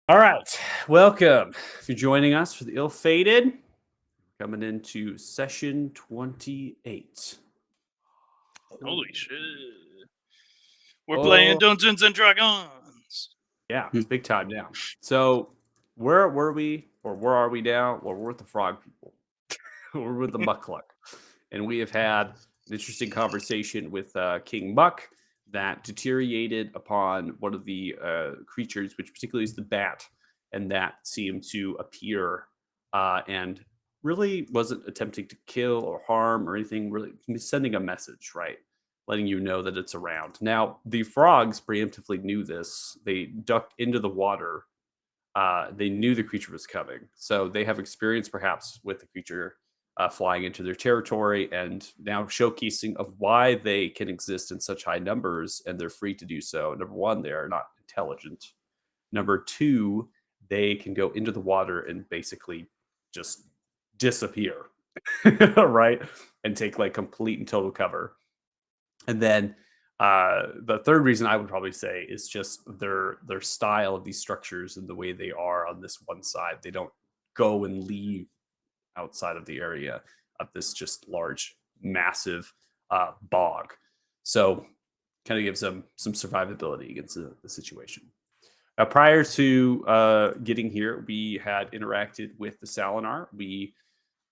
All right. Welcome. If you're joining us for the Ill Fated, coming into session 28. Holy Oh, shit. We're playing oh, Dungeons and Dragons. yeah, it's big time now. So, where were we, or where are we now? Well, we're with the frog people. We're with the Muckluck. And we have had an interesting conversation with King Muck that deteriorated upon one of the creatures, which particularly is the bat, and that seemed to appear and really wasn't attempting to kill or harm or anything, really sending a message, right? Letting you know that it's around. Now, the frogs preemptively knew this. They ducked into the water. They knew the creature was coming. So they have experience perhaps with the creature flying into their territory and now showcasing of why they can exist in such high numbers and they're free to do so. Number one, they are not intelligent. Number two, they can go into the water and basically just disappear, right? And take like complete and total cover. And then the third reason I would probably say is just their style of these structures and the way they are on this one side. They don't go and leave outside of the area of this just large, massive bog. So kind of gives them some survivability against the situation. Prior to getting here, we had interacted with the Salinar. We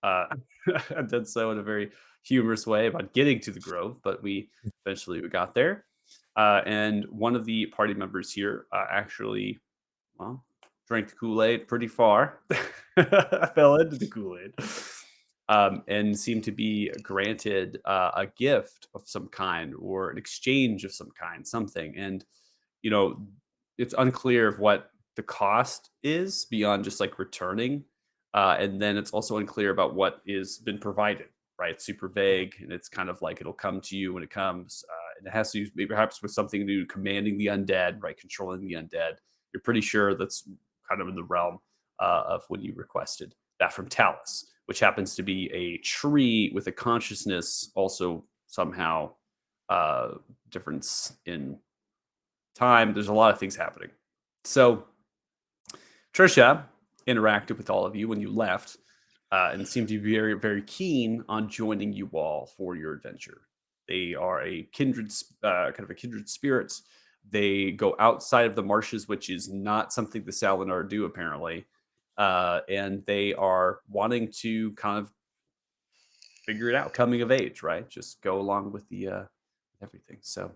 uh, did so in a very humorous way about getting to the grove, but we got there. And one of the party members here actually, well, drank the Kool Aid pretty far. I fell into the Kool Aid. And seemed to be granted a gift of some kind or an exchange of some kind, something. And, you know, it's unclear of what the cost is beyond just like returning. And then it's also unclear about what is been provided, right? It's super vague and it's kind of like it'll come to you when it comes. And it has to do maybe perhaps with something to do commanding the undead, right? Controlling the undead. You're pretty sure that's kind of in the realm of when you requested that from Talus, which happens to be a tree with a consciousness, also somehow uh, difference in time. There's a lot of things happening. So Trisha interacted with all of you when you left and seemed to be very, very keen on joining you all for your adventure. They are a kind of a kindred spirits. They go outside of the marshes, which is not something the Salinar do apparently, and they are wanting to kind of figure it out, coming of age, right? Just go along with the everything. So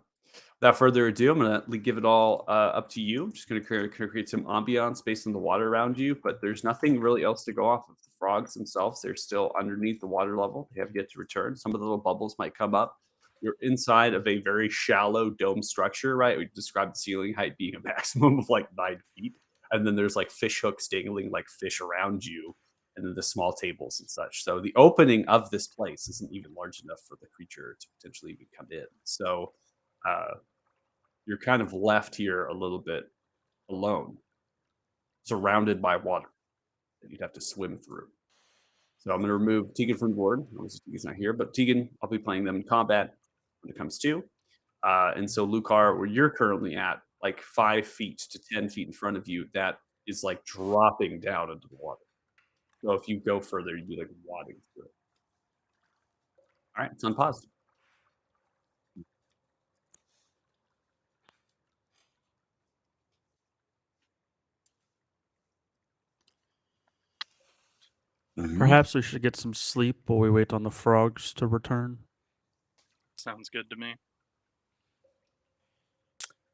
without further ado, I'm going to give it all up to you. I'm just going to create some ambiance based on the water around you, but there's nothing really else to go off of. The frogs themselves, they're still underneath the water level. They have yet to return. Some of the little bubbles might come up. You're inside of a very shallow dome structure, right? We described the ceiling height being a maximum of like 9 feet. And then there's like fish hooks dangling like fish around you, and then the small tables and such. So the opening of this place isn't even large enough for the creature to potentially even come in. So uh, you're kind of left here a little bit alone, surrounded by water that you'd have to swim through. So I'm going to remove Tegan from the board. Obviously, Tegan's not here, but Tegan, I'll be playing them in combat when it comes to. And so, Lucar, where you're currently at, like 5 feet to 10 feet in front of you, that is like dropping down into the water. So if you go further, you'd be like wading through it. All right, it's unpaused. Perhaps we should get some sleep while we wait on the frogs to return. Sounds good to me.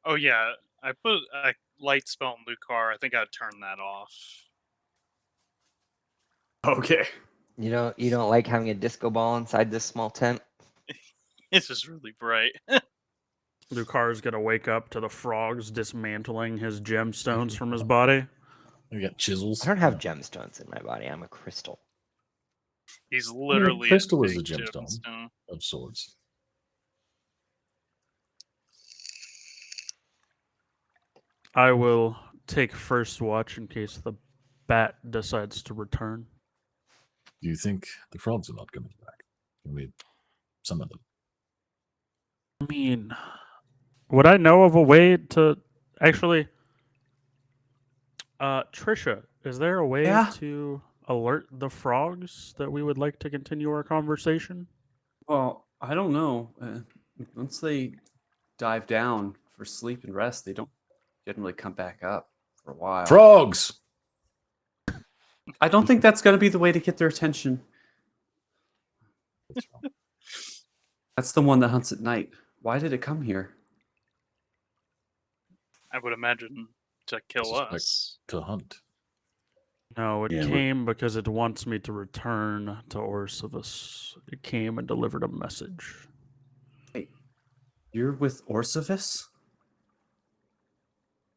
Oh, yeah. I put a light spell in Lucar. I think I'd turn that off. Okay. You don't like having a disco ball inside this small tent? It's just really bright. Lucar's gonna wake up to the frogs dismantling his gemstones from his body. We got chisels. I don't have gemstones in my body. I'm a crystal. He's literally crystal a is a big gemstone of sorts. I will take first watch in case the bat decides to return. Do you think the frogs are not coming back? Can we summon them? I mean, would I know of a way to actually? Trisha, is there a way Yeah? to alert the frogs that we would like to continue our conversation? Well, I don't know. Once they dive down for sleep and rest, they don't generally come back up for a while. Frogs. I don't think that's going to be the way to get their attention. What's wrong? That's the one that hunts at night. Why did it come here? I would imagine to kill Suspect us. to hunt. No, it Yeah, came because it wants me to return to Orsivus. It came and delivered a message. You're with Orsavis?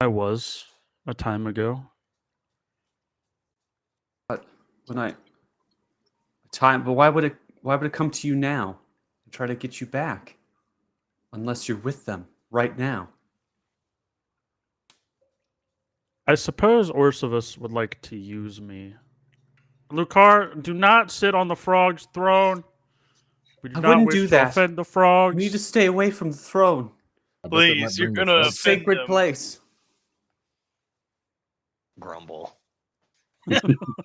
I was a time ago. But but why would it come to you now and try to get you back? Unless you're with them right now. I suppose Orsivus would like to use me. Lucar, do not sit on the frog's throne. We do I not wouldn't wish do to that. offend the frogs. You need to stay away from the throne. I bet that might Please, you're bring the gonna frogs. offend Sacred them. place. Grumble.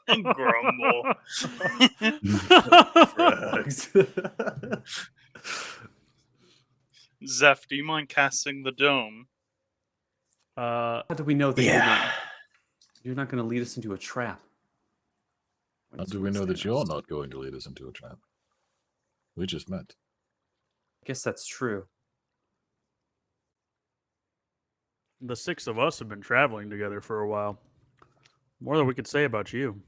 Grumble. Frogs. Zeph, do you mind casting the dome? How do we know that you're not going to lead us into a trap? How do we know that you're not going to lead us into a trap? We just met. I guess that's true. The six of us have been traveling together for a while. More than we could say about you.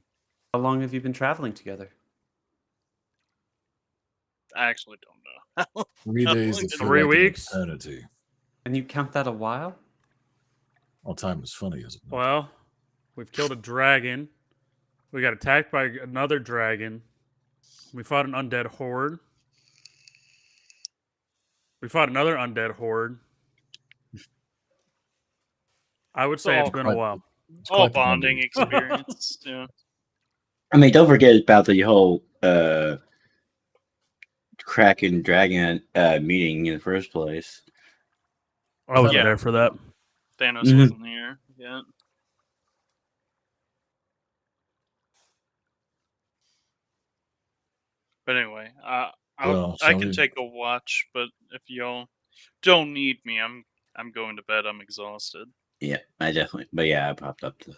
How long have you been traveling together? I actually don't know. 3 days that feel 3 like an weeks? eternity. And you count that a while? All time is funny, isn't it? Well, we've killed a dragon. We got attacked by another dragon. We fought an undead horde. We fought another undead horde. I would say it's been a quite- while. It's All quite the bonding number. experience. Yeah. I mean, don't forget about the whole Kraken Dragon meeting in the first place. I wasn't Yeah. there for that. Thanos Mhm. wasn't here yet. But anyway, Well, I shall can we- take a watch, but if y'all don't need me, I'm going to bed. I'm exhausted. Yeah, I definitely. But yeah, I popped up the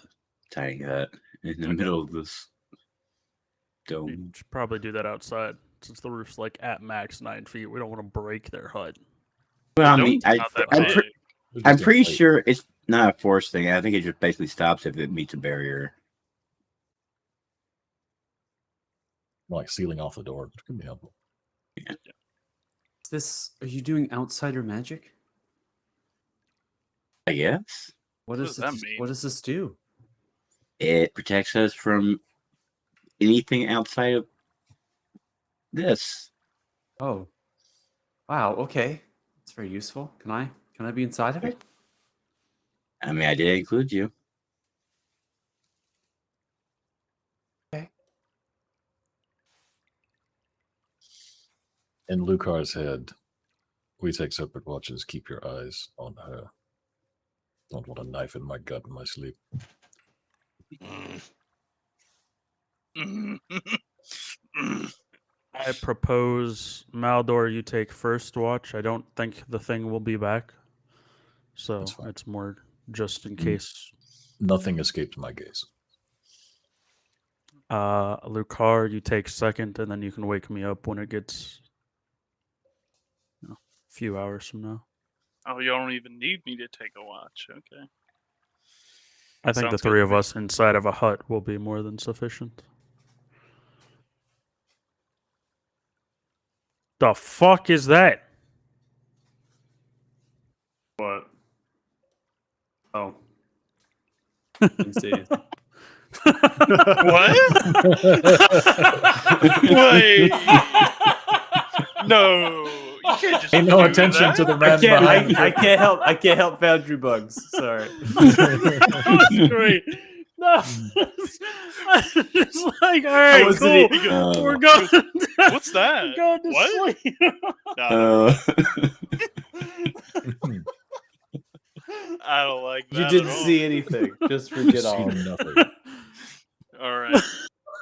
tiny hut in the middle of this You dome. should probably do that outside. Since the roof's like at max 9 feet, we don't want to break their hut. Well, I The mean, dome's not that I'm, big. pre- We're I'm just pretty gonna wait. sure it's not a force thing. I think it just basically stops if it meets a barrier. Like sealing off the door, which could be helpful. Are you doing outsider magic? I guess What What does does that this, mean? what does this do? it protects us from anything outside of this. Oh. Wow, okay. That's very useful. Can I be inside of it? I mean, I did include you. In Lucar's head, we take separate watches. Keep your eyes on her. Don't want a knife in my gut in my sleep. Mm. I propose, Maldor, you take first watch. I don't think the thing will be back. So That's fine. it's more just in Mm. case. Nothing escaped my gaze. Lucar, you take second, and then you can wake me up when it gets a few hours from now. Oh, you don't even need me to take a watch. Okay. I think the Sounds good three to of me. us inside of a hut will be more than sufficient. The fuck is that? What? Oh. Didn't see anything. What? Wait. No. You can't just Pay no do attention that. to the man behind you. I can't help boundary bugs. Sorry. That was great. No, it's like, all right, wasn't cool. We're going. What's that? We're going to What? sleep. No, Uh, I don't like that. You at didn't all. see anything. Just You forget see all. of it. nothing. All right.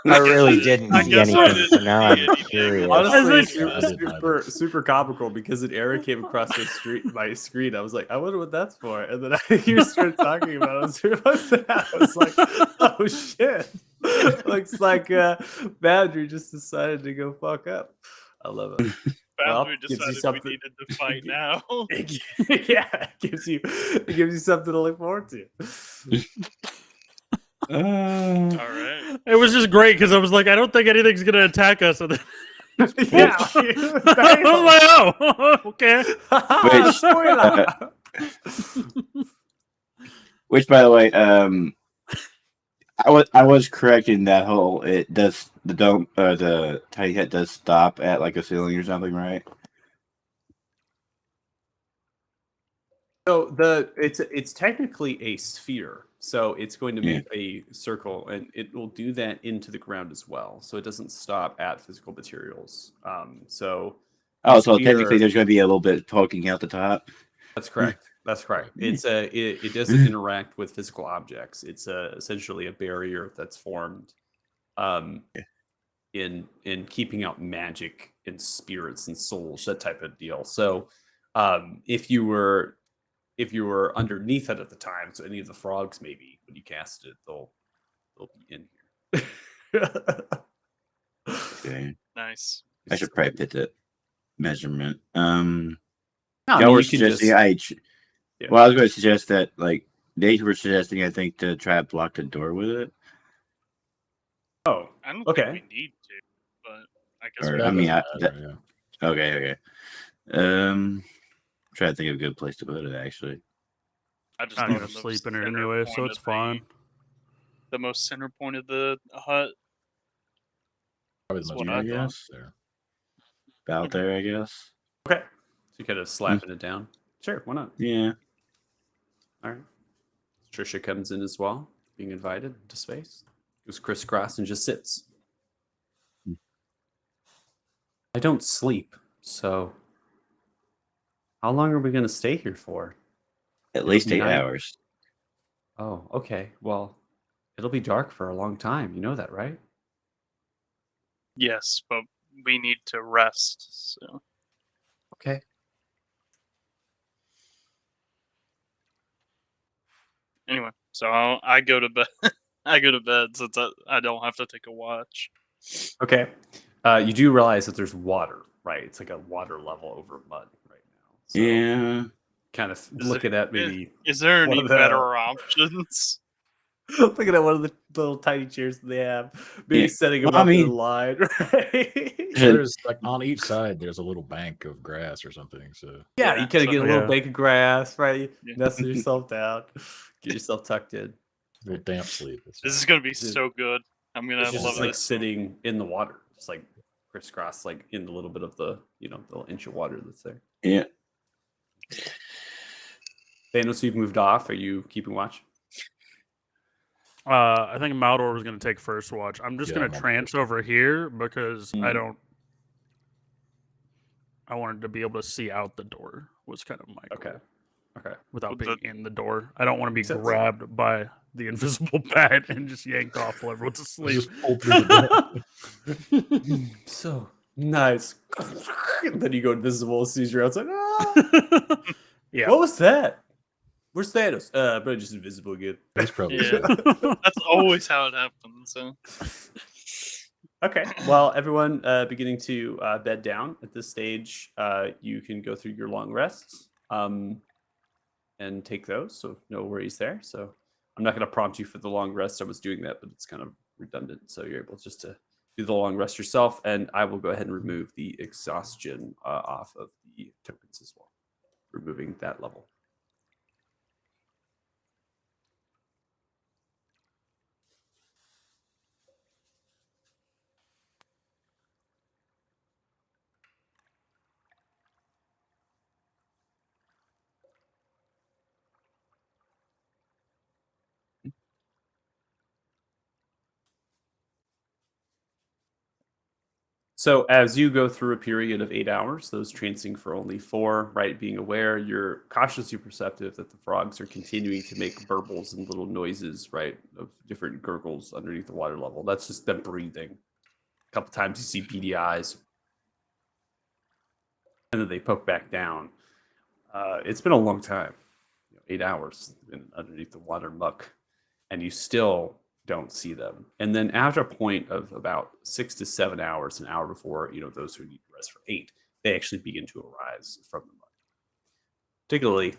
I guess really I didn't I see guess I anything, didn't so now see I'm anything. curious. Honestly, it's I didn't super, super comical because an error came across my screen. I was like, I wonder what that's for. And then you started talking about it. I was like, what's that? I was like, oh shit. Looks like Boundary just decided to go fuck up. I love it. Well, Boundary gives you decided we something- needed to fight now. Yeah, it gives you something to look forward to. All right. It was just great because I was like, I don't think anything's gonna attack us. And then, Yeah. I was like, oh, okay. Which, Spoiler. which, by the way, I was correct in that whole. It does the dome the tiny hut does stop at like a ceiling or something, right? So it's technically a sphere, so it's going to make a circle, and it will do that into the ground as well. So it doesn't stop at physical materials. So Oh, the so technically, sphere- there's going to be a little bit poking out the top. that's correct. That's correct. Yeah. It doesn't interact with physical objects. It's essentially a barrier that's formed, in keeping out magic and spirits and souls, that type of deal. So, if you were underneath it at the time, so any of the frogs maybe when you cast it, they'll be in here. Okay. Nice. I should probably put the measurement. No, Y'all were you can suggesting yeah. Well, I was going to suggest that like they were suggesting I think to try to block the door with it. Oh, I don't okay. think we need to, but I guess Or, we I mean, Doesn't matter, yeah. Okay. Try to think of a good place to put it. Actually, I just I'm thought gonna of the sleep in it center anyway, point so of it's fine. The most center point of the hut. Probably That's the what most I I thought. guess there. about Okay. there. I guess. Okay. So you kind of slapping it down. Sure, why not? Yeah. All right. Trisha comes in as well, being invited to space. Goes crisscross and just sits. I don't sleep, so how long are we going to stay here for? At least be 8 night. hours. Oh, okay. Well, it'll be dark for a long time. You know that, right? Yes, but we need to rest. So Okay. anyway, so I go to bed. I go to bed since I don't have to take a watch. Okay. You do realize that there's water, right? It's like a water level over mud right now. So Yeah. kind of Is looking there- at maybe Is there one any of the- better options? looking at one of the little tiny chairs that they have, maybe Yeah. setting them Well, I up in mean- a line, right? There's like on each side, there's a little bank of grass or something. So Yeah, Yeah, you kind so- of get a little Yeah. bank of grass, right? Yeah. Nestle yourself down, get yourself tucked in. a little damp sleep. It's This is fine. gonna be Dude. so good. I'm gonna It's love just like this. sitting in the water, just like crisscross, like in a little bit of the the little inch of water that's there. Yeah. Thanos, you've moved off. Are you keeping watch? I think Maldor was gonna take first watch. I'm just Yeah, gonna I'm on trance first. over here because I Mhm. don't. I wanted to be able to see out the door. Was kind of my goal. Okay. Okay. Without But being in the door, I don't want to be Makes sense. grabbed by the invisible bat and just yanked off while everyone's asleep. Just pulled through the door. So nice. And then you go invisible as soon as you're outside. Ah! Yeah. What was that? Where's Thanos? Probably just invisible again. He's probably Yeah. That's always how it happens. So. Okay. Well, everyone beginning to bed down at this stage. You can go through your long rests and take those. So no worries there. So I'm not going to prompt you for the long rest. I was doing that, but it's kind of redundant. So you're able just to do the long rest yourself. And I will go ahead and remove the exhaustion off of the tokens as well, removing that level. So as you go through a period of 8 hours, those trancing for only 4, right? Being aware, you're cautiously perceptive that the frogs are continuing to make burbles and little noises, right? Of different gurgles underneath the water level. That's just them breathing. A couple times you see beady eyes. And then they poke back down. It's been a long time. 8 hours been underneath the water muck. And you still don't see them. And then after a point of about 6 to 7 hours, an hour before, those who need rest for 8, they actually begin to arise from the muck. Particularly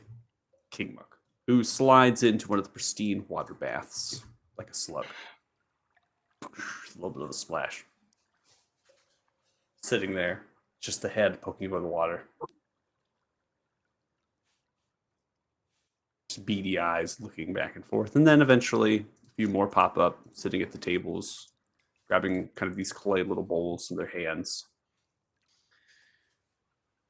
King Muck, who slides into one of the pristine water baths like a slug. A little bit of a splash. Sitting there, just the head poking above the water. Just beady eyes looking back and forth. And then eventually a few more pop up, sitting at the tables, grabbing kind of these clay little bowls in their hands.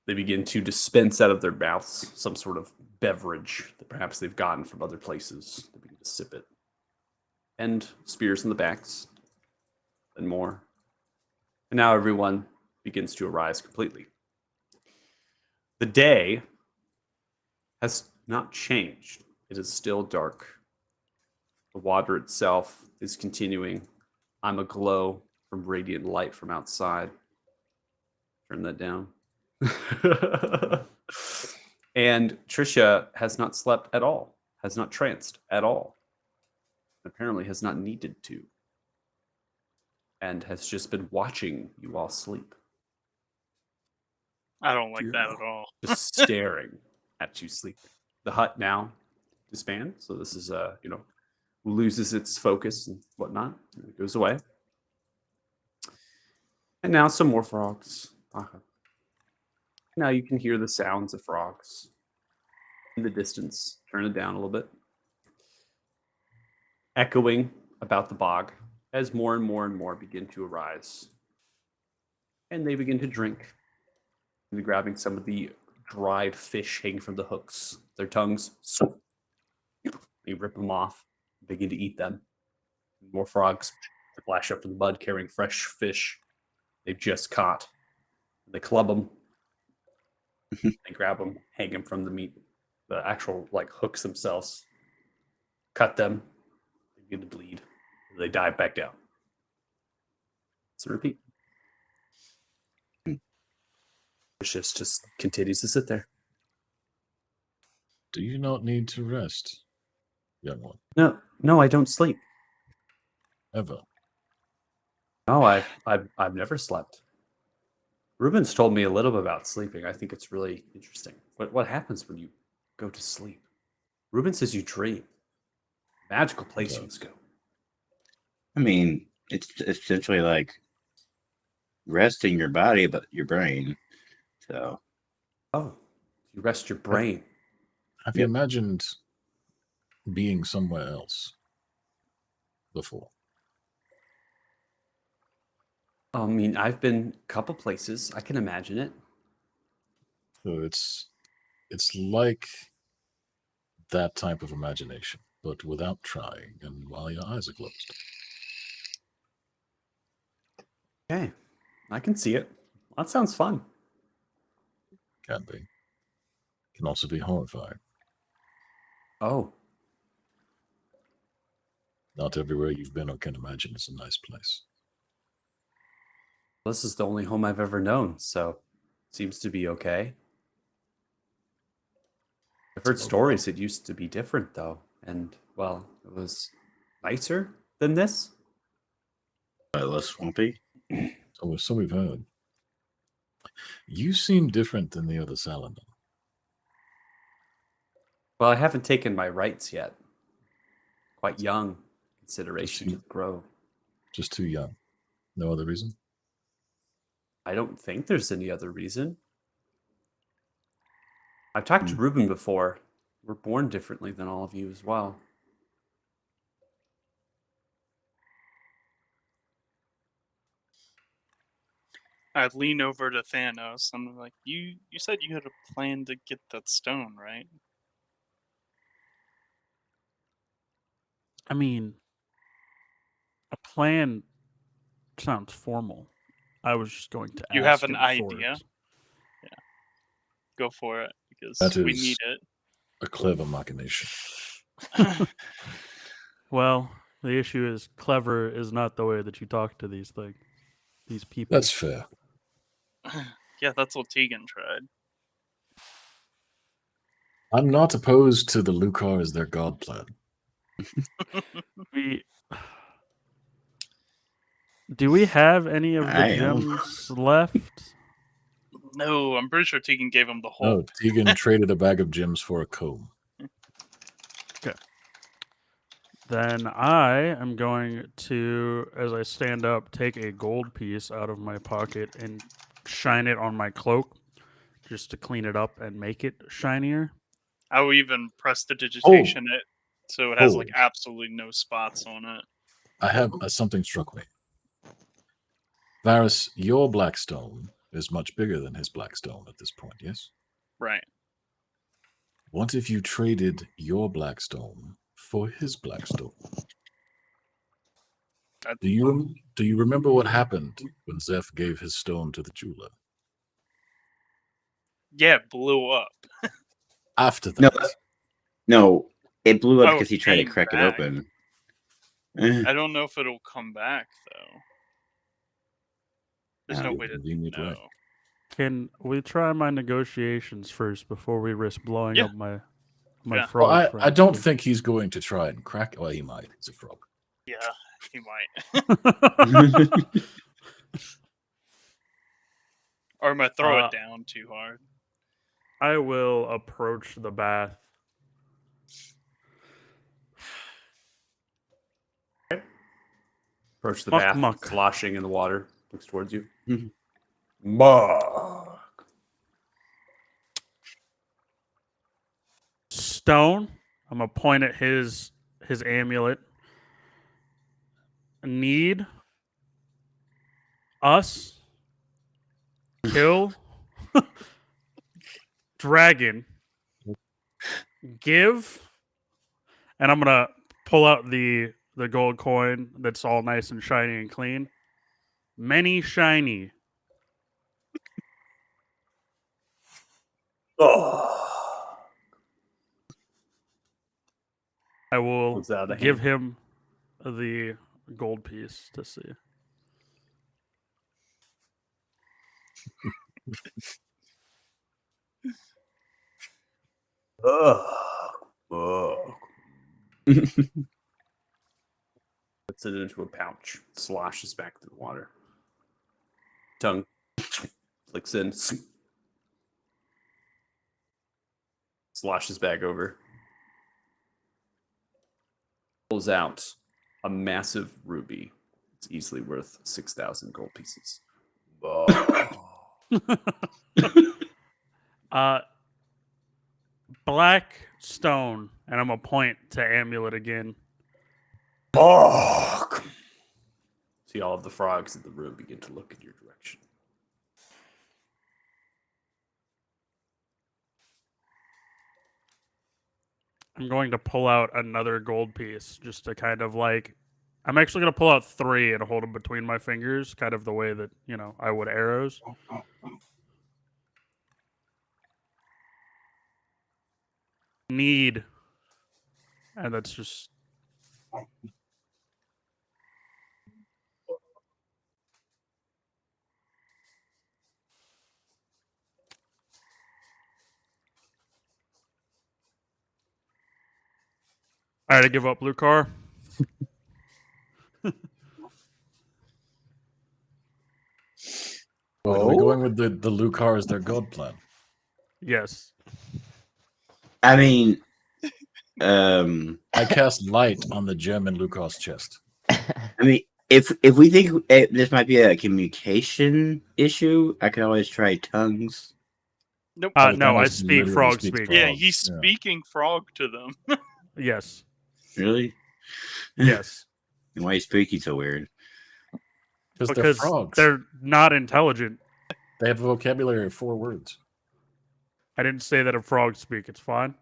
They begin to dispense out of their mouths some sort of beverage that perhaps they've gotten from other places. They begin to sip it. And spears in the backs, and more. And now everyone begins to arise completely. The day has not changed. It is still dark. The water itself is continuing. I'm aglow from radiant light from outside. Turn that down. And Trisha has not slept at all, has not tranced at all. Apparently has not needed to. And has just been watching you all sleep. I don't like that at all. Just staring at you sleeping. The hut now disbands, so this is loses its focus and whatnot. And it goes away. And now some more frogs. Now you can hear the sounds of frogs in the distance. Turn it down a little bit. Echoing about the bog as more and more and more begin to arise. And they begin to drink. And they're grabbing some of the dried fish hanging from the hooks. Their tongues, they rip them off, begin to eat them. More frogs splash up from the mud carrying fresh fish they've just caught. They club them. They grab them, hang them from the meat, the actual hooks themselves, cut them, they begin to bleed. They dive back down. So repeat. Lucius just continues to sit there. Do you not need to rest, young one? No, I don't sleep. Ever? No, I've never slept. Ruben's told me a little bit about sleeping. I think it's really interesting. What happens when you go to sleep? Ruben says you dream. Magical place you must go. I mean, it's essentially like resting your body, but your brain. So, Oh, you rest your brain. Have you imagined being somewhere else before? I mean, I've been a couple places. I can imagine it. So it's like that type of imagination, but without trying and while your eyes are closed. Okay, I can see it. That sounds fun. Can be. Can also be horrifying. Oh, Not everywhere you've been or can imagine is a nice place. this is the only home I've ever known, so seems to be okay. I've heard stories it used to be different though, and well, it was nicer than this. less swampy. So we've heard. You seem different than the other Salomon. Well, I haven't taken my rights yet. Quite young consideration to grow. Just too young. No other reason? I don't think there's any other reason. I've talked to Ruben before. We're born differently than all of you as well. I lean over to Thanos. I'm like, you said you had a plan to get that stone, right? I mean, a plan sounds formal. I was just going to You have ask an him for idea? it. Go for it because That we is- need it. A clever machination. Well, the issue is clever is not the way that you talk to these people. That's fair. Yeah, that's what Tegan tried. I'm not opposed to the Lucar as their god plan. Do we have any of the I am. gems left? No, I'm pretty sure Tegan gave him the No, whole. Tegan traded a bag of gems for a comb. Then I am going to, as I stand up, take a gold piece out of my pocket and shine it on my cloak just to clean it up and make it shinier. I will even prestidigitation it so it has like Oh. absolutely no spots on it. I have something struck me. Varys, your Blackstone is much bigger than his Blackstone at this point, yes? Right. What if you traded your Blackstone for his Blackstone? That- Do you remember what happened when Zeph gave his stone to the jeweler? Yeah, it blew up. After No. that, No, it blew up Oh, because he tried to came crack back. it open. Eh, I don't know if it'll come back though. There's no Yeah, way to convenient way. know. Can we try my negotiations first before we risk blowing Yeah. up my Yeah. frog? well, I friend? don't think he's going to try and crack. Well, he might. He's a frog. Yeah, he might. Or I might throw it down too hard. I will approach the bath. Approach the Muck, bath, muck. sloshing in the water. Looks towards you. Mhm. Muck. Stone. I'm gonna point at his amulet. Need us kill dragon. Give, and I'm gonna pull out the gold coin that's all nice and shiny and clean. Many shiny. Oh. I will Pulls out a give hand. him the gold piece to see. Ugh. Puts it into a pouch. Sloshes back to the water. Tongue flicks in. Sloshes back over. Pulls out a massive ruby. It's easily worth 6,000 gold pieces. Black stone, and I'm gonna point to amulet again. Fuck. See all of the frogs in the room begin to look in your direction. I'm going to pull out another gold piece just to kind of like. I'm actually going to pull out 3 and hold them between my fingers, kind of the way that, I would arrows. Need. And that's just. All right, I give up, blue car. Wait, are we going with the Lucar as their god plan? Yes. I mean, I cast light on the gem in Lucar's chest. if we think this might be a communication issue, I could always try tongues. Nope. By the No, time I it's speak literally frog speaks speak. Yeah, frog. he's speaking frog to them. Yes. Really? Yes. And why is speaking so weird? Because they're Because frogs. they're not intelligent. They have a vocabulary of 4 words. I didn't say that a frog speak. It's fine.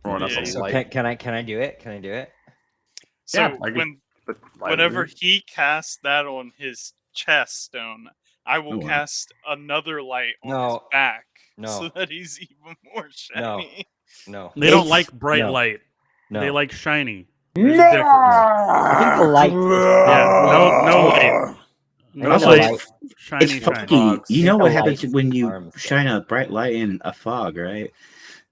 Throwing up Yeah, a shining So light. can I do it? Can I do it? So Yeah, I can put light whenever in it. he casts that on his chest stone, I will Oh, wow. cast another light on his No. back No. so that he's even more No. shiny. No. They don't It's- like bright no. light. They No. like shiny. There's a difference. I think the light. Yeah, no light. I No think the light. light. Shiny, It's shiny. foggy. Fogs. You I know think what the happens light when you arms it. shine a bright light in a fog, right?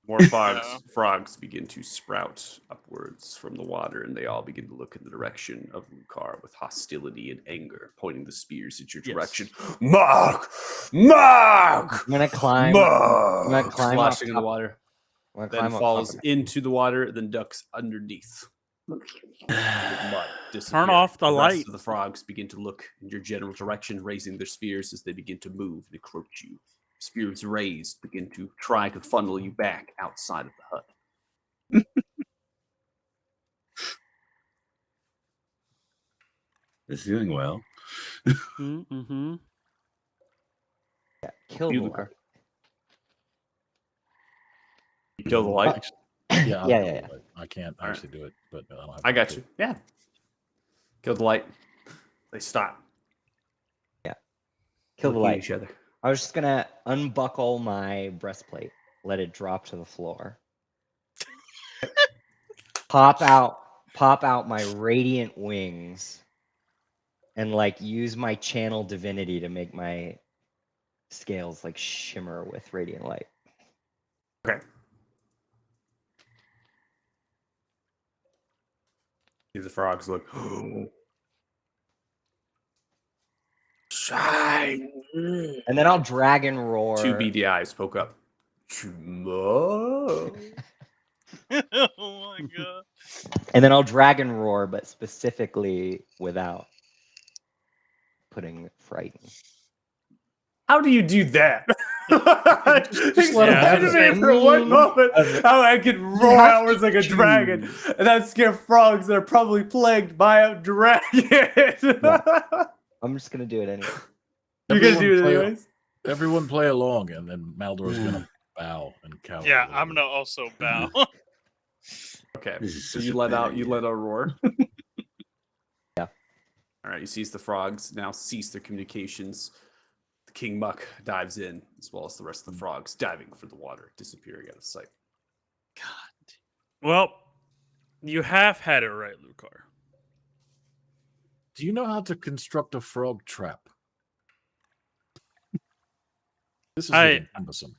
More Yeah. frogs begin to sprout upwards from the water, and they all begin to look in the direction of Lucar with hostility and anger, pointing the spears at your Yes. direction. Mark! Mark! I'm gonna climb. I'm gonna Mark! climb up Splashing in the top. water. I'm gonna Then climb up falls top of it. into the water, then ducks underneath. With mud disappearing. off the rest light. of the frogs begin to look in your general direction, raising their spears as they begin to move and approach you. Spears raised begin to try to funnel you back outside of the hut. It's doing well. Mm-hmm. Yeah, kill You, the Lucar. light. You kill the light. Yeah, I'll Yeah, do yeah, it, yeah. but I can't All right. actually do it, but I don't have I to got do you. it. Yeah. Kill the light. They stop. Kill the looking at light. each other. I was just gonna unbuckle my breastplate, let it drop to the floor. pop out my radiant wings, and like use my channel divinity to make my scales like shimmer with radiant light. Okay. See the frogs look. Shine. And then I'll dragon roar. Two beady eyes poke up. Chuma. Oh my god. And then I'll dragon roar, but specifically without putting frighten. How do you do that? Just let him Explain have to it. me for one Mm. moment how I can roar have outwards to like a dragon, choose. and that scare frogs that are probably plagued by a dragon. I'm just gonna do it anyway. You're gonna Everyone do it play- anyways. Everyone play along, and then Maldor's gonna bow and cower. Yeah, a little I'm bit. gonna also bow. Okay, This is so such you a let bad out a roar. Yeah. All right, you see the frogs now cease their communications. The King Muck dives in, as well as the rest of the frogs diving for the water, disappearing out of sight. Well, you have had it right, Lucar. Do you know how to construct a frog trap? This is getting cumbersome.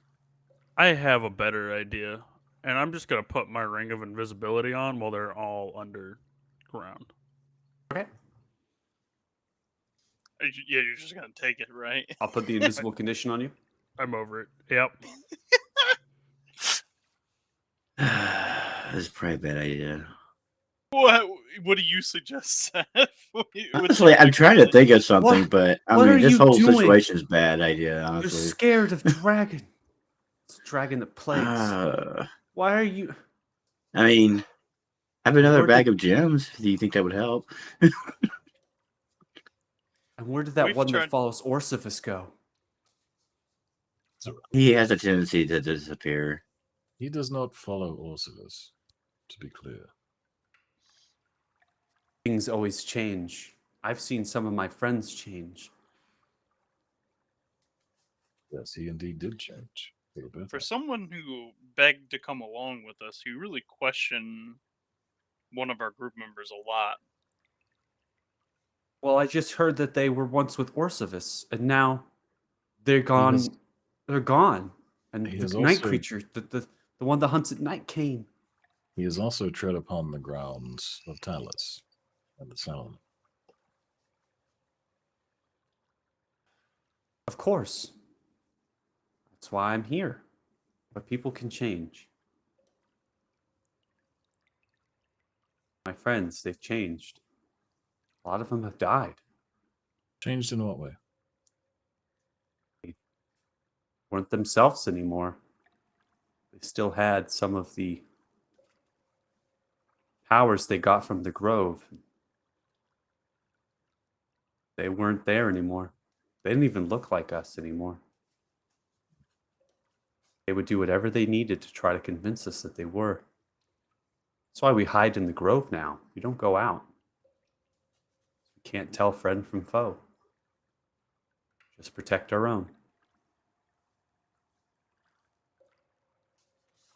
I have a better idea, and I'm just gonna put my ring of invisibility on while they're all underground. Okay. Yeah, you're just gonna take it, right? I'll put the invisible condition on you. I'm over it. Yep. That's probably a bad idea. What do you suggest, Seth? Honestly, I'm trying to think of something, but I What are mean, this you whole doing? situation is a bad idea, You're honestly. scared of dragon. It's a dragon that plagues. Why are you? I mean, have another Where bag did- of gems. Do you think that would help? And where did that We've one that tried- follows Orsiphus go? He has a tendency to disappear. He does not follow Orsilis, to be clear. Things always change. I've seen some of my friends change. Yes, he indeed did change for the better. For someone who begged to come along with us, you really question one of our group members a lot. Well, I just heard that they were once with Orsiphus, and now they're gone. has- They're gone. And He the has night also- creature, the one that hunts at night, came. He has also tread upon the grounds of Talus and the Salon. Of course. That's why I'm here. But people can change. My friends, they've changed. A lot of them have died. Changed in what way? Weren't themselves anymore. They still had some of the powers they got from the Grove. They weren't there anymore. They didn't even look like us anymore. They would do whatever they needed to try to convince us that they were. That's why we hide in the grove now. We don't go out. We can't tell friend from foe. Just protect our own.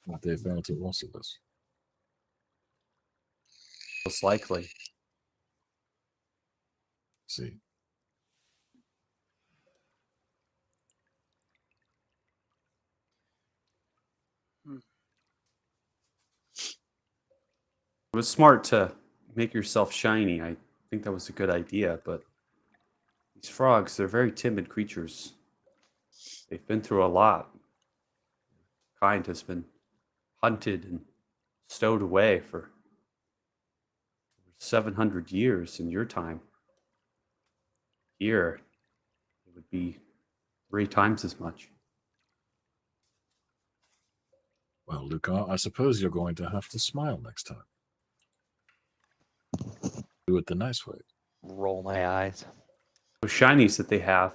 What they found to most of us. Most likely. See. It was smart to make yourself shiny. I think that was a good idea, but these frogs, they're very timid creatures. They've been through a lot. Kind has been hunted and stowed away for 700 years in your time. Here, it would be 3 times as much. Well, Luca, I suppose you're going to have to smile next time. Do it the nice way. Roll my eyes. Those shinies that they have,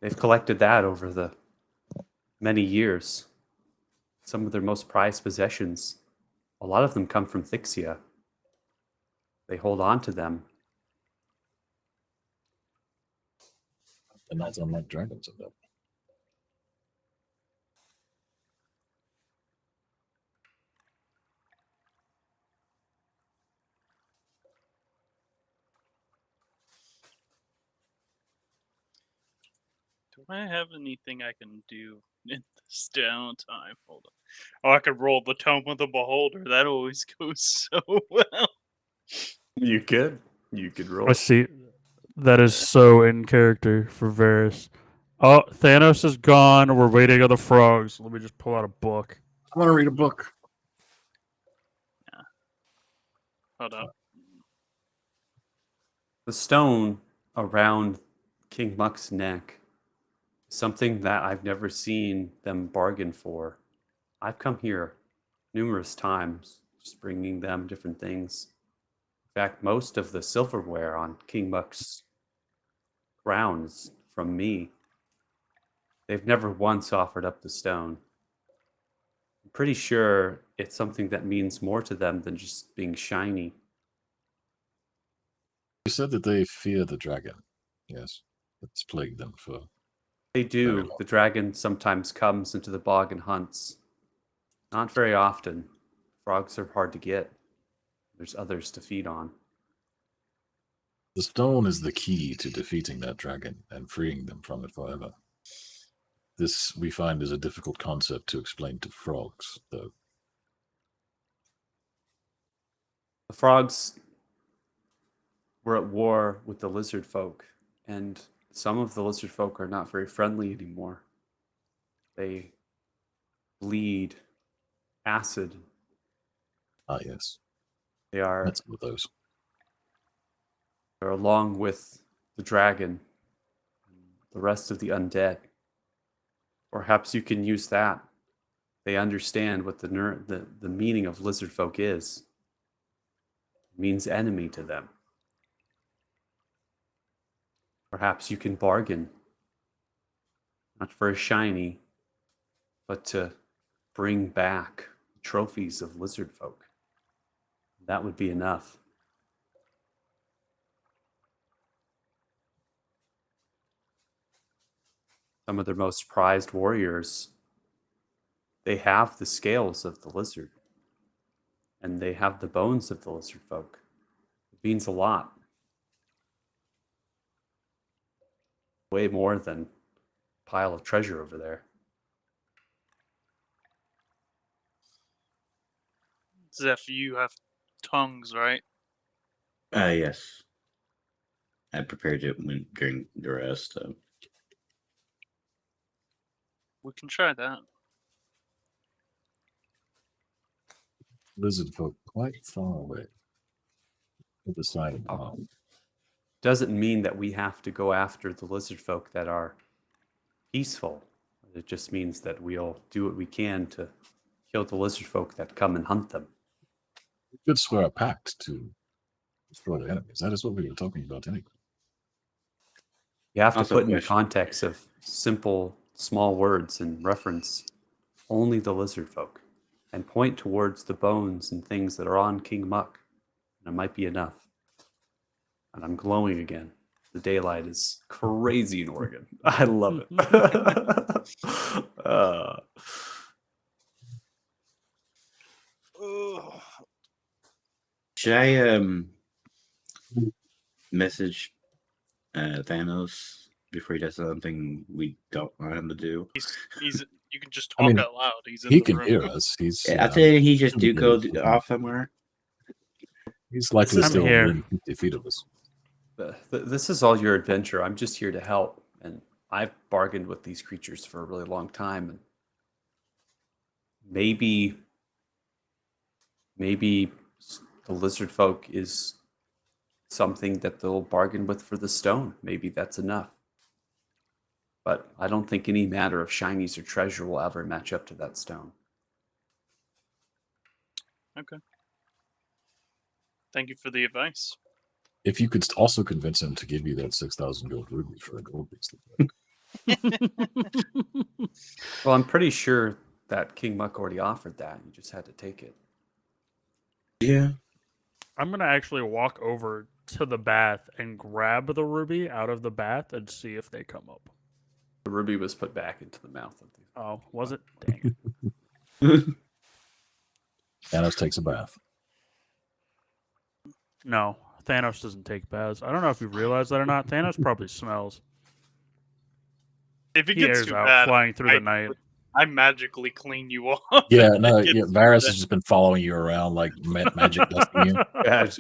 they've collected that over the many years. Some of their most prized possessions, a lot of them come from Thixia. They hold on to them. And that's unlike dragons of that. Do I have anything I can do in this downtime? Hold on. Oh, I could roll the Tome of the Beholder. That always goes so well. You could. You could roll. I see. That is so in character for Varys. Oh, Thanos is gone. We're waiting on the frogs. Let me just pull out a book. I want to read a book. Hold up. The stone around King Muck's neck, something that I've never seen them bargain for. I've come here numerous times, just bringing them different things. In fact, most of the silverware on King Muck's grounds from me. They've never once offered up the stone. I'm pretty sure it's something that means more to them than just being shiny. You said that they fear the dragon. Yes. It's plagued them for. They Very do. well. The dragon sometimes comes into the bog and hunts. Not very often. Frogs are hard to get. There's others to feed on. The stone is the key to defeating that dragon and freeing them from it forever. This, we find, is a difficult concept to explain to frogs, though. The frogs were at war with the lizard folk, and some of the lizard folk are not very friendly anymore. They bleed acid. Ah, yes. They are That's one of those. they're along with the dragon, the rest of the undead. Perhaps you can use that. They understand what the meaning of lizard folk is. It means enemy to them. Perhaps you can bargain, not for a shiny, but to bring back trophies of lizard folk. That would be enough. Some of their most prized warriors, they have the scales of the lizard, and they have the bones of the lizard folk. It means a lot. Way more than a pile of treasure over there. Zeph, you have tongues, right? Yes. I prepared it during the rest. We can try that. Lizard folk quite far away. To the side of the pond. Doesn't mean that we have to go after the lizard folk that are peaceful. It just means that we'll do what we can to kill the lizard folk that come and hunt them. We could swear a pact to destroy the enemies. That is what we were talking about anyway. You have to Also put in the question. context of simple, small words and reference only the lizard folk. and point towards the bones and things that are on King Muck. And it might be enough. And I'm glowing again. The daylight is crazy in Oregon. I love it. Should I message Thanos before he does something we don't want him to do? He's you can just I talk mean, out loud. He's in He the can room. hear us. He's I think he just do Yeah. go off somewhere. he's likely I'm still here. within 50 feet of us. This is all your adventure. I'm just here to help. And I've bargained with these creatures for a really long time. And maybe the lizard folk is something that they'll bargain with for the stone. Maybe that's enough. But I don't think any matter of shinies or treasure will ever match up to that stone. Okay. Thank you for the advice. If you could also convince him to give you that 6,000 gold ruby for a gold piece. Well, I'm pretty sure that King Muck already offered that. You just had to take it. Yeah. I'm gonna actually walk over to the bath and grab the ruby out of the bath and see if they come up. The ruby was put back into the mouth of the. Oh, was it? Dang it. Thanos takes a bath. No, Thanos doesn't take baths. I don't know if you realize that or not. Thanos probably smells. If it He gets airs too out bad, flying through the night. I magically clean you off. Yeah, if no, it gets yeah, too Varys bad. has just been following you around like magic dusting you.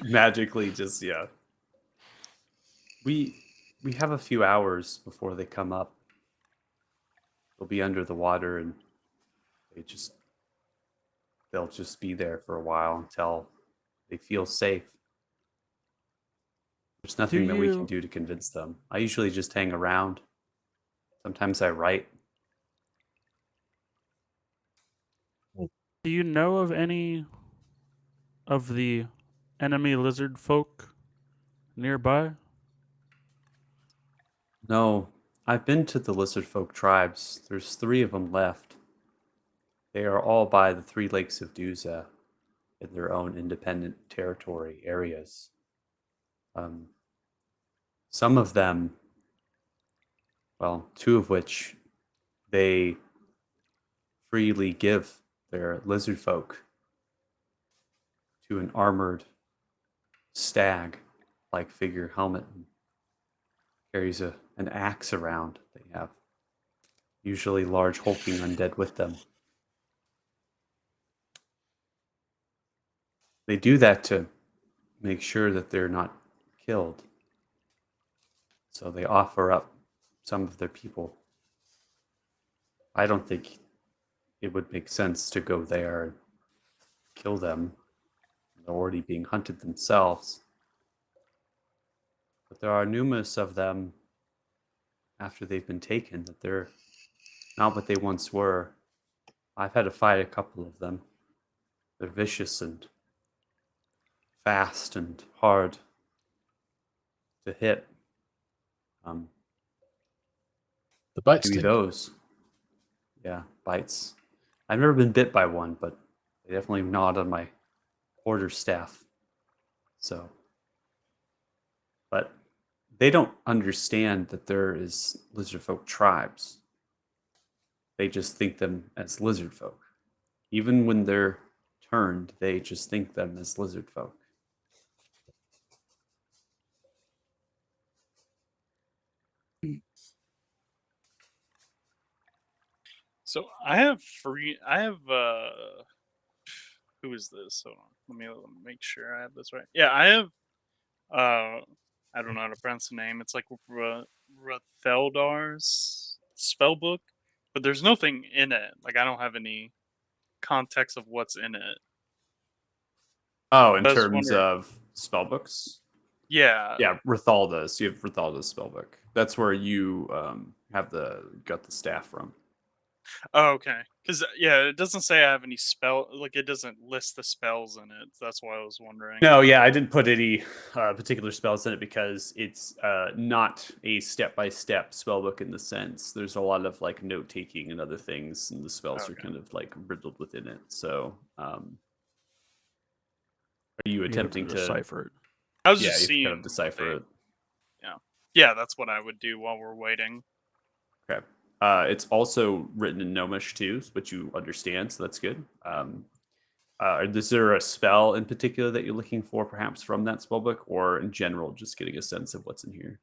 Magically, just yeah. We have a few hours before they come up. They'll be under the water, and they'll just be there for a while until they feel safe. There's nothing that we can you- do to convince them. I usually just hang around. Sometimes I write. Do you know of any of the enemy lizard folk nearby? No, I've been to the lizard folk tribes. There's 3 of them left. They are all by the 3 lakes of Duza in their own independent territory areas. Some of them, well, 2 of which they freely give their lizard folk to an armored stag like figure helmet and carries an axe around. They have usually large hulking undead with them. They do that to make sure that they're not killed. So they offer up some of their people. I don't think it would make sense to go there and kill them. They're already being hunted themselves. But there are numerous of them after they've been taken that they're not what they once were. I've had to fight a couple of them. They're vicious and fast and hard to hit. The bite Maybe sting. those. Yeah, bites. I've never been bit by one, but they definitely gnawed on my quarter staff. So, but they don't understand that there is lizard folk tribes. They just think them as lizard folk. Even when they're turned, they just think them as lizard folk. So I have who is this? Hold on. Let me make sure I have this right. Yeah, I have I don't know how to pronounce the name. It's like Ratheldar's spell book, but there's nothing in it. Like I don't have any context of what's in it. Oh, in I was terms wondering- of spellbooks? Yeah. Yeah, Rathalda's. You have Rathalda's spellbook. That's where you got the staff from. Oh, okay. Because yeah, it doesn't say I have any spell. Like it doesn't list the spells in it. That's why I was wondering. No, yeah, I didn't put any particular spells in it because it's not a step-by-step spell book in the sense. There's a lot of like note taking and other things, and the spells are Okay. kind of like riddled within it. So, are you You have attempting to? decipher it. I was Yeah, just you seeing kind of what decipher they- it. Yeah, that's what I would do while we're waiting. Okay. It's also written in Gnomish too, which you understand, so that's good. Is there a spell in particular that you're looking for, perhaps from that spell book, or in general, just getting a sense of what's in here?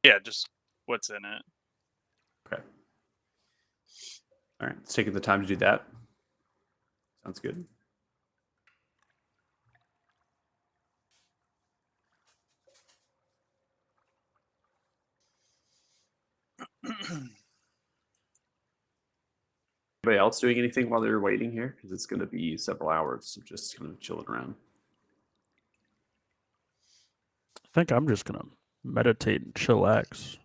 Yeah, just what's in it. Okay. All right, it's taking the time to do that. Sounds good. Anybody else doing anything while they're waiting here? Because it's going to be several hours of just kind of chilling around. I think I'm just gonna meditate and chillax.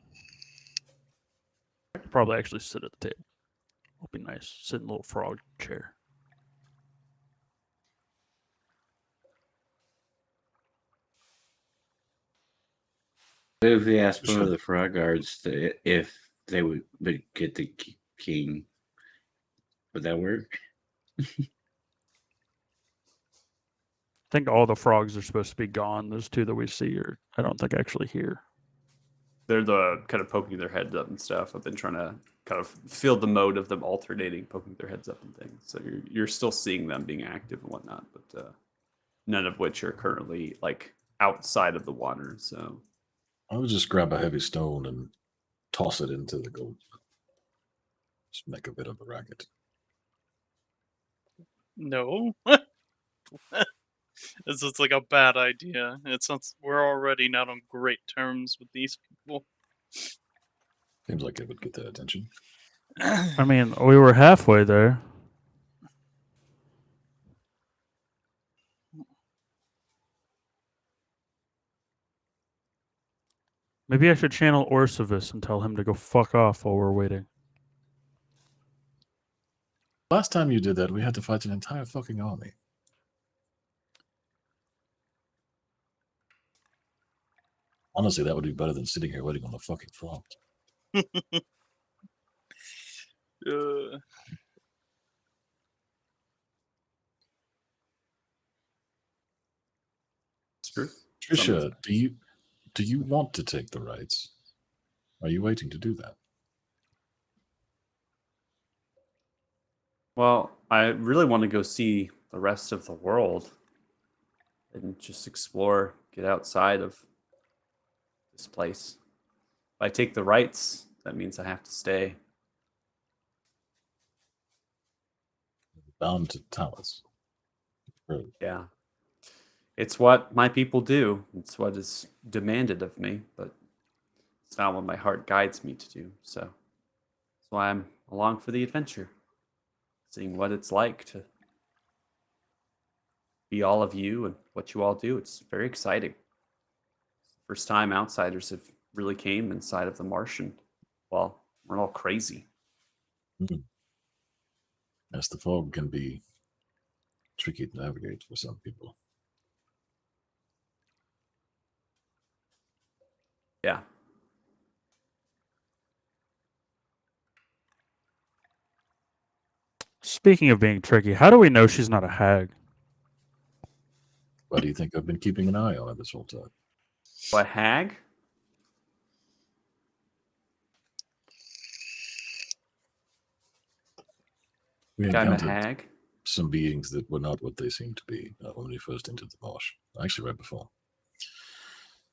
Probably actually sit at the table. It'll be nice. Sit in a little frog chair. If we asked one Sure. of the frog guards if they would get the king, would that work? I think all the frogs are supposed to be gone. Those two that we see are, I don't think, actually here. They're the kind of poking their heads up and stuff. I've been trying to kind of feel the mode of them alternating, poking their heads up and things. So you're still seeing them being active and whatnot, but none of which are currently like outside of the water. So I would just grab a heavy stone and toss it into the gold. Just make a bit of a racket. No. This is like a bad idea. It sounds we're already not on great terms with these people. Seems like it would get their attention. I mean, we were halfway there. Maybe I should channel Orcivis and tell him to go fuck off while we're waiting. Last time you did that, we had to fight an entire fucking army. Honestly, that would be better than sitting here waiting on the fucking frog. screw. Trisha, do you want to take the rights? Are you waiting to do that? Well, I really want to go see the rest of the world and just explore, get outside of this place. If I take the rights, that means I have to stay. Bound to Talos. Really? Yeah. It's what my people do. It's what is demanded of me, but it's not what my heart guides me to do. So that's why I'm along for the adventure. Seeing what it's like to be all of you and what you all do. It's very exciting. First time outsiders have really came inside of the Martian. Well, we're all crazy. Yes, the fog can be tricky to navigate for some people. Yeah. Speaking of being tricky, how do we know she's not a hag? Why do you think I've been keeping an eye on her this whole time? What, hag? We I'm a encountered hag? some beings that were not what they seemed to be when we first entered the marsh. Actually, right before.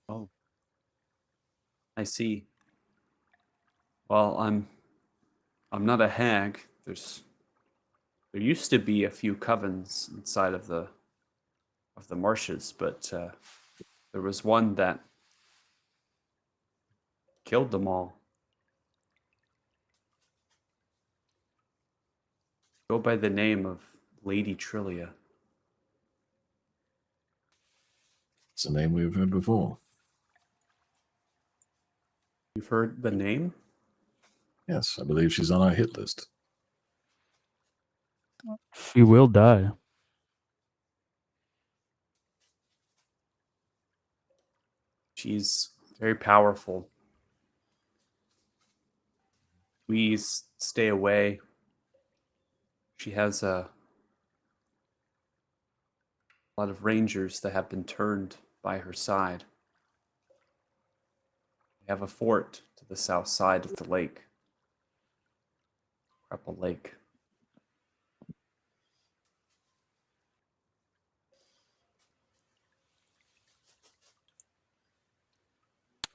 Oh. I see. Well, I'm not a hag. There used to be a few covens inside of the marshes, but there was one that killed them all. Go by the name of Lady Trillia. It's a name we've heard before. You've heard the name? Yes, I believe she's on our hit list. She will die. She's very powerful. Please stay away. She has a lot of rangers that have been turned by her side. They have a fort to the south side of the lake. Crapple Lake.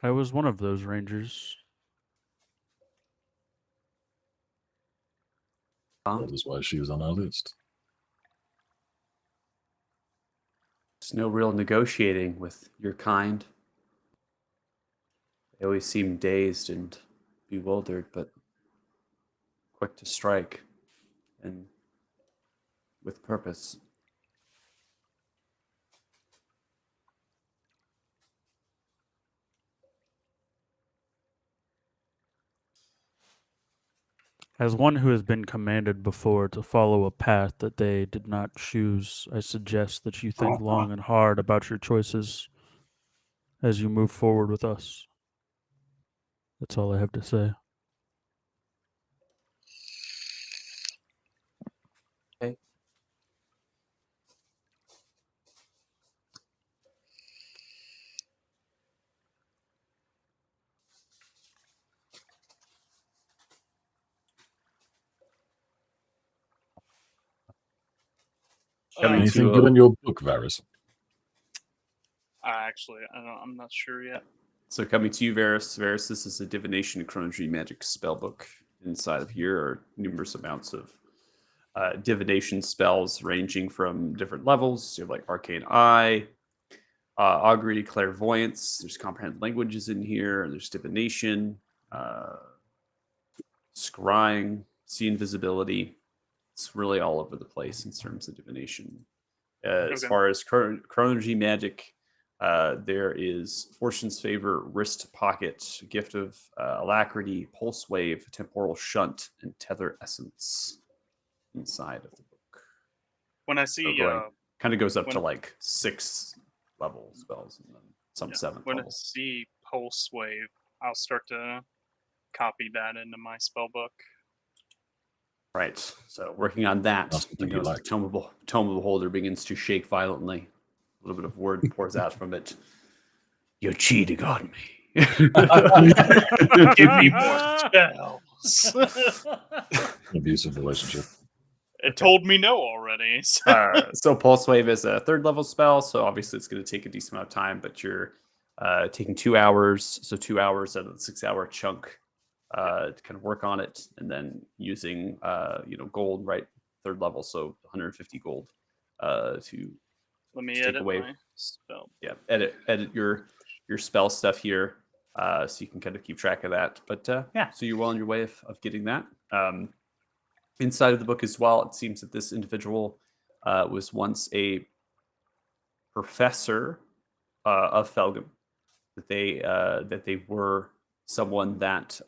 I was one of those rangers. That is why she was on our list. There's no real negotiating with your kind. They always seem dazed and bewildered, but quick to strike and with purpose. As one who has been commanded before to follow a path that they did not choose, I suggest that you think long and hard about your choices as you move forward with us. That's all I have to say. Okay. Coming Anything to good a- in your book, Varys? Actually, I'm not sure yet. So coming to you, Varys. Varys, this is a divination and chronology magic spellbook. Inside of here are numerous amounts of divination spells ranging from different levels. You have like Arcane Eye, Augury, Clairvoyance. There's comprehend languages in here. And there's divination, scrying, see invisibility. It's really all over the place in terms of divination. As Okay. far as chronology magic, there is Fortune's Favor, Wrist Pocket, Gift of Alacrity, Pulse Wave, Temporal Shunt, and Tether Essence inside of the book. When I see Kind of goes up to when- like 6 level spells and then some 7th when I level. see Pulse Wave, I'll start to copy that into my spell book. Right. So working on that, That's you something you notice like. the tome of the Beholder begins to shake violently. A little bit of word pours out from it. You're cheating on me. Give me more spells. Abusive relationship. It told me no already. So. So Pulse Wave is a 3rd level spell, so obviously it's going to take a decent amount of time, but you're taking 2 hours, so 2 hours out of the 6-hour chunk to kind of work on it, and then using gold, right? 3rd level, so 150 gold to Let me take edit away. my spell. edit your spell stuff here, so you can kind of keep track of that. But so you're well on your way of getting that. Inside of the book as well, it seems that this individual was once a professor of Felgum. That they were someone that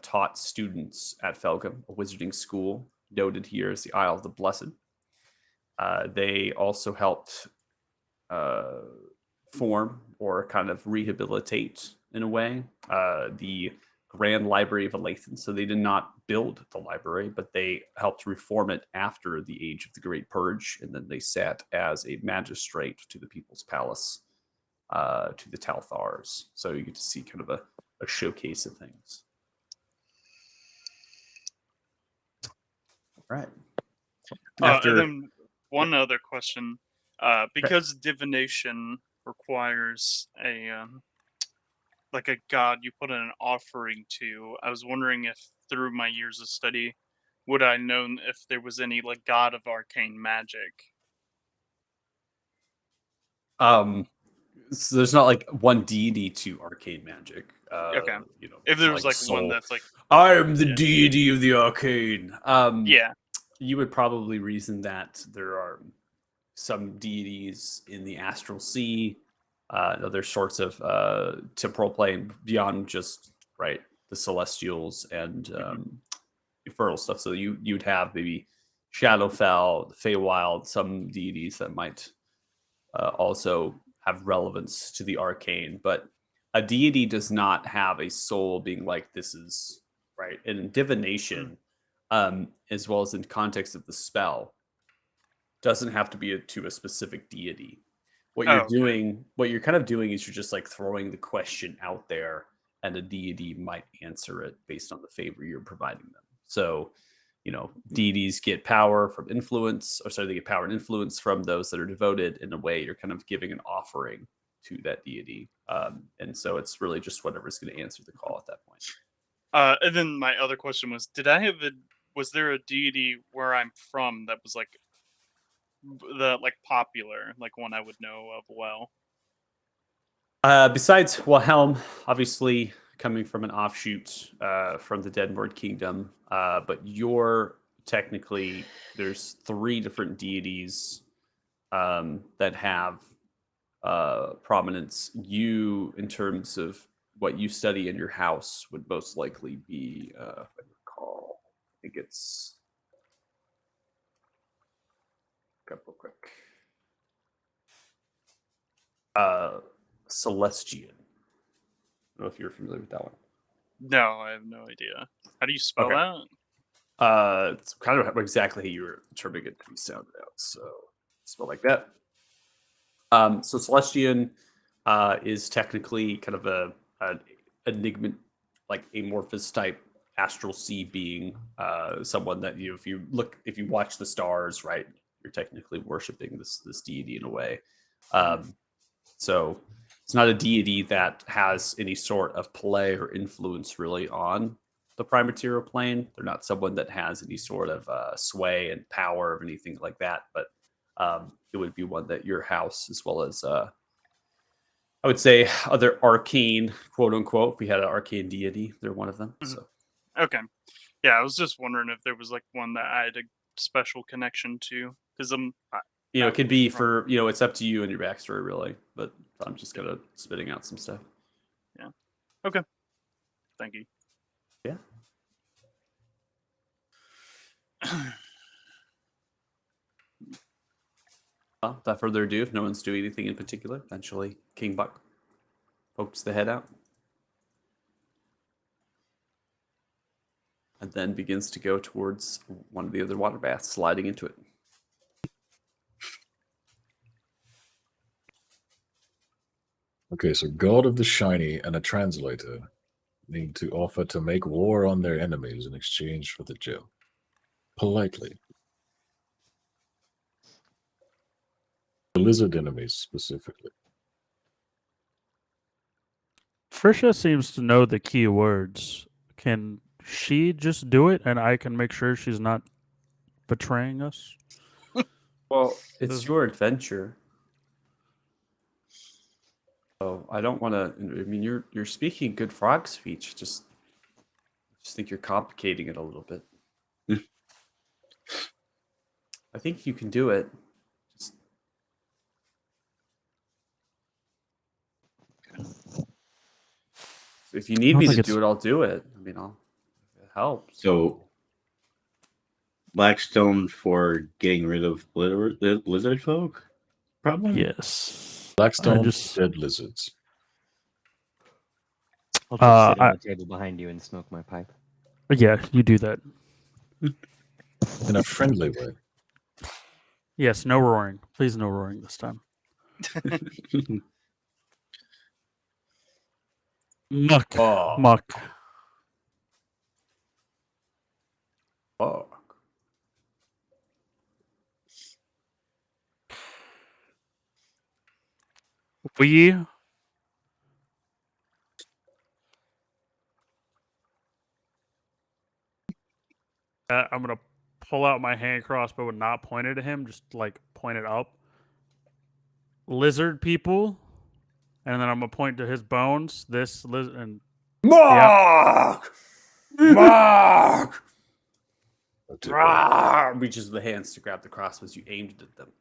taught students at Felgum, a wizarding school noted here as the Isle of the Blessed. They also helped form or kind of rehabilitate, in a way, the Grand Library of Alathan. So they did not build the library, but they helped reform it after the Age of the Great Purge, and then they sat as a magistrate to the People's Palace, to the Talthars. So you get to see kind of a showcase of things. Right. And then one other question. Because divination requires a like a god you put in an offering to, I was wondering if through my years of study would I known if there was any like god of arcane magic. So there's not like one deity to arcane magic. Okay. You know, If it's there not was like one soul. that's like I am the Yeah. deity of the arcane. yeah. You would probably reason that there are some deities in the astral sea, other sorts of temporal plane beyond just right the celestials and infernal stuff. So you'd have maybe Shadowfell, the Feywild, some deities that might also have relevance to the arcane. But a deity does not have a soul being like, this is right. And in divination, as well as in context of the spell, doesn't have to be to a specific deity. What you're doing, what you're kind of doing is you're just like throwing the question out there, and a deity might answer it based on the favor you're providing them. So, deities get power from influence, or sorry, they get power and influence from those that are devoted. In a way, you're kind of giving an offering to that deity. And so it's really just whatever's going to answer the call at that point. And then my other question was, was there a deity where I'm from that was like popular, like one I would know of well? Besides Wilhelm, obviously coming from an offshoot from the Deadward Kingdom, but there's 3 different deities that have prominence. You, in terms of what you study in your house, would most likely be, if I recall, I think it's real quick. Celestian. I don't know if you're familiar with that one. No, I have no idea. How do you spell that? It's kind of exactly how you were interpreting it to be sounded out. So spell like that. So Celestian is technically kind of an enigma, like amorphous type astral sea being. Someone that if you watch the stars, right, you're technically worshiping this deity in a way. So it's not a deity that has any sort of play or influence really on the prime material plane. They're not someone that has any sort of sway and power or anything like that. But it would be one that your house, as well as I would say other arcane, quote unquote, if we had an arcane deity, they're one of them. So okay, yeah, I was just wondering if there was like one that I had a special connection to, because it could be for it's up to you and your backstory really, but I'm just kind of spitting out some stuff. Yeah. Okay. Thank you. Yeah. Well, without further ado, if no one's doing anything in particular, eventually King Buck pokes the head out and then begins to go towards one of the other water baths, sliding into it. Okay, so God of the Shiny and a translator need to offer to make war on their enemies in exchange for the gem. Politely. The lizard enemies specifically. Frisha seems to know the key words. Can she just do it, and I can make sure she's not betraying us? Well, it's your adventure. So I don't want to. I mean, you're speaking good frog speech. Just think you're complicating it a little bit. I think you can do it. Just... If you need me to do it, I'll do it. I mean, it helps. So, Blackstone for getting rid of lizard folk? Problem? Yes. Blackstone, dead lizards. I'll just sit on the table behind you and smoke my pipe. Yeah, you do that. In a friendly way. Yes, no roaring. Please, no roaring this time. Muck. Oh. Muck. Oh. I'm going to pull out my hand crossbow and not point it at him, just like point it up. Lizard people, and then I'm going to point to his bones. This lizard and Mark! Yeah. Mark! Oh, Reaches the hands to grab the crossbows. You aimed at them.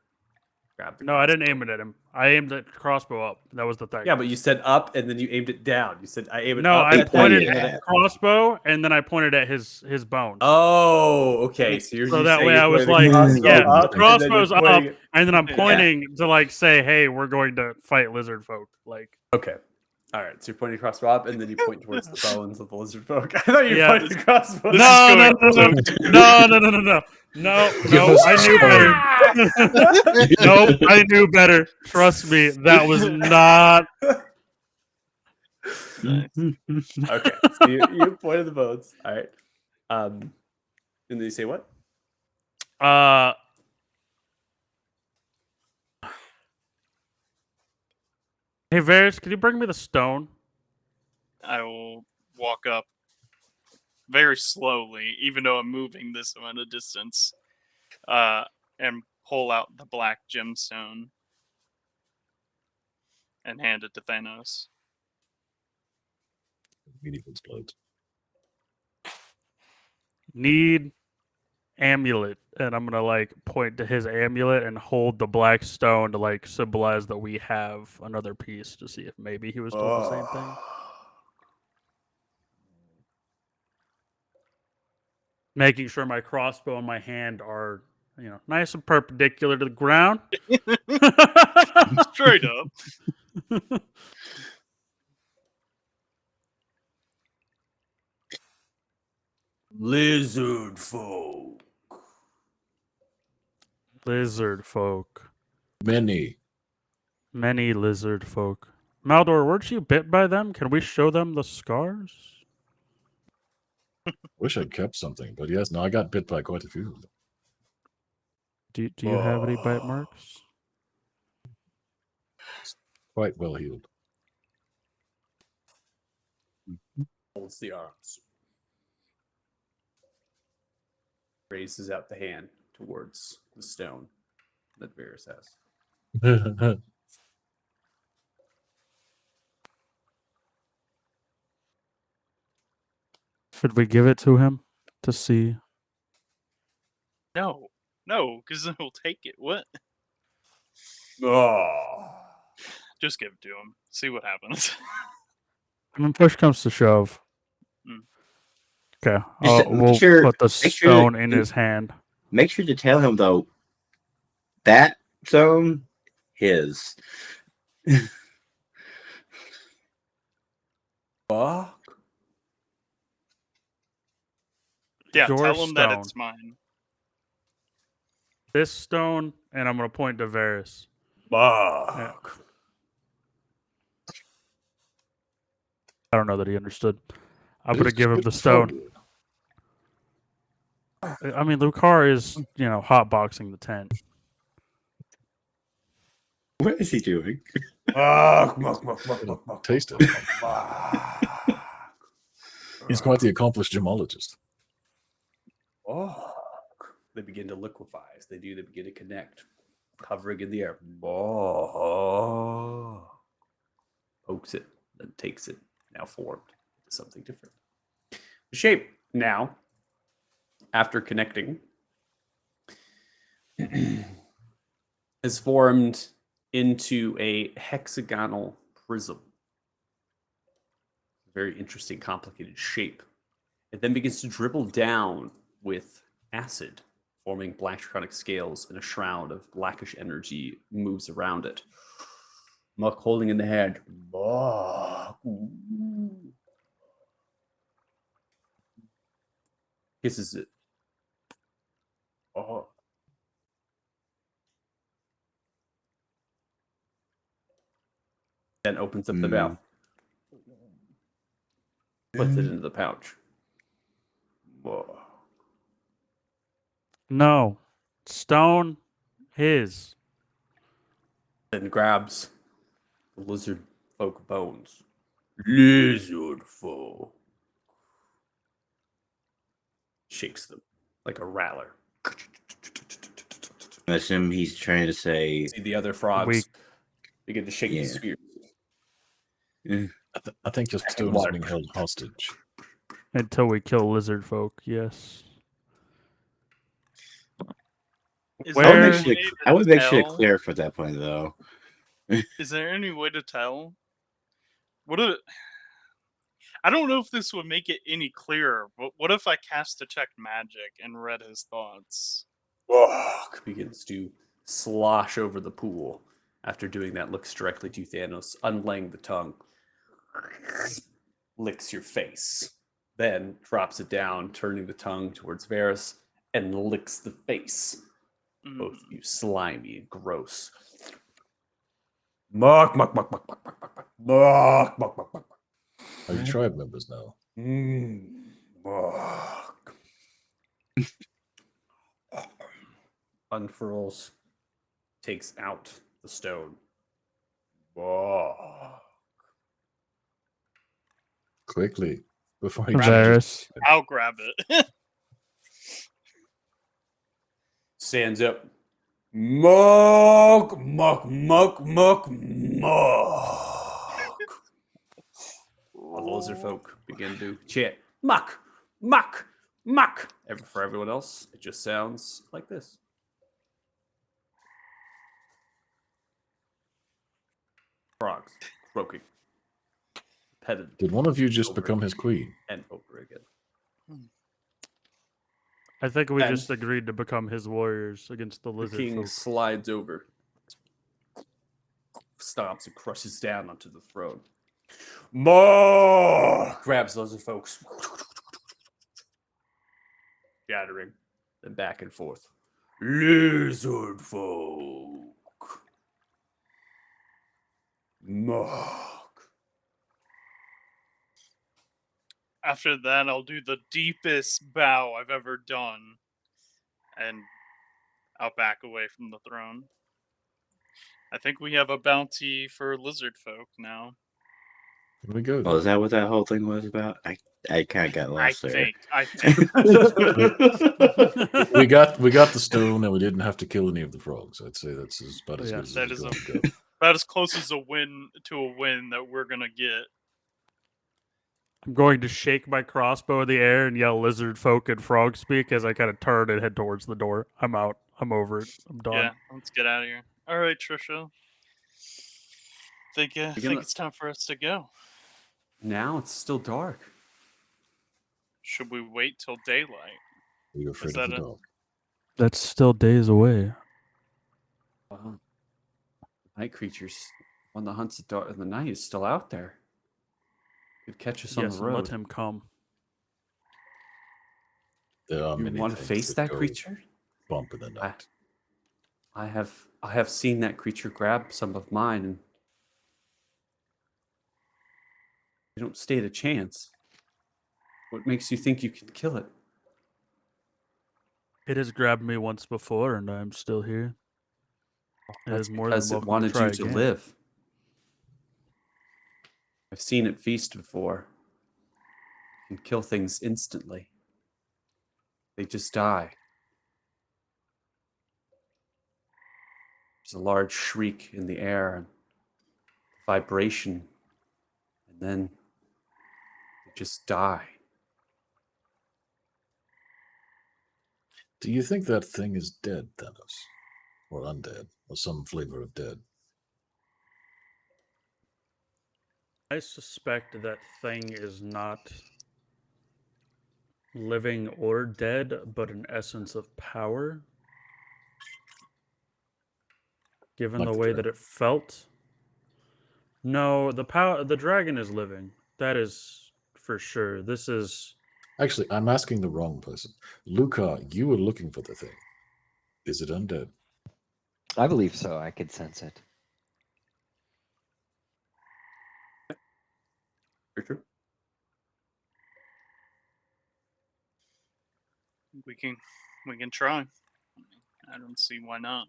grab the No, I didn't crossbow. aim it at him. I aimed the crossbow up. That was the thing. Yeah, but you said up and then you aimed it down. You said I aim it No, up. I and pointed then- at the crossbow and then I pointed at his bones. Oh, okay. So you're So you that say way you're I was pointing the like, crossbow yeah, up, the and then you're crossbow's up, pointing- and then I'm Yeah. pointing to like say, "Hey, we're going to fight lizard folk." Like, Okay. All right. So you're pointing crossbow up, and then you point towards the bones of the lizard folk. I thought you were Yeah. pointing the crossbow. This no, is no, going no, no, no, no, no, no, no, no. us I knew better. Nope, I knew better. Trust me, that was not. Okay. So you pointed the bones. All right. And then you say what? Hey, Varys, can you bring me the stone? I will walk up very slowly, even though I'm moving this amount of distance, and pull out the black gemstone and hand it to Thanos. Immediately explodes. Need amulet, and I'm gonna like point to his amulet and hold the black stone to like symbolize that we have another piece to see if maybe he was told the same thing. Making sure my crossbow and my hand are, nice and perpendicular to the ground. Straight up. Lizard folk. Lizard folk. Many. Many lizard folk. Maldor, weren't you bit by them? Can we show them the scars? Wish I'd kept something, but yes, no, I got bit by quite a few of them. Do you have any bite marks? Quite well healed. Holds the arms. Raises out the hand towards the stone that Varys has. Should we give it to him to see? No, because then he'll take it. What? Oh. Just give it to him. See what happens. When push comes to shove. Mm. Okay, Just we'll sure- put the make sure stone that in you- his hand. Make sure to tell him though that zone his. Fuck. Yeah, Your tell him that stone. it's mine. This stone, and I'm gonna point to Varys. Fuck. I don't know that he understood. I'm gonna This give him is the so stone. good. I mean, Lucar is, hotboxing the tent. What is he doing? Taste it. He's quite the accomplished gemologist. They begin to liquefy. As they do, they begin to connect, hovering in the air. Oh. Pokes it, then takes it, now formed into something different. The shape now, after connecting, is formed into a hexagonal prism. Very interesting, complicated shape. It then begins to dribble down with acid, forming black draconic scales, and a shroud of blackish energy moves around it. Muck holding in the hand. Kisses it. Oh. Then opens up the mouth. Puts it into the pouch. Whoa. No, stone, his. Then grabs the lizard folk bones. Lizard folk. Shakes them like a rattler. I assume he's trying to say. See the other frogs We- begin to shake the Yeah. spears. I think your stone is Water. being held hostage. Until we kill lizard folk, yes. Is I there would Where- make any shit, way to I would make shit tell- clear for that point, though. Is there any way to tell? I don't know if this would make it any clearer, but what if I cast Detect Magic and read his thoughts? Begins to slosh over the pool. After doing that, looks directly to Thanos, unlaying the tongue. Licks your face. Then drops it down, turning the tongue towards Varys, and licks the face. Both of you slimy and gross. Muck, muck, muck, muck, muck, muck, muck, muck, muck, muck, muck, muck. Are you tribe members now? Muck. Unfurls, takes out the stone. Muck. Quickly, before he Varys. I'll grab it. Stands up. Muck, muck, muck, muck, muck. All the lizard folk begin to chant, muck, muck, muck. For everyone else, it just sounds like this. Frogs croaking. Petted Did one of you just Over. become his queen? and over again. I think we And- just agreed to become his warriors against the The lizard king folk. slides over, stomps, and crushes down onto the throne. More grabs lizard folks, shattering, then back and forth. Lizard folk, Mark. After that, I'll do the deepest bow I've ever done, and I'll back away from the throne. I think we have a bounty for lizard folk now. Can we go? Well, is that what that whole thing was about? I kind of got I lost there. think. we got the stone, and we didn't have to kill any of the frogs. I'd say that's about as Yeah, good as that it's is going a- to go. About as close as a win that we're gonna get. I'm going to shake my crossbow in the air and yell lizard folk and frog speak as I kind of turn and head towards the door. I'm out. I'm over it. I'm done. Yeah, let's get out of here. All right, Trisha. Think gonna- it's time for us to go. Now it's still dark. Should we wait till daylight? Are you afraid Is of that the a- dog? That's still days away. Night creatures, one that hunts in the night, is still out there. Could catch us on Yes, the and road. let him come. There are You many want to things face that go creature? bump in the night. I have seen that creature grab some of mine, and you don't stand a chance. What makes you think you can kill it? It has grabbed me once before, and I'm still here. It That's is more because than it welcome wanted to try you to again. live. I've seen it feast before. It can kill things instantly. They just die. There's a large shriek in the air, and vibration, and then they just die. Do you think that thing is dead, Thanos? Or undead? Or some flavor of dead? I suspect that thing is not living or dead, but an essence of power. Given Like the the way dragon. that it felt. No, the dragon is living. That is for sure. This is Actually, I'm asking the wrong person. Luca, you were looking for the thing. Is it undead? I believe so. I could sense it. Richard? We can try. I don't see why not.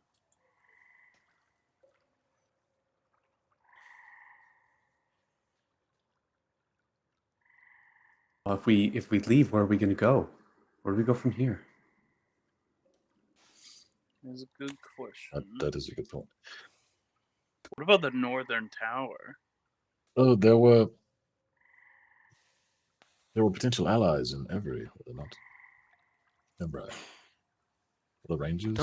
Well, if we leave, where are we going to go? Where do we go from here? That's a good question. That is a good point. What about the northern tower? Oh, there were potential allies in Every, were there not? Remember, the Rangers.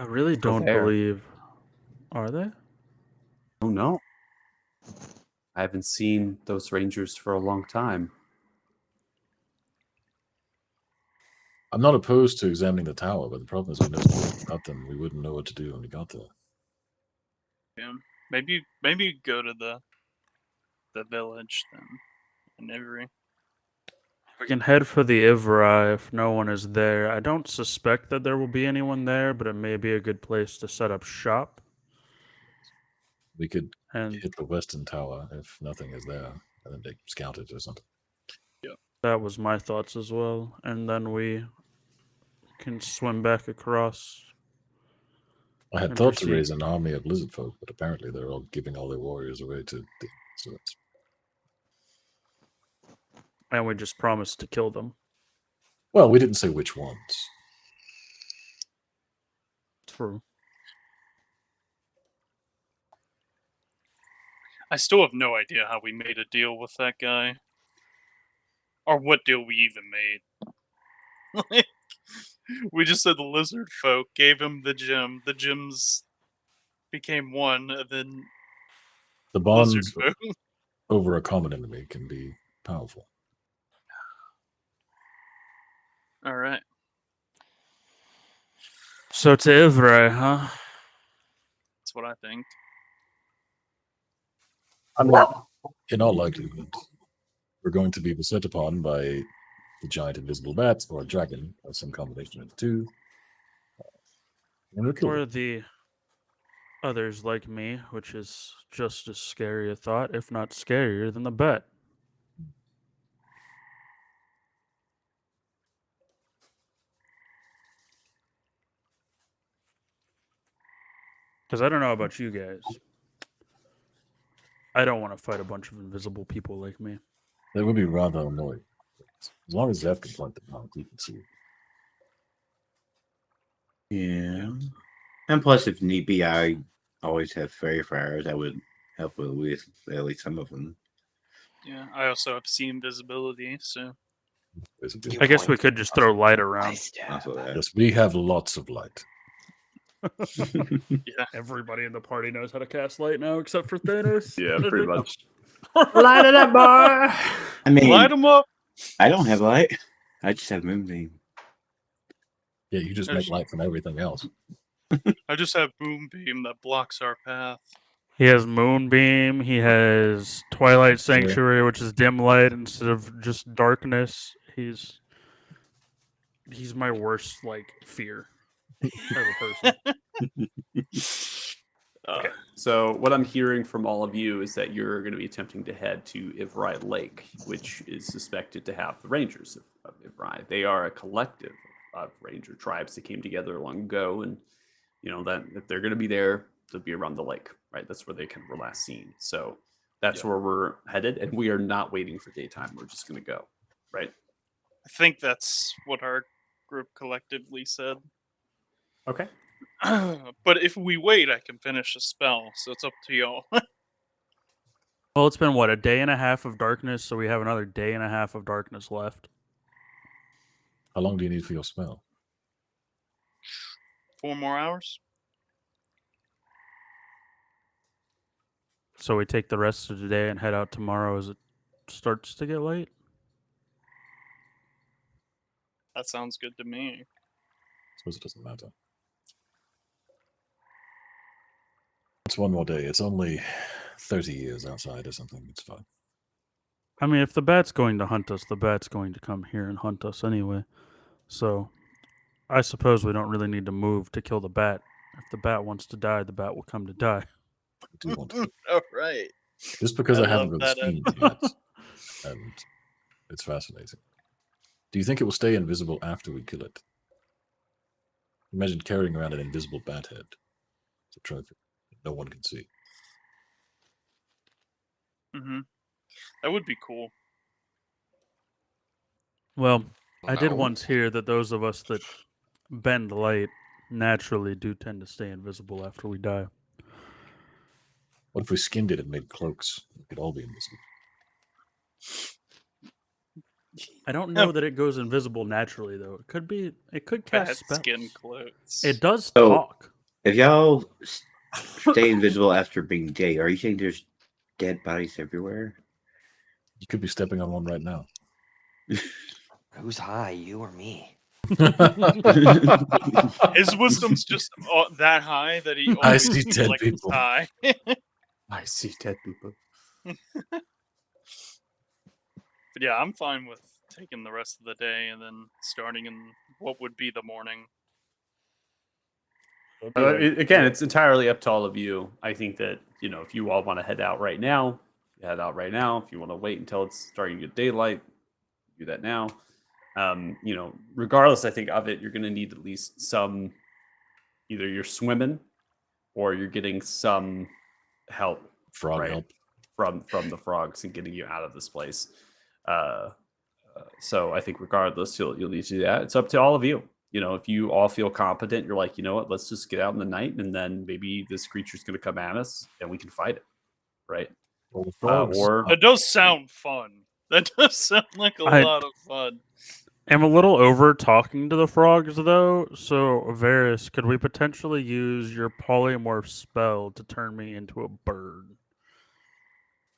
I really Still don't there. believe. Are they? Oh no. I haven't seen those Rangers for a long time. I'm not opposed to examining the tower, but the problem is we know so little about them. We wouldn't know what to do when we got there. Yeah. Maybe go to the village then in Ivry. We can head for the Ivry if no one is there. I don't suspect that there will be anyone there, but it may be a good place to set up shop. We could And hit the western tower if nothing is there, and then they scout it or something. that was my thoughts as well. And then we can swim back across. I had And thought to proceed. raise an army of lizard folk, but apparently they're all giving all their warriors away to so it's And we just promised to kill them. well, we didn't say which ones. True. I still have no idea how we made a deal with that guy. Or what deal we even made. Like, we just said the lizard folk, gave him the gem. The gems became one, and then The lizard bonds folk. over a common enemy can be powerful. Alright. So to Ivry, huh? That's what I think. I mean, in all likelihood, we're going to be beset upon by the giant invisible bat or a dragon or some combination of the two. And we'll kill Or them. the others like me, which is just as scary a thought, if not scarier than the bet. Because I don't know about you guys. I don't want to fight a bunch of invisible people like me. They would be rather annoying. As long as Zeph can point them out, you can see. Yeah. And plus, if need be, I always have fairy fires. I would help with at least some of them. Yeah, I also have seen invisibility, so There's a good I guess we could just throw light around. Also that. Yes, we have lots of light. Everybody in the party knows how to cast light now, except for Thanos. Yeah, pretty much. Light it up, boy! I mean, light them up. I don't have light. I just have moonbeam. Yeah, you just make light from everything else. I just have Moonbeam that blocks our path. He has Moonbeam. He has Twilight Sanctuary, which is dim light instead of just darkness. He's my worst fear as a person. Okay. So what I'm hearing from all of you is that you're going to be attempting to head to Ivry Lake, which is suspected to have the Rangers of Ivry. They are a collective of Ranger tribes that came together long ago, and that if they're going to be there, they'll be around the lake, right? That's where they were last seen. So that's where we're headed, and we are not waiting for daytime. We're just going to go, right? I think that's what our group collectively said. Okay. But if we wait, I can finish a spell, so it's up to y'all. Well, it's been a day and a half of darkness, so we have another day and a half of darkness left. How long do you need for your spell? 4 more hours? So we take the rest of the day and head out tomorrow as it starts to get late. That sounds good to me. I suppose it doesn't matter. It's one more day. It's only 30 years outside or something. It's fine. I mean, if the bat's going to hunt us, the bat's going to come here and hunt us anyway. So I suppose we don't really need to move to kill the bat. If the bat wants to die, the bat will come to die. I do want to. All right. Just because I I haven't love really that seen it yet. And it's fascinating. Do you think it will stay invisible after we kill it? Imagine carrying around an invisible bat head. It's a trophy. No one can see. Mm-hmm. That would be cool. Well, I did No. once hear that those of us that bend light naturally do tend to stay invisible after we die. What if we skinned it and made cloaks? We could all be invisible. I don't know that it goes invisible naturally, though. It could Bad cast spells. skin clothes. It does So- talk. If y'all stay invisible after being dead, are you saying there's dead bodies everywhere? You could be stepping on one right now. Who's high, you or me? His wisdom's just that high that he I always see feels dead like he's people. high. I see dead people. But yeah, I'm fine with taking the rest of the day and then starting in what would be the morning. Again, it's entirely up to all of you. I think that, if you all want to head out right now, head out right now. If you want to wait until it's starting to get daylight, do that now. Regardless, I think of it, you're going to need at least some, either you're swimming or you're getting some help Frog right, help. from the frogs and getting you out of this place. So I think regardless, you'll need to do that. It's up to all of you. If you all feel competent, you're like, you know what, let's just get out in the night, and then maybe this creature's going to come at us, and we can fight it, right? Well, the frogs. Or That does sound fun. That does sound like a lot of fun. I'm a little over talking to the frogs, though. So, Varys, could we potentially use your polymorph spell to turn me into a bird?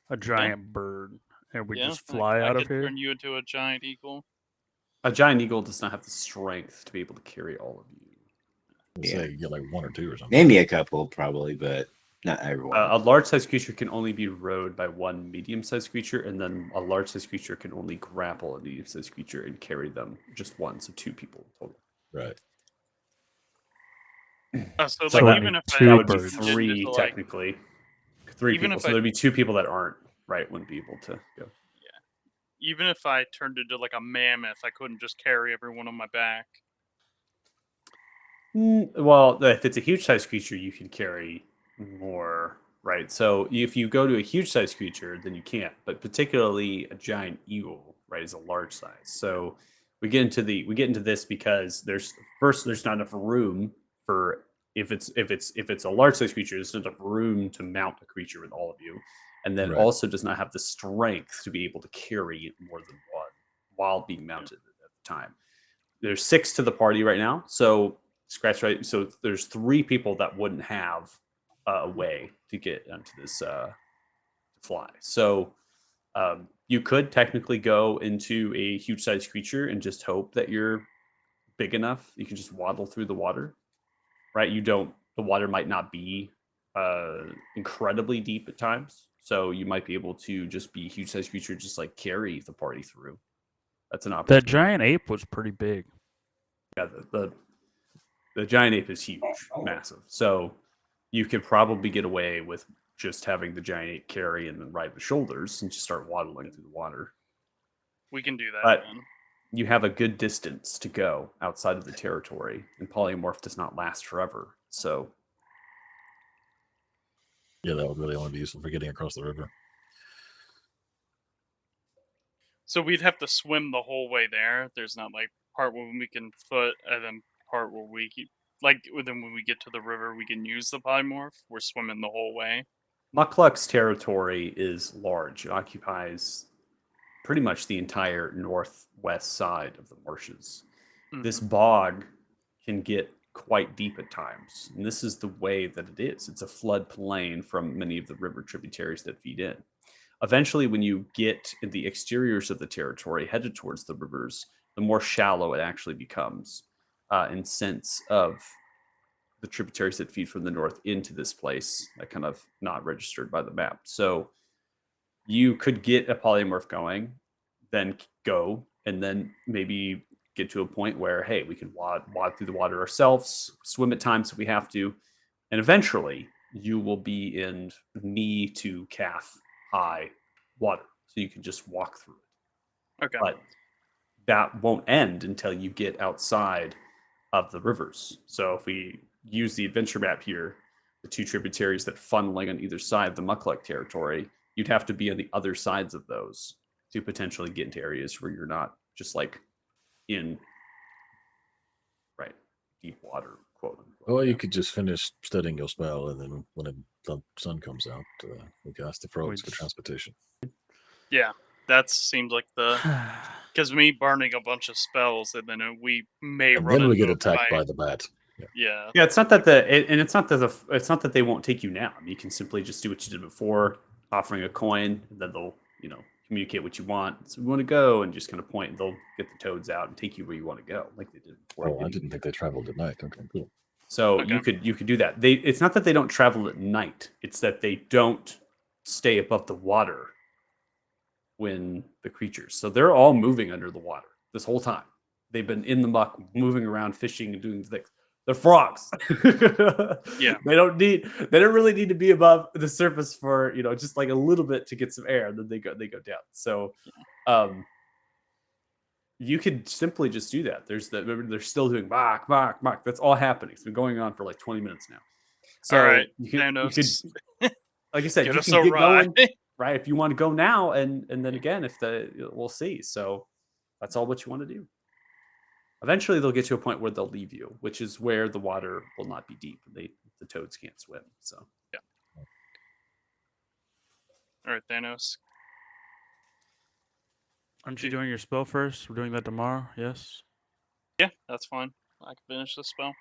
A giant bird. And we just fly I out of could here? turn you into a giant eagle. a giant eagle does not have the strength to be able to carry all of you. Say you get like one or two or something. Maybe a couple, probably, but not everyone. A large-sized creature can only be rode by one medium-sized creature, and then a large-sized creature can only grapple a medium-sized creature and carry them just one, so 2 people total. Right. So So like I even need if I two That would be birds. turned into, 3 like, technically. 3 Even people. if So I- there'd be 2 people that aren't, right, wouldn't be able to go. even if I turned into like a mammoth, I couldn't just carry everyone on my back. Well, if it's a huge-sized creature, you can carry more, right? So if you go to a huge-sized creature, then you can't. But particularly a giant eagle, right, is a large size. So we get into this because there's not enough room for if it's a large-sized creature, there's not enough room to mount a creature with all of you, and then Right. also does not have the strength to be able to carry more than one while being mounted at the time. There's 6 to the party right now, so scratch right. So there's 3 people that wouldn't have a way to get onto this fly. So you could technically go into a huge-sized creature and just hope that you're big enough. You can just waddle through the water, right? The water might not be incredibly deep at times, so you might be able to just be a huge-sized creature, just like carry the party through. That's an option. That giant ape was pretty big. Yeah, the giant ape is huge, massive. So you could probably get away with just having the giant ape carry and then ride the shoulders and just start waddling through the water. We can do that. But Then. you have a good distance to go outside of the territory, and polymorph does not last forever. So Yeah, that would really only be useful for getting across the river. So we'd have to swim the whole way there. There's not like part where we can foot, and then part where we keep then when we get to the river, we can use the polymorph. We're swimming the whole way. Mukluk's territory is large. It occupies pretty much the entire northwest side of the marshes. This bog can get quite deep at times, and this is the way that it is. It's a floodplain from many of the river tributaries that feed in. Eventually, when you get in the exteriors of the territory, headed towards the rivers, the more shallow it actually becomes in sense of the tributaries that feed from the north into this place that kind of not registered by the map. So you could get a polymorph going, then go, and then maybe get to a point where, hey, we can wad through the water ourselves, swim at times if we have to, and eventually you will be in knee to calf high water, so you can just walk through it. Okay. But that won't end until you get outside of the rivers. So if we use the adventure map here, the 2 tributaries that funneling on either side of the Mukluk territory, you'd have to be on the other sides of those to potentially get into areas where you're not just like in deep water, quote unquote. Well, you could just finish studying your spell, and then when the sun comes out, we can ask the frogs for transportation. Yeah, that seems like because me burning a bunch of spells, and then we may And run then we into get a attacked fight. by the bat. Yeah. Yeah, it's not that it's not that they won't take you now. I mean, you can simply just do what you did before, offering a coin, and then they'll communicate what you want. So we want to go, and just kind of point. And they'll get the toads out and take you where you want to go, like they did before. Oh, I didn't think they traveled at night. Okay, cool. So Okay. you could do that. It's not that they don't travel at night. It's that they don't stay above the water when the creatures. So they're all moving under the water this whole time. They've been in the muck, moving around, fishing, and doing things. They're frogs. Yeah. They don't really need to be above the surface for just like a little bit to get some air, and then they go down. So you could simply just do that. Remember, they're still doing bark, bark, bark. That's all happening. It's been going on for like 20 minutes now. So All right, you could, Thanos. like I said, Get you us can a get ride. going, right? If you want to go now, and then again, we'll see. So that's all what you want to do. Eventually, they'll get to a point where they'll leave you, which is where the water will not be deep. The toads can't swim. So All right, Thanos. Aren't you doing your spell first? We're doing that tomorrow. Yes. Yeah, that's fine. I can finish the spell.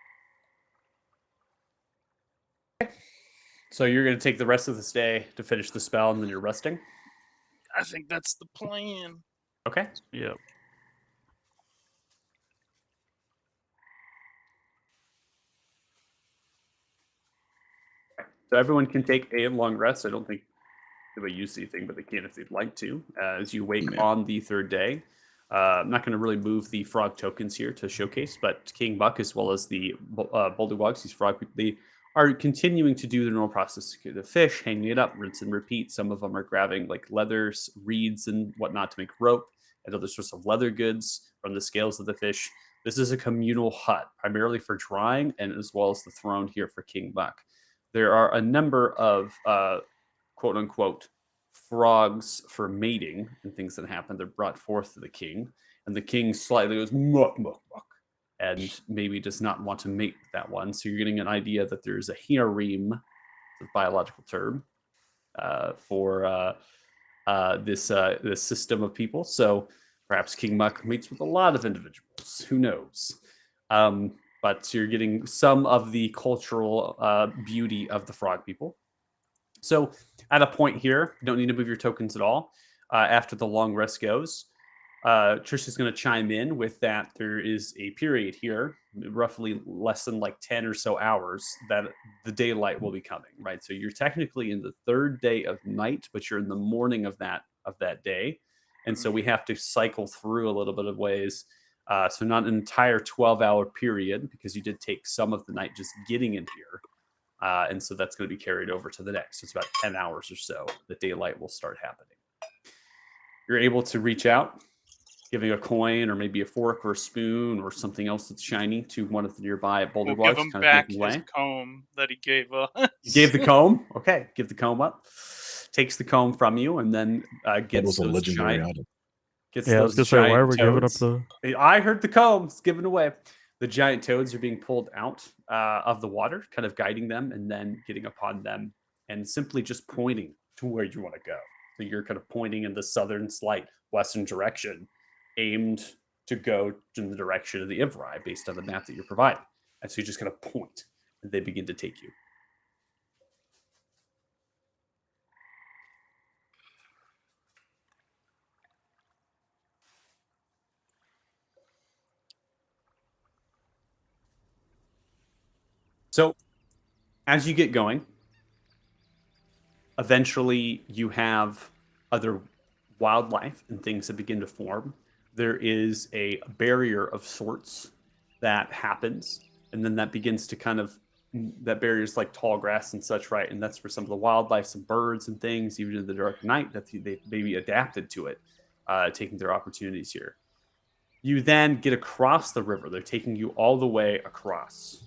So you're going to take the rest of this day to finish the spell, and then you're resting. I think that's the plan. Okay. Yep. So everyone can take a long rest. I don't think they use anything, but they can if they'd like to. As you wake Yeah. on the third day, I'm not going to really move the frog tokens here to showcase, but King Buck as well as the Bullywugs, these frog people, they are continuing to do the normal process. The fish, hanging it up, rinse and repeat. Some of them are grabbing like leathers, reeds, and whatnot to make rope, and other sorts of leather goods from the scales of the fish. This is a communal hut, primarily for drying, and as well as the throne here for King Buck. There are a number of quote unquote frogs for mating and things that happen. They're brought forth to the king, and the king slightly goes muck, muck, muck, and maybe does not want to mate with that one. So you're getting an idea that there's a harem, the biological term, for this system of people. So perhaps King Muck meets with a lot of individuals. Who knows? But you're getting some of the cultural beauty of the frog people. So at a point here, you don't need to move your tokens at all. After the long rest goes, Trish is going to chime in with that there is a period here, roughly less than like 10 or so hours, that the daylight will be coming, right? So you're technically in the third day of night, but you're in the morning of that day. And so we have to cycle through a little bit of ways. So not an entire 12-hour period, because you did take some of the night just getting in here. And so that's going to be carried over to the next. So it's about 10 hours or so that daylight will start happening. You're able to reach out, giving a coin or maybe a fork or a spoon or something else that's shiny to one of the nearby Boulder We'll give Bugs. him Kind of back making his way. comb that he gave us. You gave the comb? Okay, give the comb up. Takes the comb from you and then That gets was a those legendary giant... item. Gets Yeah, I was those gonna say, why are giant we giving up toads. the? I heard the combs given away. The giant toads are being pulled out of the water, kind of guiding them and then getting upon them and simply just pointing to where you want to go. So you're kind of pointing in the southern, slight western direction, aimed to go in the direction of the Ivrai based on the map that you're providing. And so you just kind of point and they begin to take you. So as you get going, eventually you have other wildlife and things that begin to form. There is a barrier of sorts that happens, and then that begins to kind of, that barrier is like tall grass and such, right? And that's for some of the wildlife, some birds and things, even in the dark night, that they maybe adapted to it, taking their opportunities here. You then get across the river. They're taking you all the way across.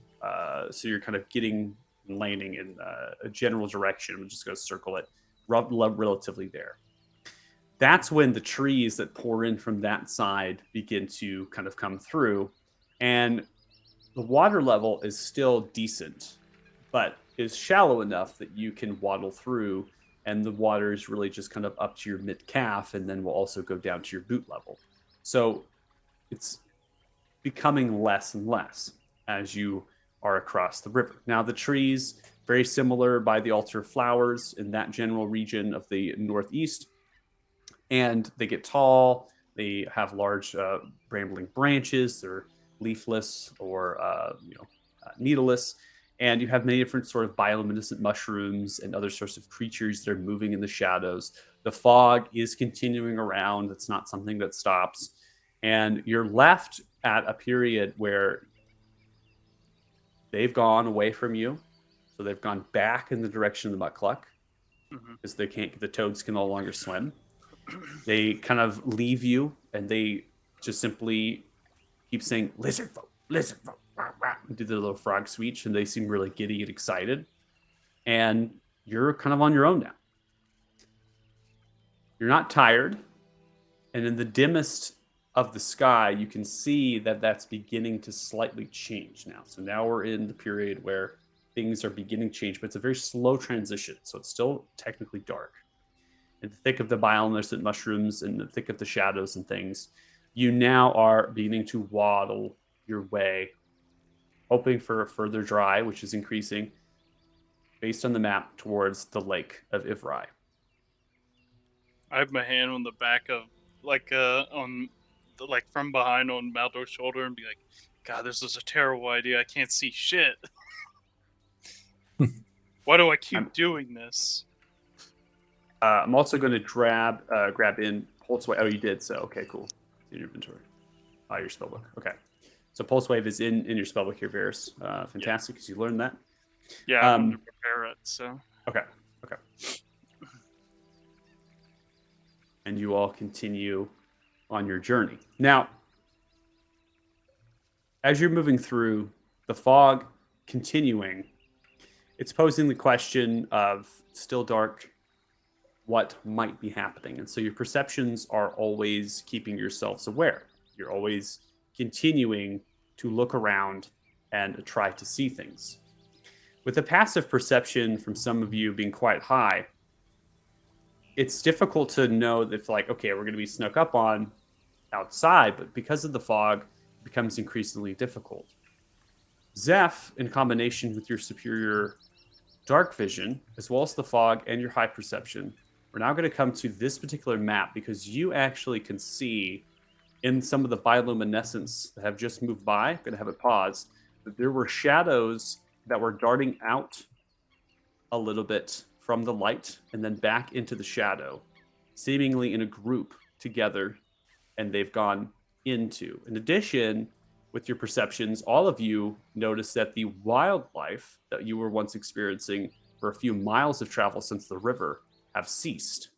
So you're kind of getting and landing in a general direction. I'm just going to circle it relatively there. That's when the trees that pour in from that side begin to kind of come through. And the water level is still decent, but is shallow enough that you can waddle through. And the water is really just kind of up to your mid-calf, and then will also go down to your boot level. So it's becoming less and less as you are across the river. Now, the trees, very similar by the altar of flowers in that general region of the northeast, and they get tall. They have large brambling branches. They're leafless or needleless, and you have many different sort of bioluminescent mushrooms and other sorts of creatures that are moving in the shadows. The fog is continuing around. It's not something that stops, and you're left at a period where they've gone away from you, so they've gone back in the direction of the Mukluk because they can't. The toads can no longer swim. They kind of leave you, and they just simply keep saying "lizard folk, rah, rah," and do their little frog speech, and they seem really giddy and excited. And you're kind of on your own now. You're not tired, and in the dimmest of the sky, you can see that that's beginning to slightly change now. So now we're in the period where things are beginning to change, but it's a very slow transition. So it's still technically dark. In the thick of the bioluminescent mushrooms and the thick of the shadows and things, you now are beginning to waddle your way, hoping for a further dry, which is increasing based on the map towards the lake of Ivrai. I have my hand on the back of, from behind on Maldor's shoulder and be like, God, this is a terrible idea. I can't see shit. Why do I keep doing this? I'm also going to grab in Pulse Wave. Oh, you did, so okay, cool. In your inventory. Your spellbook. Okay. So Pulse Wave is in your spellbook here, Varys. Fantastic, because you learned that. Yeah, I wanted to prepare it, so. Okay. And you all continue on your journey. Now, as you're moving through the fog continuing, it's posing the question of still dark, what might be happening. And so your perceptions are always keeping yourselves aware. You're always continuing to look around and try to see things. With the passive perception from some of you being quite high, it's difficult to know if, like, okay, we're going to be snuck up on outside, but because of the fog, it becomes increasingly difficult. Zeph, in combination with your superior dark vision, as well as the fog and your high perception, we're now going to come to this particular map because you actually can see in some of the bioluminescence that have just moved by, I'm going to have it paused, that there were shadows that were darting out a little bit from the light and then back into the shadow, seemingly in a group together, and they've gone into. In addition, with your perceptions, all of you notice that the wildlife that you were once experiencing for a few miles of travel since the river have ceased.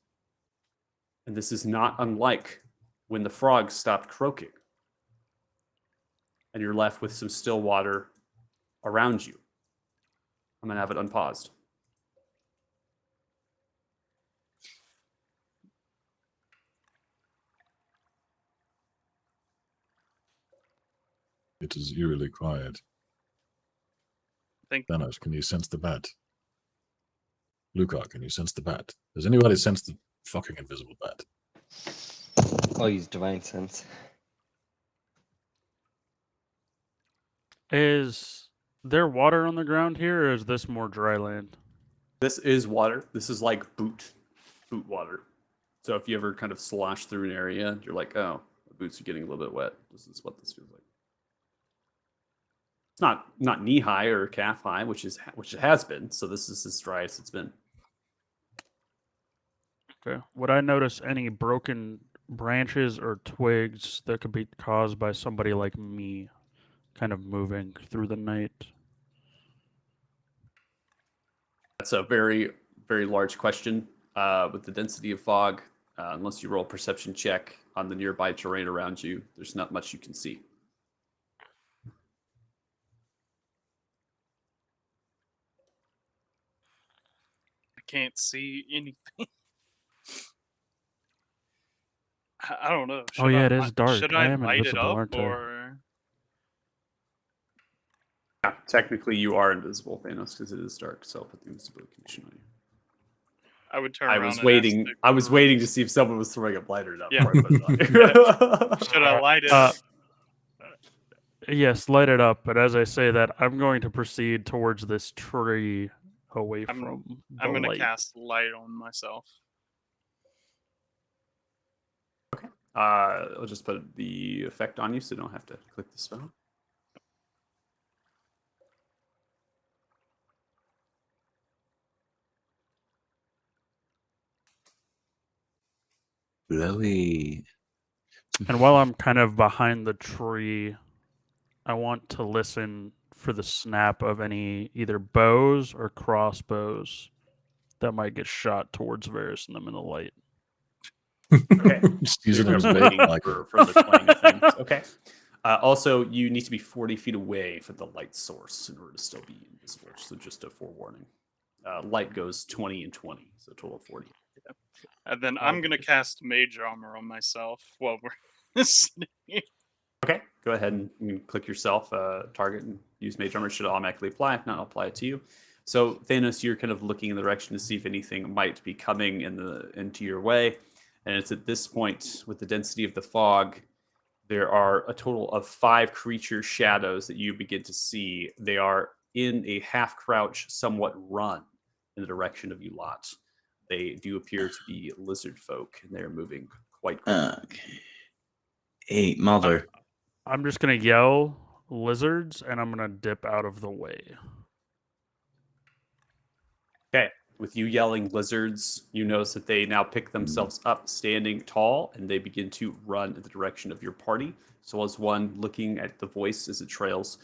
And this is not unlike when the frogs stopped croaking. And you're left with some still water around you. I'm going to have it unpaused. It is eerily quiet. Thanos, can you sense the bat? Luca, can you sense the bat? Does anybody sense the fucking invisible bat? I'll use Divine Sense. Is there water on the ground here, or is this more dry land? This is water. This is like boot water. So if you ever kind of slosh through an area, you're like, oh, the boots are getting a little bit wet. This is what this feels like. It's not knee high or calf high, which it has been. So this is as dry as it's been. Okay. Would I notice any broken branches or twigs that could be caused by somebody like me kind of moving through the night? That's a very, very large question. With the density of fog, unless you roll a perception check on the nearby terrain around you, there's not much you can see. I can't see anything. I don't know. Oh yeah, it is dark. Should I I am light it invisible, up, aren't I? or Yeah, technically you are invisible, Thanos, because it is dark. So I'll put the invisibility condition on you. I would turn I around was and waiting. ask the I was group, waiting to see if someone was throwing a lighter up. Yeah. before I put it on you. Should I light it up? Yes, light it up. But as I say that, I'm going to proceed towards this tree away I'm- from the I'm gonna light. cast light on myself. I'll just put the effect on you, so you don't have to click the spell. Blowy. And while I'm kind of behind the tree, I want to listen for the snap of any either bows or crossbows that might get shot towards Varys and them in the light. Okay. Just use it You're as kind of bait. waiting Like, for the twang of things. Okay. Also, you need to be 40 feet away from the light source in order to still be invisible. So just a forewarning. Light goes 20 and 20, so a total of 40. And then I'm gonna cast Mage Armor on myself while we're sitting here. Okay, go ahead and you can click yourself, target, and use Mage Armor. It should automatically apply. If not, I'll apply it to you. So Thanos, you're kind of looking in the direction to see if anything might be coming into your way. And it's at this point, with the density of the fog, there are a total of 5 creature shadows that you begin to see. They are in a half crouch, somewhat run in the direction of you lot. They do appear to be lizard folk, and they're moving quite quickly. Okay. Hey, Mulder. I'm just gonna yell lizards, and I'm gonna dip out of the way. Okay. With you yelling lizards, you notice that they now pick themselves up standing tall and they begin to run in the direction of your party. So as one looking at the voice as it trails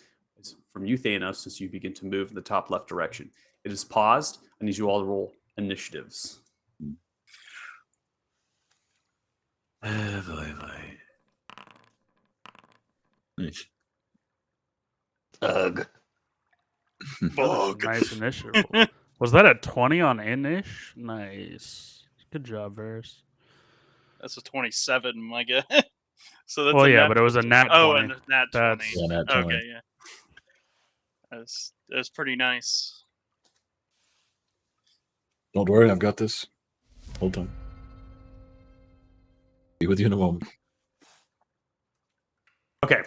from you, Thanos, as you begin to move in the top left direction. It is paused. I need you all to roll initiatives. Boy. Nice. Ugh. That was a nice initiative. Was that a 20 on Inish? Nice. Good job, Varys. That's a 27, my guess. So that's Well, a yeah, nat but it was a 20. nat Oh, 20. and a nat 20. That's- Yeah, nat 20. Okay, yeah. That's pretty nice. don't worry, I've got this. Hold on. Be with you in a moment. Okay.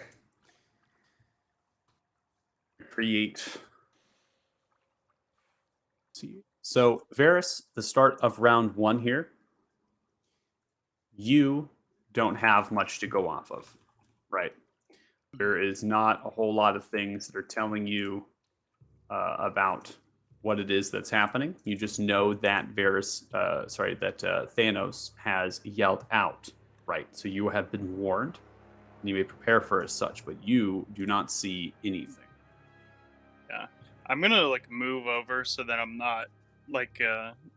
Create. See. So, Varys, the start of round 1 here, you don't have much to go off of, right? There is not a whole lot of things that are telling you about what it is that's happening. You just know that Thanos has yelled out, right? So you have been warned, and you may prepare for as such, but you do not see anything. I'm gonna like move over so that I'm not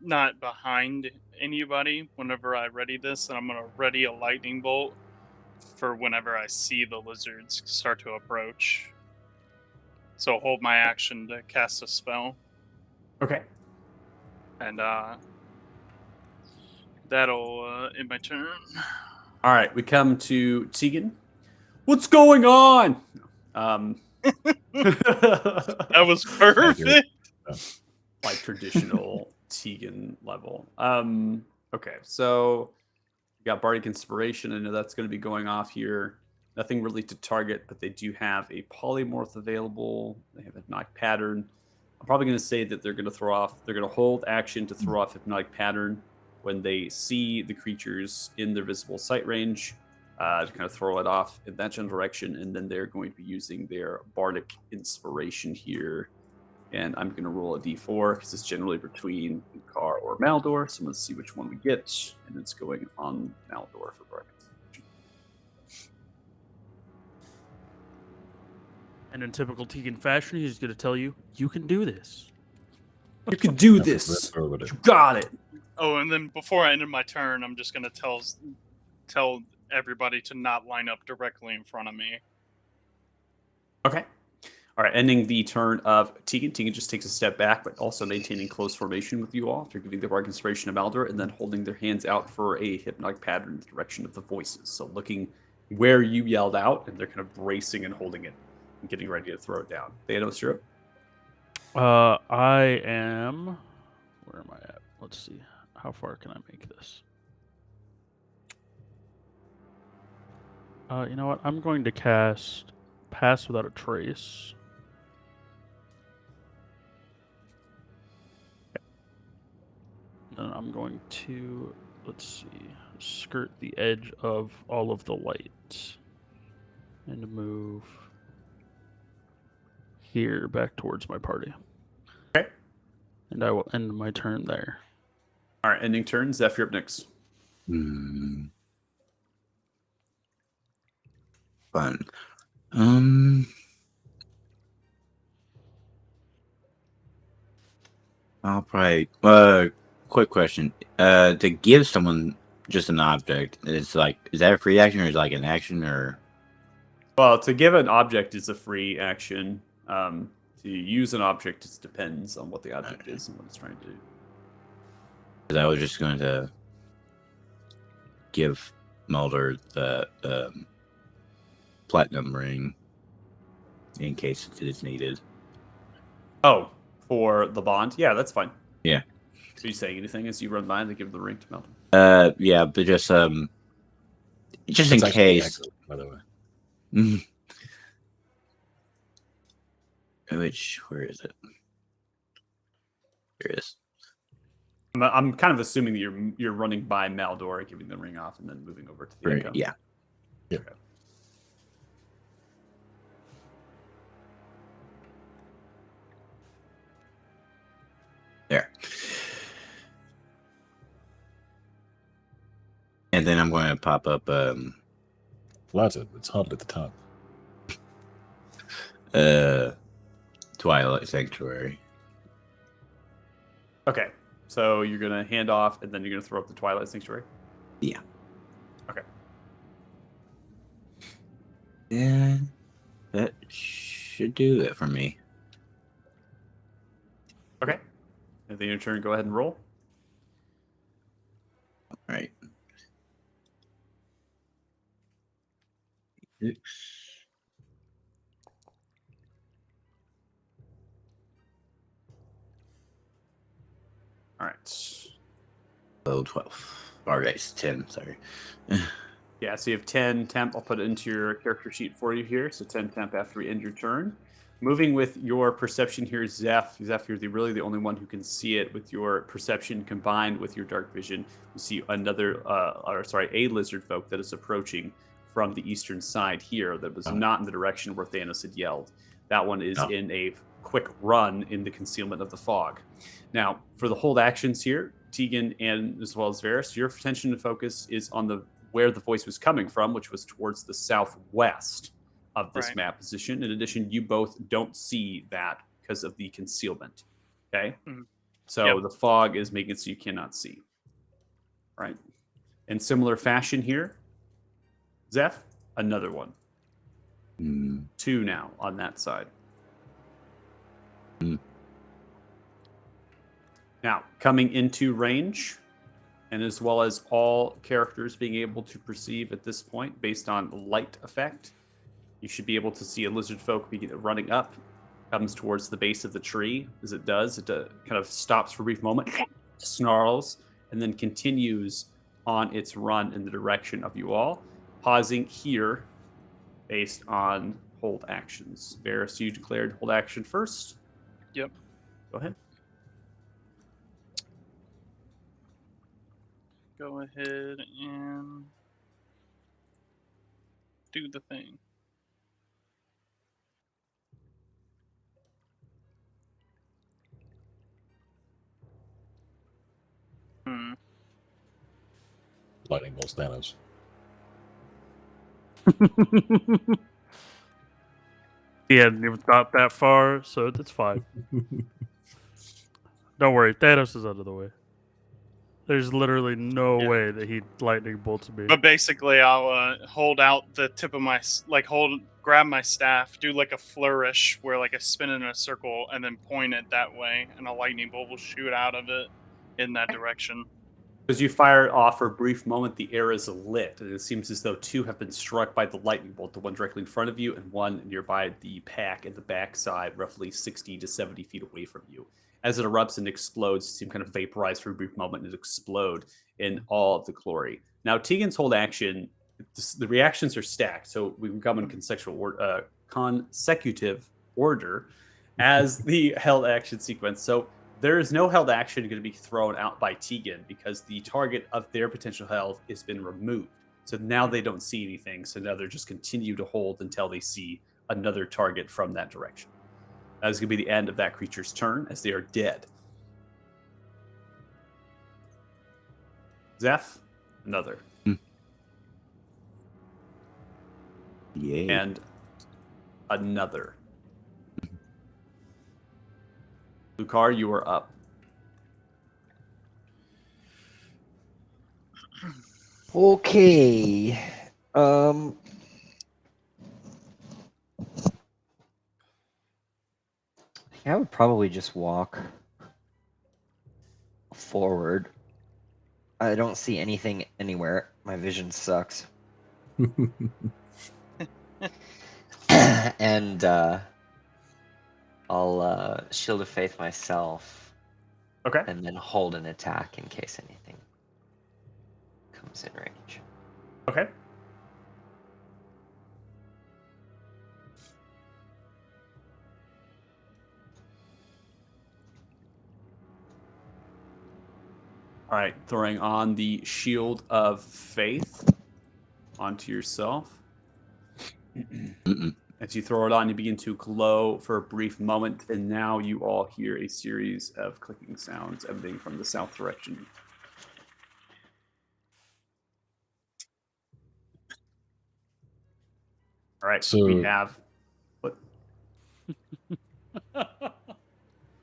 not behind anybody whenever I ready this, and I'm gonna ready a lightning bolt for whenever I see the lizards start to approach. So hold my action to cast a spell, Okay. and that'll end my turn. All right, we come to Tegan. What's going on? That was perfect. like traditional Tegan level. Okay, so you got Bardic Inspiration. I know that's going to be going off here. Nothing really to target, but they do have a polymorph available. They have a hypnotic pattern. I'm probably going to say that they're going to hold action to throw off hypnotic pattern when they see the creatures in their visible sight range, to kind of throw it off in that general direction. And then they're going to be using their Bardic Inspiration here. And I'm going to roll a d4 because it's generally between Icar or Maldor. So let's see which one we get. And it's going on Maldor for Bardic. And in typical Tegan fashion, he's going to tell you, you can do this. You can do Let's this. throw with it. You got it. Oh, and then before I ended my turn, I'm just gonna tell everybody to not line up directly in front of me. Okay. All right. Ending the turn of Tegan. Tegan just takes a step back, but also maintaining close formation with you all. They're giving the Bardic Inspiration to Maldor and then holding their hands out for a hypnotic pattern in the direction of the voices. So looking where you yelled out, and they're kind of bracing and holding it and getting ready to throw it down. Thanos, you're up. I am. Where am I at? Let's see. How far can I make this? You know what? I'm going to cast pass without a trace. And I'm going to, let's see, skirt the edge of all of the light and move here back towards my party. Okay. And I will end my turn there. All right, ending turn. Zeph, you're up next. Fun. I'll probably. Quick question. To give someone just an object, it's like, is that a free action or is it like an action or? Well, to give an object is a free action. To use an object, it depends on what the object is and what it's trying to do. Because I was just going to give Mulder the platinum ring in case it is needed. Oh, for the bond? Yeah, that's fine. Yeah. Are you saying anything as you run by to give the ring to Melton? Yeah, but just in It's actually case. excellent, by the way. Mhm. Where is it? Here it is. I'm kind of assuming that you're running by Maldor, giving the ring off, and then moving over to the Right, echo. yeah. There. And then I'm going to pop up Flattered. It's hardly the time. Twilight Sanctuary. Okay, so you're gonna hand off, and then you're gonna throw up the Twilight Sanctuary. Yeah. Okay. Yeah, that should do it for me. Okay. And then your turn. Go ahead and roll. All right. 6. All right. Oh, 12. Or guys, 10, sorry. Yeah, so you have 10 temp. I'll put it into your character sheet for you here. So 10 temp after we end your turn. Moving with your perception here, Zeph. Zeph, you're really the only one who can see it with your perception combined with your dark vision. You see a lizard folk that is approaching from the eastern side here that was not in the direction where Thanos had yelled. That one is in a quick run in the concealment of the fog. Now, for the hold actions here, Tegan and as well as Varys, your attention and focus is on where the voice was coming from, which was towards the southwest of this map position. In addition, you both don't see that because of the concealment. Okay? So the fog is making it so you cannot see. Right? In similar fashion here, Zeph, another one. 2 now on that side. Now, coming into range, and as well as all characters being able to perceive at this point based on light effect, you should be able to see a lizard folk running up, comes towards the base of the tree. As it does, it kind of stops for a brief moment, snarls, and then continues on its run in the direction of you all, pausing here based on hold actions. Varys, you declared hold action first. Yep. Go ahead. Go ahead and do the thing. Lightning bolts Thanos. He hadn't even thought that far, so it's fine. Don't worry, Thanos is out of the way. There's literally no way that he lightning bolts me. But basically, I'll hold out the tip of my grab my staff, do like a flourish where like I spin it in a circle, and then point it that way, and a lightning bolt will shoot out of it in that direction. As you fire it off for a brief moment, the air is lit, and it seems as though 2 have been struck by the lightning bolt, the one directly in front of you and one nearby the pack at the backside, roughly 60 to 70 feet away from you. As it erupts and explodes, you seem kind of vaporized for a brief moment and explode in all of the glory. Now, Tegan's hold action, the reactions are stacked, so we can come in consecutive order as the held action sequence. So there is no held action going to be thrown out by Tegan because the target of their potential held has been removed. So now they don't see anything. So now they're just continue to hold until they see another target from that direction. That is going to be the end of that creature's turn as they are dead. Zeph, another. Yay. And another. Lucar, you are up. Okay. I would probably just walk forward. I don't see anything anywhere. My vision sucks. And I'll Shield of Faith myself Okay. and then hold an attack in case anything comes in range. Okay. All right, throwing on the Shield of Faith onto yourself. As you throw it on, you begin to glow for a brief moment, and now you all hear a series of clicking sounds emanating from the south direction. All right, So- we have... What?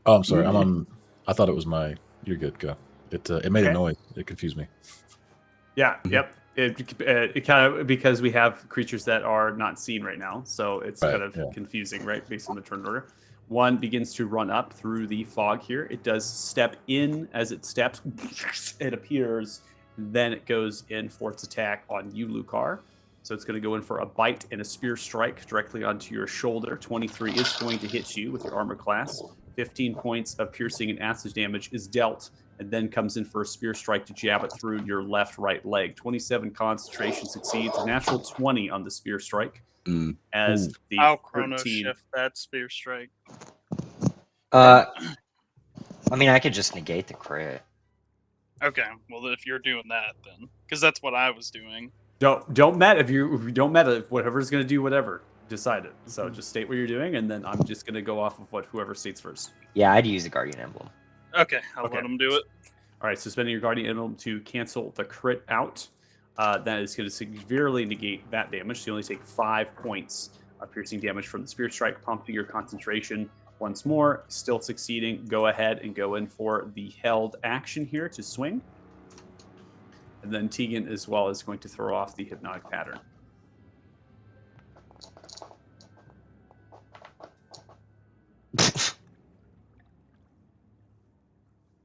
Oh, I'm sorry. I'm on. I thought it was my. You're good. Go. It made Okay. a noise. It confused me. Yeah, yep. It kind of, because we have creatures that are not seen right now, so it's Right, kind of yeah. confusing, right, based on the turn order. One begins to run up through the fog here. It does step in. As it steps, it appears. Then it goes in for its attack on you, Lucar. So it's going to go in for a bite and a spear strike directly onto your shoulder. 23 is going to hit you with your armor class. 15 points of piercing and acid damage is dealt, and then comes in for a spear strike to jab it through your right leg. 27 concentration succeeds. A natural 20 on the spear strike. Mm. As Ooh. the I'll chrono 13 shift that spear strike. I mean, I could just negate the crit. Okay, well if you're doing that then, because that's what I was doing. Don't meta if you don't meta. If whatever's going to do whatever, decide it. So just state what you're doing, and then I'm just going to go off of what whoever states first. Yeah, I'd use a Guardian Emblem. Okay, I'll Okay. let him do it. All right, so spending your Guardian Emblem to cancel the crit out. That is going to severely negate that damage. So you only take 5 points of piercing damage from the spear strike, pumping your concentration once more. Still succeeding. Go ahead and go in for the held action here to swing. And then Tegan as well is going to throw off the hypnotic pattern.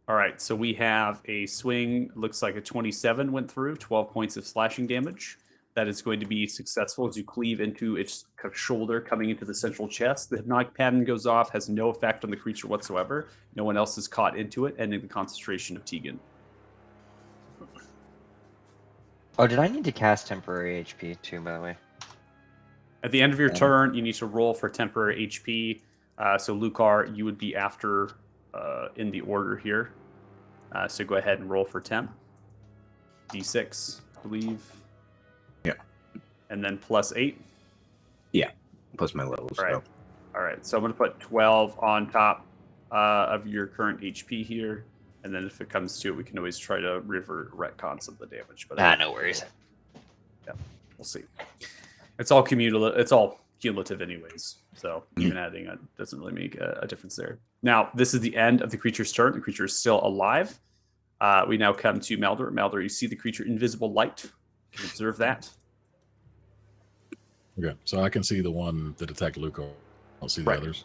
All right, so we have a swing. Looks like a 27 went through, 12 points of slashing damage. That is going to be successful as you cleave into its shoulder, coming into the central chest. The hypnotic pattern goes off, has no effect on the creature whatsoever. No one else is caught into it, ending the concentration of Tegan. Oh, did I need to cast temporary HP too, by the way? At the end of your Yeah. turn, you need to roll for temporary HP. So Lucar, you would be after in the order here. So go ahead and roll for temp. D6, I believe. Yeah. And then plus 8. Plus my levels. Right. So. All right. So I'm going to put 12 on top of your current HP here. And then if it comes to it, we can always try to revert retcon some of the damage. But No worries. we'll see. It's all cumulative. It's all cumulative, anyways. So even adding it doesn't really make a difference there. Now, this is the end of the creature's turn. The creature is still alive. We now come to Maldur. Maldur, you see the creature invisible light. You can observe that. Okay, so I can see the one that attacked Luca. I don't see the Right. others.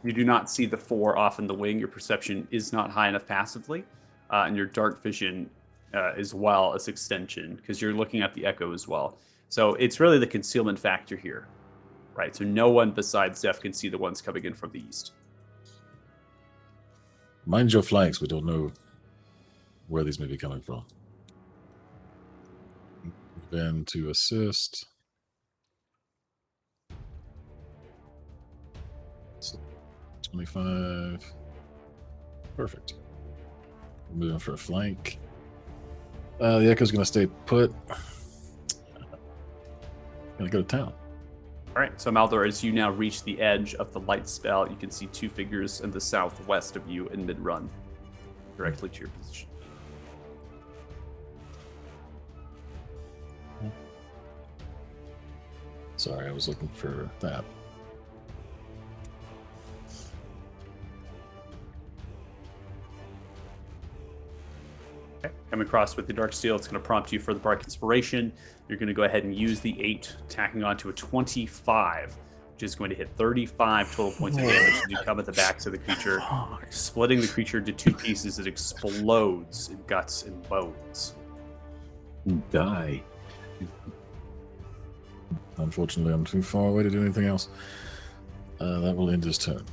You do not see the 4 off in the wing. Your perception is not high enough passively, and your dark vision as well as extension, because you're looking at the echo as well. So it's really the concealment factor here, right? So no one besides Zeph can see the ones coming in from the east. Mind your flanks. We don't know where these may be coming from. Then to assist. 25. Perfect. Moving for a flank. The Echo's going to stay put. Going to go to town. All right, so Maldor, as you now reach the edge of the light spell, you can see two figures in the southwest of you in mid-run, directly to your position. Sorry, I was looking for that. Okay. Coming across with the Dark Steel, it's going to prompt you for the Bark Inspiration. You're going to go ahead and use the 8, tacking onto a 25, which is going to hit 35 total points of damage as you come at the backs of the creature, splitting the creature into 2 pieces. It explodes in guts and bones. Die. Unfortunately, I'm too far away to do anything else. That will end his turn.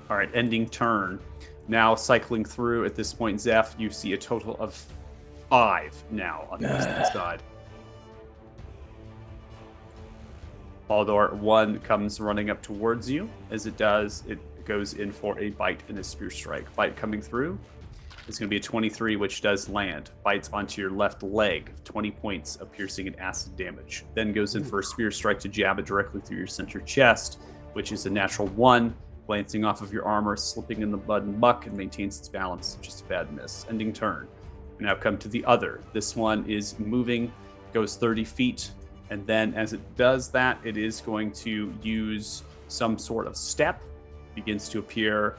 All right, ending turn. Now cycling through at this point, Zeph, you see a total of 5 now on the western side. Maldor, 1 comes running up towards you. As it does, it goes in for a bite and a spear strike. Bite coming through. It's going to be a 23, which does land. Bites onto your left leg, 20 points of piercing and acid damage. Then goes in for a spear strike to jab it directly through your center chest, which is a natural 1. Glancing off of your armor, slipping in the mud and muck, and maintains its balance. Just a bad miss. Ending turn. We now come to the other. This one is moving, goes 30 feet, and then as it does that, it is going to use some sort of step. Begins to appear.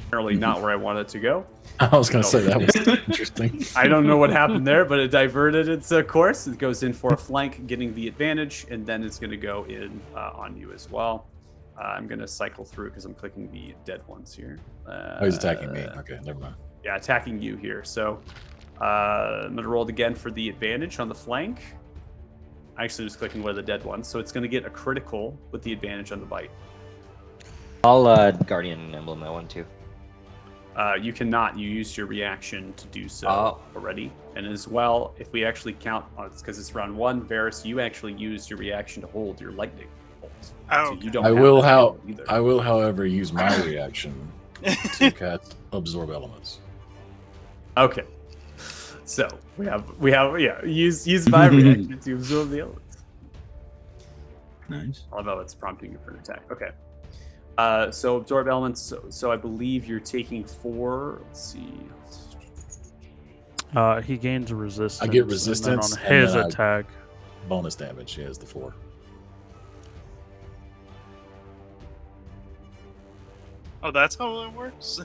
Apparently not where I want it to go. I was going to say that was interesting. I don't know what happened there, but it diverted its course. It goes in for a flank, getting the advantage, and then it's going to go in on you as well. I'm going to cycle through because I'm clicking the dead ones here. He's attacking me. Okay, never mind. Yeah, attacking you here. So I'm going to roll it again for the advantage on the flank. I actually was clicking one of the dead ones. So it's going to get a critical with the advantage on the bite. I'll Guardian Emblem that one too. You cannot. You used your reaction to do so already. And as well, if we actually count, it's because it's round 1, Varys, you actually used your reaction to hold your lightning bolt. Oh, So you don't I have will, that either. I will, however, use my reaction to cast Absorb Elements. Okay. So we have use my reaction to absorb the elements. Nice. Although it's prompting you for an attack. Okay. So absorb elements. So I believe you're taking 4. Let's see. He gains resistance. I get and resistance, then and on his then I- attack. Bonus damage. He has the 4. Oh, that's how it works.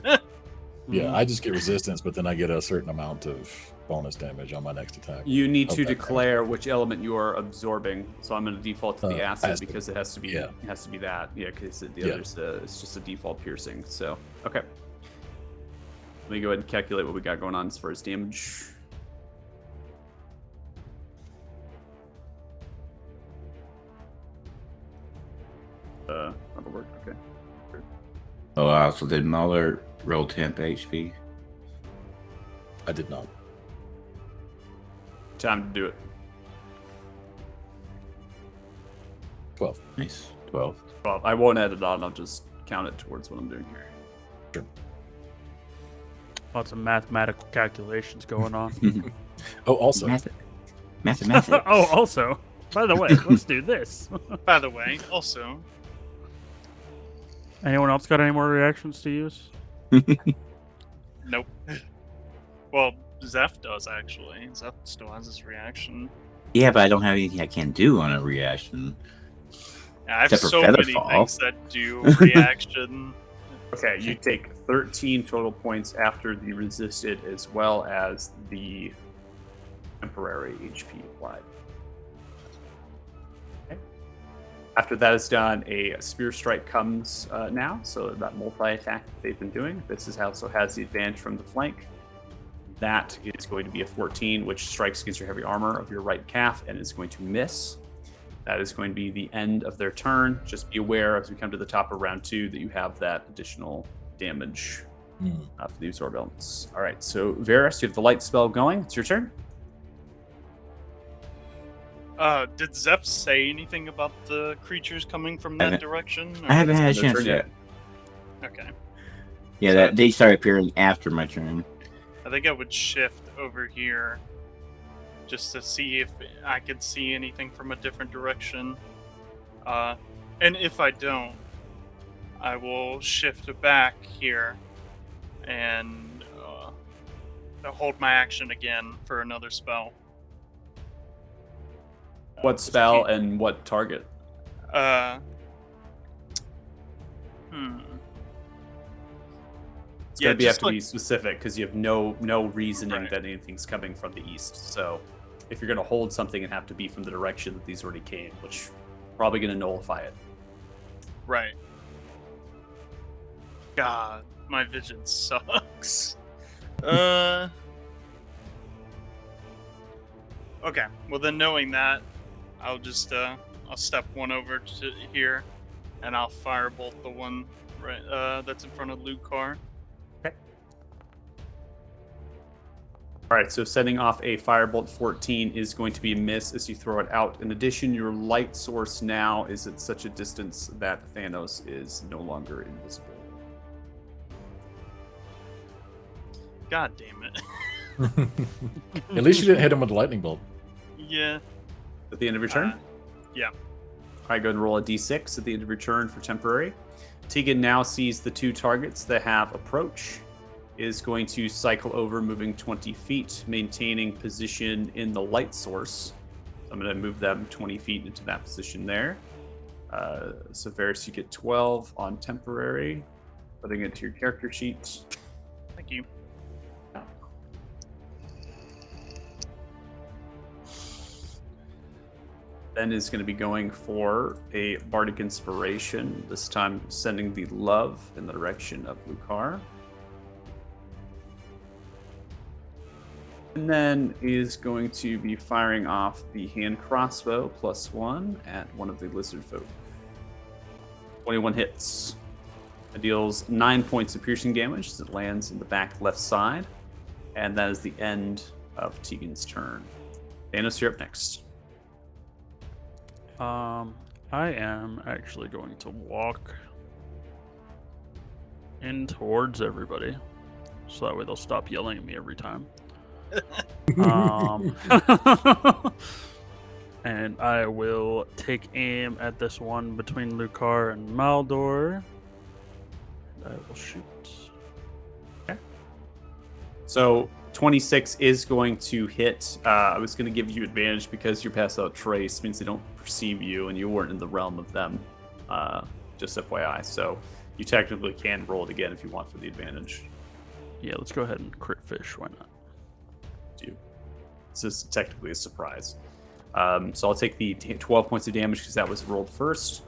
Yeah, I just get resistance, but then I get a certain amount of bonus damage on my next attack. You need to Okay. declare which element you are absorbing. So I'm going to default to the acid acid. because it has to be. Yeah. It has to be that. Yeah, because the Yeah. others it's just a default piercing. So okay. Let me go ahead and calculate what we got going on as far as damage. That'll work. Okay. Oh wow, so did Muller roll temp HP? I did not. Time to do it. 12. Nice. 12. Well, I won't add it on. I'll just count it towards what I'm doing here. Lots of mathematical calculations going on. Oh, also, Mathematics. Oh, also, by the way, let's do this. By the way, also, Anyone else got any more reactions to use? nope. Well, Zeph does actually. Zeph still has his reaction. Yeah, but I don't have anything I can do on a reaction. Yeah, I have Except for so many Featherfall. things that do reaction. Okay, you take 13 total points after the resisted as well as the temporary HP applied. Okay. After that is done, a spear strike comes now, so that multi-attack that they've been doing. This is also has the advantage from the flank. That is going to be a 14, which strikes against your heavy armor of your right calf and is going to miss. That is going to be the end of their turn. Just be aware as we come to the top of round 2 that you have that additional damage for the absorb elements. All right, so Varys, you have the light spell going. It's your turn. Did Zeph say anything about the creatures coming from that direction? I haven't had a No chance turn yet. Okay. Yeah, So- that they started appearing after my turn. I think I would shift over here just to see if I could see anything from a different direction. And if I don't, I will shift back here and hold my action again for another spell. What spell and what target? It's gonna have to be specific because you have no reasoning Right. that anything's coming from the east. So if you're gonna hold something, it have to be from the direction that these already came, which probably gonna nullify it. Right. God, my vision sucks. Okay. Well, then knowing that, I'll just I'll step one over to here, and I'll firebolt the one right that's in front of Lucar. All right, so setting off a Firebolt 14 is going to be a miss as you throw it out. In addition, your light source now is at such a distance that Thanos is no longer invisible. God damn it. At least you didn't hit him with a lightning bolt. Yeah. At the end of your turn? Yeah. All right, go ahead and roll a d6 at the end of your turn for temporary. Tegan now sees the two targets that have approach. Is going to cycle over, moving 20 feet, maintaining position in the light source. So I'm going to move them 20 feet into that position there. So Varys, you get 12 on temporary. Putting it to your character sheet. Thank you. Then is going to be going for a Bardic Inspiration, this time sending the love in the direction of Lucar. And then is going to be firing off the hand crossbow +1 at one of the lizard folk. 21 hits. It deals 9 points of piercing damage as it lands in the back left side. And that is the end of Tegan's turn. Thanos, you're up next. I am actually going to walk in towards everybody, so that way they'll stop yelling at me every time. And I will take aim at this one between Lucar and Maldor. And I will shoot. So 26 is going to hit. I was going to give you advantage because you're past out trace, means they don't perceive you and you weren't in the realm of them. Just FYI. So you technically can roll it again if you want for the advantage. Yeah, let's go ahead and crit fish. Why not? This is technically a surprise. So I'll take the 12 points of damage because that was rolled first.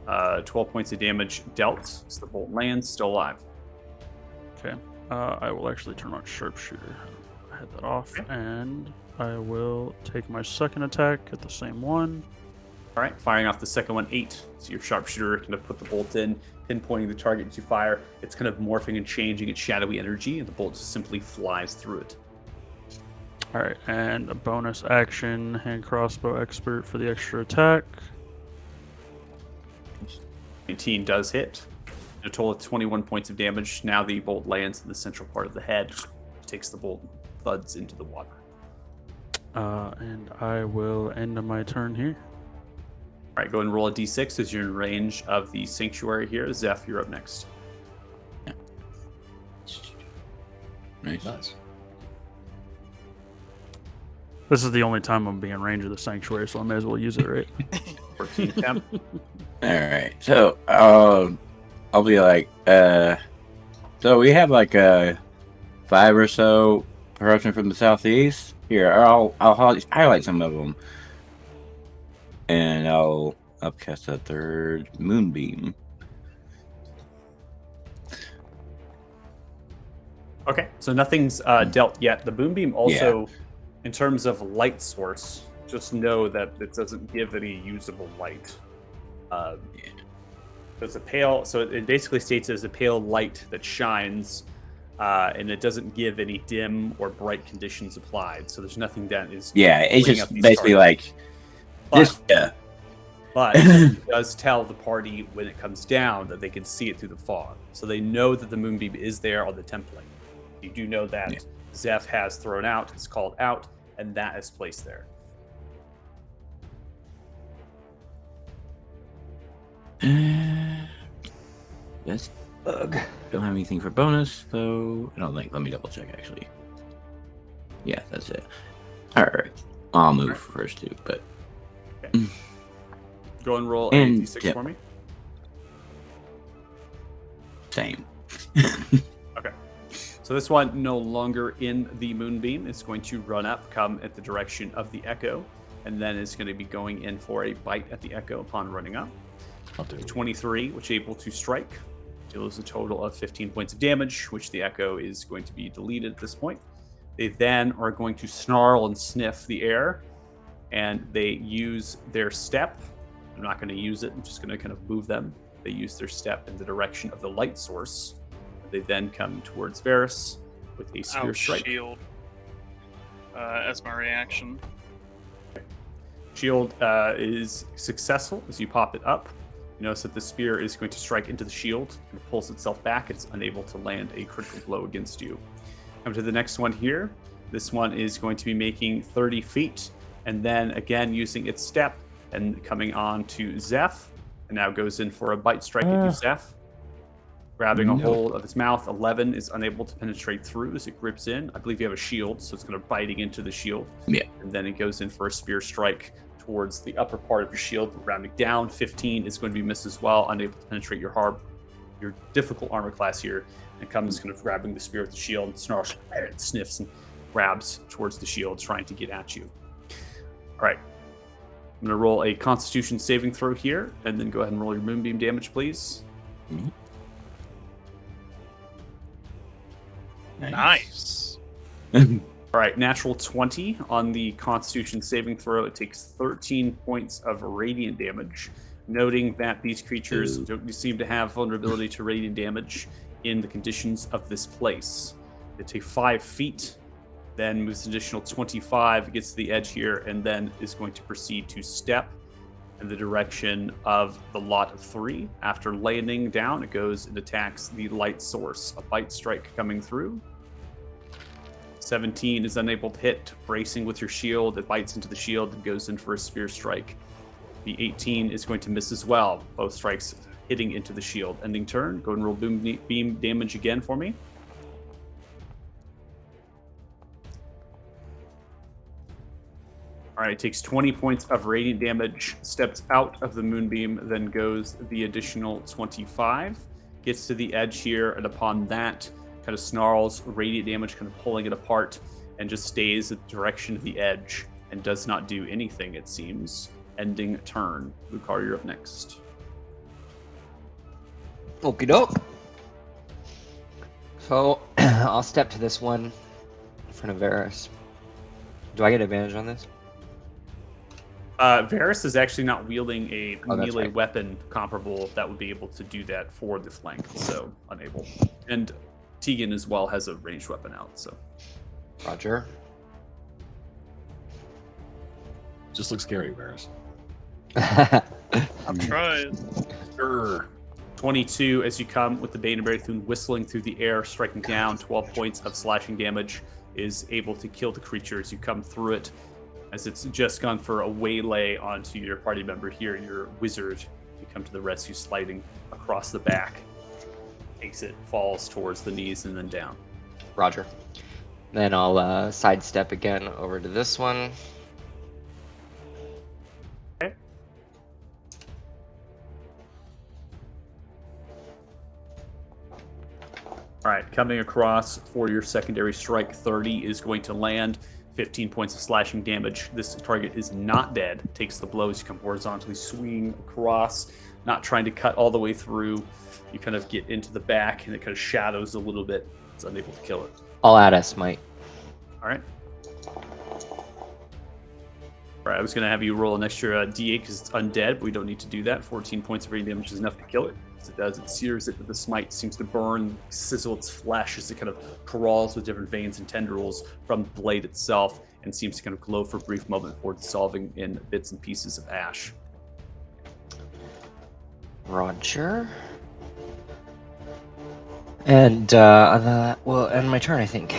12 points of damage dealt. So the bolt lands, still alive. Okay. I will actually turn on sharpshooter. I had that off, and I will take my second attack at the same one. All right, firing off the second one, 8. So your sharpshooter kind of put the bolt in, pinpointing the target to fire. It's kind of morphing and changing its shadowy energy, and the bolt just simply flies through it. All right, and a bonus action, hand crossbow expert for the extra attack. 19 does hit. A total of 21 points of damage. Now the bolt lands in the central part of the head, takes the bolt, thuds into the water. And I will end my turn here. All right, go and roll a d6 as you're in range of the sanctuary here. Zeph, you're up next. Nice. Nice. This is the only time I'm being in range of the sanctuary, so I may as well use it, right? 14 temp. All right. So I'll be like, so we have like 5 or so corruption from the southeast. Here, I'll highlight some of them, and I'll upcast a third moonbeam. Okay, so nothing's dealt yet. The Moonbeam also, in terms of light source, just know that it doesn't give any usable light. It's a pale, so it basically states as a pale light that shines, and it doesn't give any dim or bright conditions applied. So there's nothing that is. Yeah, it's bringing just up these basically targets. like Yeah. But it does tell the party when it comes down that they can see it through the fog. So they know that the moonbeam is there on the template. You do know that Yeah. Zeph has thrown out, has called out, and that is placed there. Yes. Ugh. Don't have anything for bonus, though. I don't think. Let me double check, actually. Yeah, that's it. Alright. I'll move first, too, but. Go and roll And- a d6 yeah. for me. Same. So this one no longer in the moonbeam. It's going to run up, come at the direction of the echo, and then it's going to be going in for a bite at the echo upon running up. I'll do it. 23, which able to strike. Deals a total of 15 points of damage, which the echo is going to be deleted at this point. They then are going to snarl and sniff the air, and they use their step. I'm not going to use it. I'm just going to kind of move them. They use their step in the direction of the light source. They then come towards Varus with a spear I'll strike. shield as my reaction. Shield is successful as you pop it up. You notice that the spear is going to strike into the shield and pulls itself back. It's unable to land a critical blow against you. Come to the next one here. This one is going to be making 30 feet and then again using its step and coming on to Zeph. And now goes in for a bite strike at you, Zeph. Grabbing a hold of its mouth. 11 is unable to penetrate through as it grips in. I believe you have a shield, so it's going to biting into the shield. Yeah. And then it goes in for a spear strike towards the upper part of your shield, rounding down. 15 is going to be missed as well, unable to penetrate your difficult armor class here. And comes kind of grabbing the spear with the shield and snarls, and sniffs and grabs towards the shield, trying to get at you. All right. I'm going to roll a Constitution saving throw here, and then go ahead and roll your Moonbeam damage, please. Nice. All right, natural 20 on the Constitution saving throw. It takes 13 points of radiant damage, noting that these creatures don't seem to have vulnerability to radiant damage in the conditions of this place. They take 5 feet, then moves an additional 25, gets to the edge here, and then is going to proceed to step in the direction of the lot of 3. After landing down, it goes and attacks the light source. A bite strike coming through. 17 is unable to hit, bracing with your shield. It bites into the shield and goes in for a spear strike. The 18 is going to miss as well. Both strikes hitting into the shield. Ending turn. Go and roll beam damage again for me. All right, it takes 20 points of radiant damage, steps out of the moonbeam, then goes the additional 25. Gets to the edge here, and upon that, kind of snarls, radiant damage kind of pulling it apart, and just stays at the direction of the edge and does not do anything, it seems. Ending turn. Lucar, you're up next. Okie doke. So I'll step to this one in front of Varus. Do I get advantage on this? Varus is actually not wielding a Oh, that's melee right. weapon comparable that would be able to do that for the flank, so unable. And Tegan as well has a ranged weapon out, so. Roger. Just looks scary, Varus. I'm trying. 22 as you come with the Baneberry Thune whistling through the air, striking down. 12 points of slashing damage is able to kill the creature as you come through it. As it's just gone for a waylay onto your party member here, your wizard. You come to the rescue, sliding across the back. Takes it, falls towards the knees, and then down. Roger. Then I'll sidestep again over to this one. Okay. All right, coming across for your secondary strike, 30 is going to land. 15 points of slashing damage. This target is not dead. Takes the blows, you come horizontally, swing across, not trying to cut all the way through. You kind of get into the back, and it kind of shadows a little bit. It's unable to kill it. I'll add a smite. All right. All right, I was going to have you roll an extra D8 because it's undead, but we don't need to do that. 14 points of radiant damage is enough to kill it. As it does, it sears it with the smite, seems to burn, sizzle its flesh as it kind of crawls with different veins and tendrils from the blade itself, and seems to kind of glow for a brief moment before dissolving in bits and pieces of ash. Roger. And well, end my turn, I think.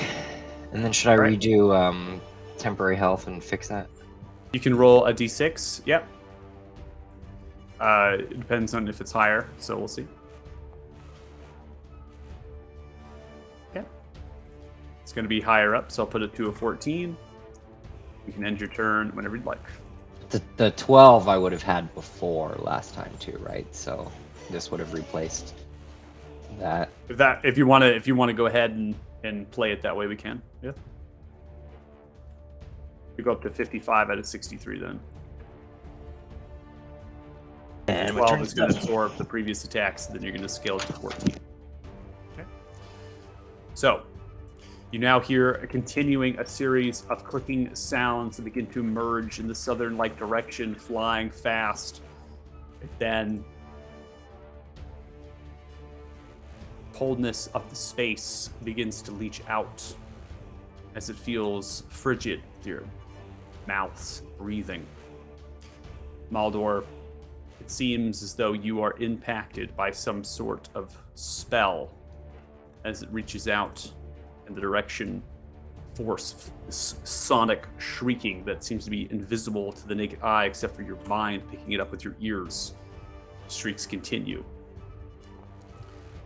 And then should I Right. redo temporary health and fix that? You can roll a d6. Yep. It depends on if it's higher, so we'll see. Okay. It's going to be higher up, so I'll put it to a 14. You can end your turn whenever you'd like. The 12 I would have had before last time too, right? So this would have replaced that. If you want to go ahead and play it that way, we can. Yeah. You go up to 55 out of 63 then. And 12 is going to absorb the previous attacks, then you're going to scale it to 14. Okay. So, you now hear continuing a series of clicking sounds that begin to emerge in the southern-like direction, flying fast. Then, coldness of the space begins to leach out as it feels frigid with your mouths breathing. Maldor, it seems as though you are impacted by some sort of spell as it reaches out in the direction force of this sonic shrieking that seems to be invisible to the naked eye except for your mind picking it up with your ears. Shrieks continue.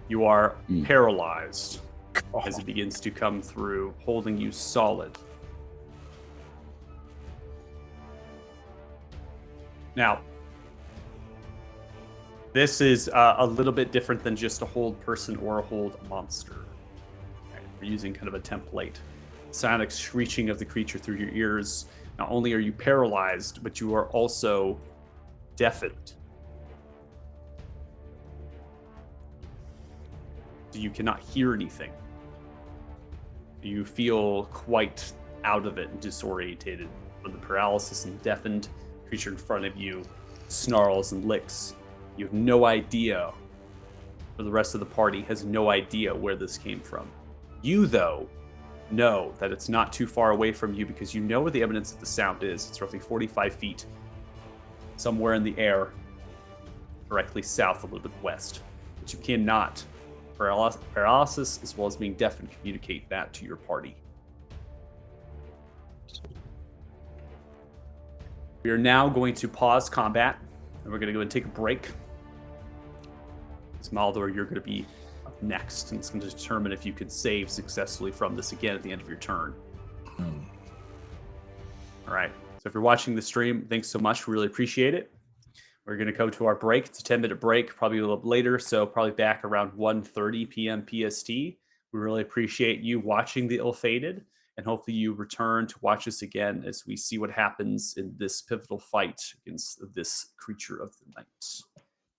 You are paralyzed as it begins to come through, holding you solid. Now, this is a little bit different than just a hold person or a hold monster. Okay, we're using kind of a template. Sonic screeching of the creature through your ears. Not only are you paralyzed, but you are also deafened. So you cannot hear anything. You feel quite out of it and disorientated from the paralysis and deafened. Creature in front of you snarls and licks. You have no idea, or the rest of the party has no idea where this came from. You, though, know that it's not too far away from you because you know where the evidence of the sound is. It's roughly 45 feet, somewhere in the air, directly south, a little bit west. But you cannot, paralysis as well as being deafened, communicate that to your party. We are now going to pause combat, and we're going to go and take a break. Maldor, you're going to be up next, and it's going to determine if you can save successfully from this again at the end of your turn. All right. So if you're watching the stream, thanks so much. We really appreciate it. We're going to go to our break. It's a 10-minute break, probably a little bit later, so probably back around 1:30 p.m. PST. We really appreciate you watching the Ill-Fated, and hopefully you return to watch us again as we see what happens in this pivotal fight against this creature of the night.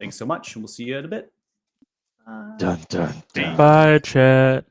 Thanks so much, and we'll see you in a bit. Dun, dun, dun. Bye, chat.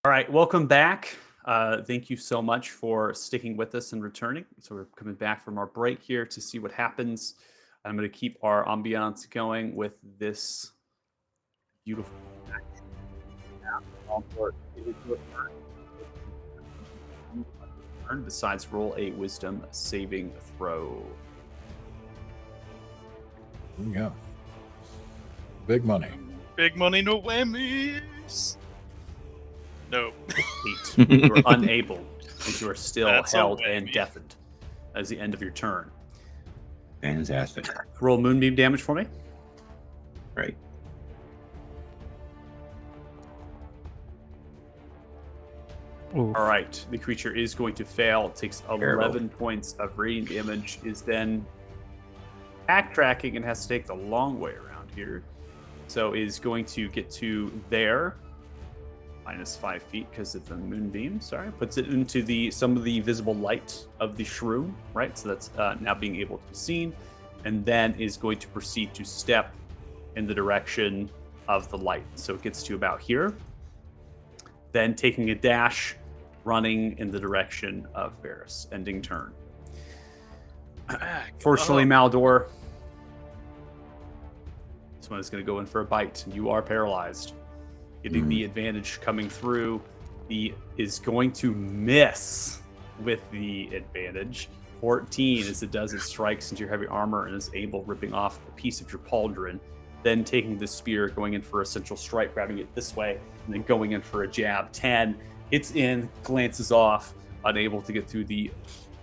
All right, welcome back. Thank you so much for sticking with us and returning. So we're coming back from our break here to see what happens. I'm going to keep our ambiance going with this beautiful. Besides, roll a wisdom saving throw. There you go. Big money. Big money, no whammies. No. 8. You are unable, as you are still That's a held and whammy. deafened as the end of your turn. Fantastic. Roll moonbeam damage for me. Right. Oof. All right, the creature is going to fail. It takes 11 points of radiant damage. Is then backtracking and has to take the long way around here. So is going to get to there, minus 5 feet because of the moonbeam. Sorry, puts it into some of the visible light of the shroom. Right, so that's now being able to be seen, and then is going to proceed to step in the direction of the light. So it gets to about here. Then taking a dash, running in the direction of Varys, ending turn. Fortunately, Maldor, this one is going to go in for a bite, and you are paralyzed. Getting the advantage coming through, is going to miss with the advantage. 14 as it does, it strikes into your heavy armor and is able ripping off a piece of your pauldron. Then taking the spear, going in for a central strike, grabbing it this way, and then going in for a jab. 10 hits in, glances off, unable to get through the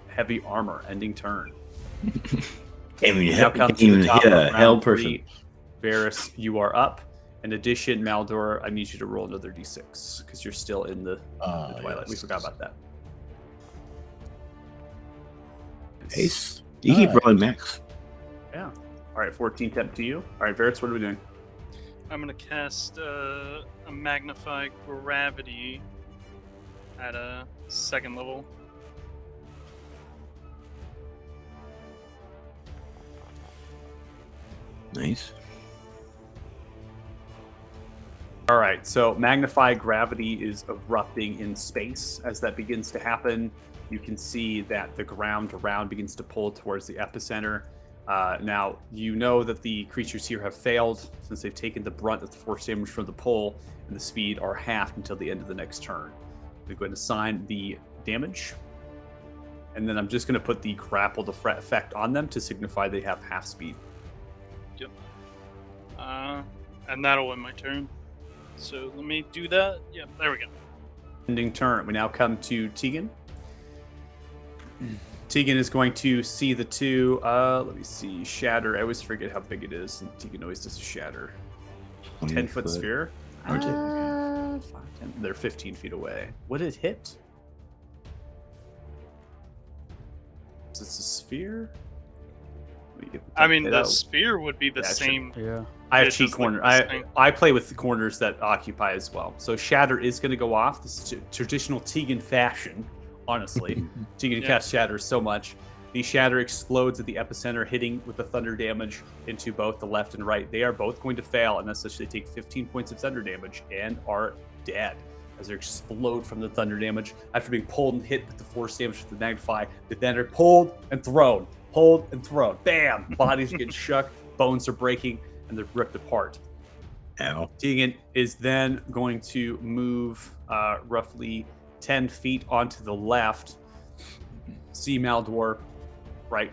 heavy armor, ending turn. Now come to the top hit of a round hell 3. Varys, you are up. In addition, Maldor, I need you to roll another d6 because you're still in the twilight. We Yes. forgot about that. Ace. You keep Nice. rolling max. Yeah. All right, 14 temp to you. All right, Varys, what are we doing? I'm gonna cast a magnify gravity at a 2nd level. Nice. All right, so magnify gravity is erupting in space. As that begins to happen, you can see that the ground around begins to pull towards the epicenter. Now, you know that the creatures here have failed since they've taken the brunt of the force damage from the pull, and the speed are halved until the end of the next turn. We're going to assign the damage, and then I'm just going to put the grappled effect on them to signify they have half speed. And that'll end my turn. So let me do that. Yep, there we go. Ending turn. We now come to Tegan. Tegan is going to see the two. Let me see. Shatter. I always forget how big it is. And Tegan always does a shatter. 10-foot sphere. Or 10. 5, 10. They're 15 feet away. Would it hit? Is this a sphere? Let me get I mean, the that- sphere would be the Yeah, it should- same. Yeah. I have It's cheat just like corner. this thing. I play with the corners that occupy as well. So Shatter is going to go off. This is traditional Tegan fashion, honestly. Tegan Yeah. casts Shatter so much. The Shatter explodes at the epicenter, hitting with the thunder damage into both the left and right. They are both going to fail, and as such, they take 15 points of thunder damage and are dead as they explode from the thunder damage after being pulled and hit with the force damage with the magnify. They then are pulled and thrown, bam! Bodies get shook, bones are breaking, and they're ripped apart. Ow. Tegan is then going to move roughly 10 feet onto the left. See Maldor, right?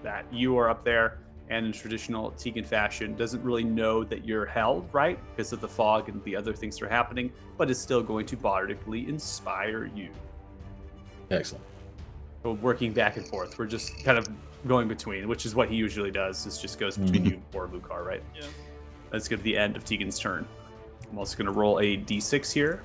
That you are up there, and in traditional Tegan fashion, doesn't really know that you're held, right? Because of the fog and the other things that are happening, but is still going to bardically inspire you. Excellent. We're working back and forth. We're just kind of going between, which is what he usually does. Is just goes between you or Lucar, right? Yeah. Let's get to the end of Tegan's turn. I'm also going to roll a d6 here.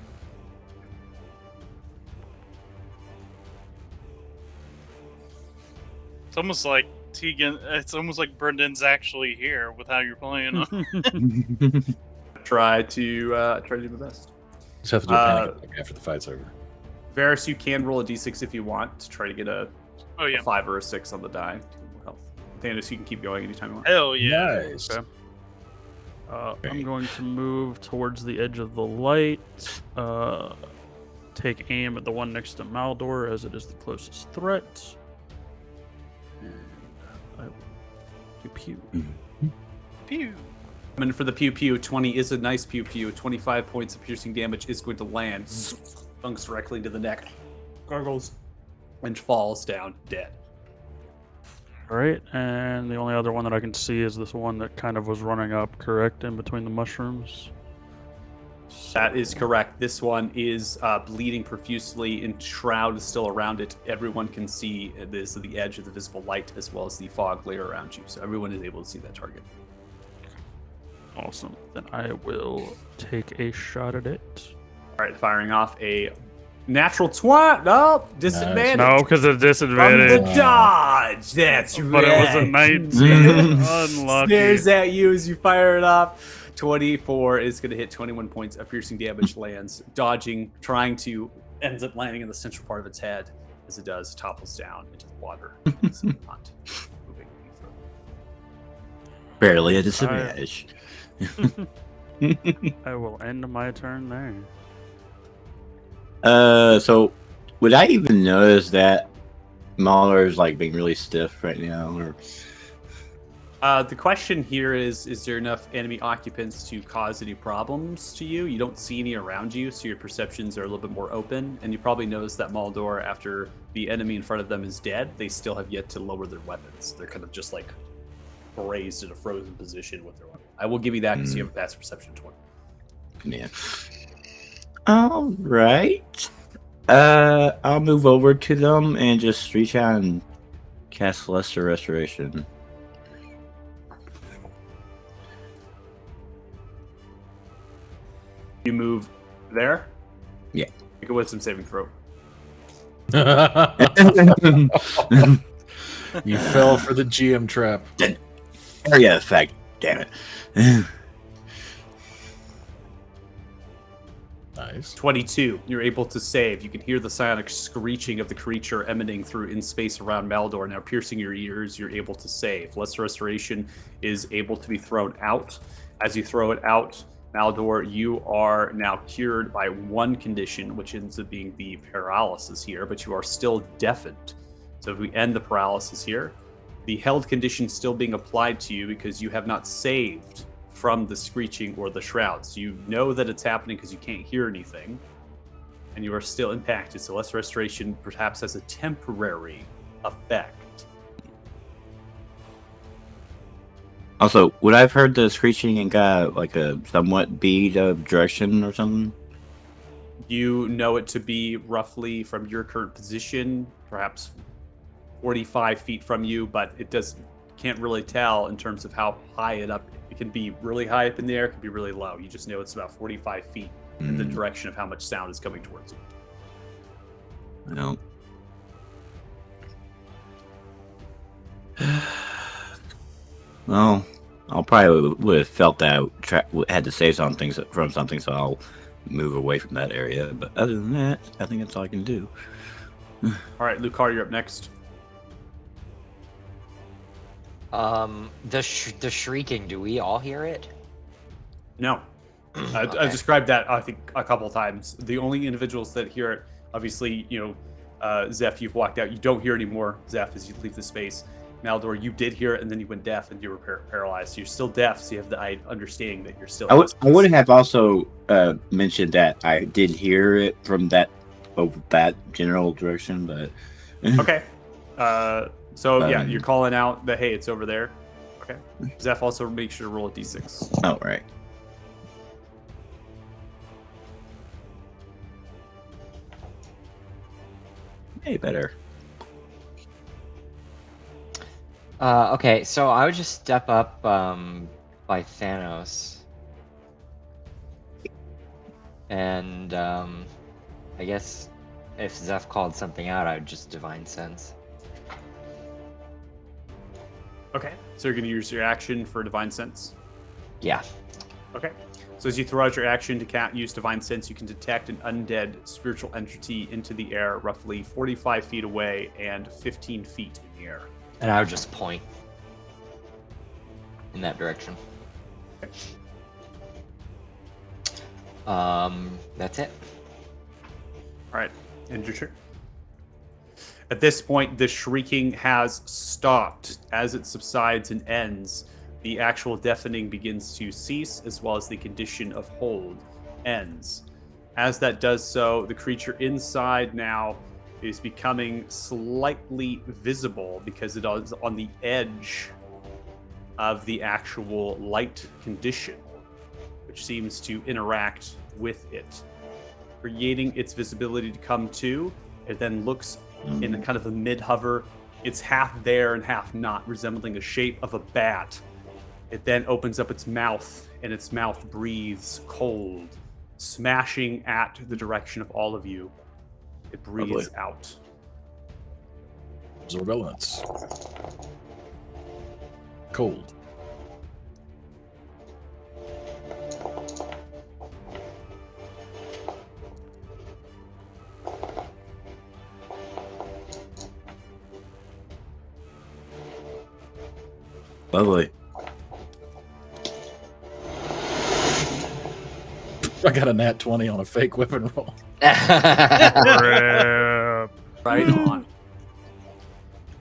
It's almost like Tegan. It's almost like Brendan's actually here with how you're playing. Try to do my best. Just have to do a panic attack after the fight's over. Varys, you can roll a d6 if you want to try to get a Oh yeah. 5 or a 6 on the die to get more health. Thanos, you can keep going anytime you want. Hell yeah. Nice. Okay. I'm going to move towards the edge of the light. take aim at the one next to Maldor as it is the closest threat. And I will pew pew. Pew. And for the pew pew, 20 is a nice pew pew. 25 points of piercing damage is going to land. Dunks directly into the neck. Gargles. And falls down dead. All right, and the only other one that I can see is this one that kind of was running up, correct, in between the mushrooms. That is correct. This one is bleeding profusely, and shroud is still around it. Everyone can see this the edge of the visible light as well as the fog layer around you. So everyone is able to see that target. Awesome. Then I will take a shot at it. All right, firing off a natural 20. No, disadvantage. No, because of From the disadvantage. dodge. That's right. But it was a 19. Unlucky. Stares at you as you fire it off. 24 is going to hit 21 points of piercing damage, lands, dodging, trying to, ends up landing in the central part of its head. As it does, topples down into the water. It's not moving any further. Barely a disadvantage. I will end my turn there. So would I even notice that Mahler is like being really stiff right now? Or The question here is there enough enemy occupants to cause any problems to you? You don't see any around you, so your perceptions are a little bit more open. And you probably notice that Maldor, after the enemy in front of them is dead, they still have yet to lower their weapons. They're kind of just like raised in a frozen position with their weapon. I will give you that because you have a past perception 20. yeah. All right. I'll move over to them and just reach out and cast Lesser Restoration. You move there? Yeah. Make a wisdom saving throw. You fell for the GM trap. Area effect. Damn it. Nice. 22. You're able to save. You can hear the psionic screeching of the creature emanating through in space around Maldor, now piercing your ears. You're able to save. Lesser Restoration is able to be thrown out. As you throw it out, Maldor, you are now cured by one condition, which ends up being the paralysis here, but you are still deafened. So if we end the paralysis here, the held condition still being applied to you because you have not saved from the screeching or the shrouds. You know that it's happening because you can't hear anything, and you are still impacted. So Lesser Restoration perhaps has a temporary effect. Also, would I have heard the screeching and got like a somewhat beat of direction or something? You know it to be roughly from your current position, perhaps 45 feet from you, but it can't really tell in terms of how high it up. It can be really high up in the air, it can be really low. You just know it's about 45 feet in the direction of how much sound is coming towards you. No. Well, I'll probably would have felt that I had to say something from something, so I'll move away from that area. But other than that, I think that's all I can do. All right, Lucar, you're up next. The shrieking, do we all hear it? No. I Okay. described that, I think, a couple times. The only individuals that hear it, obviously, Zeph, you've walked out. You don't hear anymore, Zeph, as you leave the space. Maldor, you did hear it, and then you went deaf, and you were paralyzed. So you're still deaf, so you have the understanding that you're still. I would have also mentioned that I did hear it from that general direction, but Okay. So yeah, you're calling out that, hey, it's over there. Okay. Zeph, also make sure to roll a d6. oh right. Hey, better. Okay, so I would just step up by Thanos. And I guess if Zeph called something out, I would just Divine Sense. Okay. So you're going to use your action for Divine Sense. Yeah. Okay. So as you throw out your action to use Divine Sense, you can detect an undead spiritual entity into the air, roughly 45 feet away and 15 feet in the air. And I would just point in that direction. That's it. All right, end your turn. At this point, the shrieking has stopped. As it subsides and ends, the actual deafening begins to cease, as well as the condition of hold ends. As that does so, the creature inside now is becoming slightly visible because it is on the edge of the actual light condition, which seems to interact with it, creating its visibility to come to. It then looks in a kind of a mid-hover. It's half there and half not, resembling the shape of a bat. It then opens up its mouth, and its mouth breathes cold, smashing at the direction of all of you. It breathes out. Absorb elements. Cold. Lovely. I got a nat 20 on a fake weapon roll. Rip. Right on.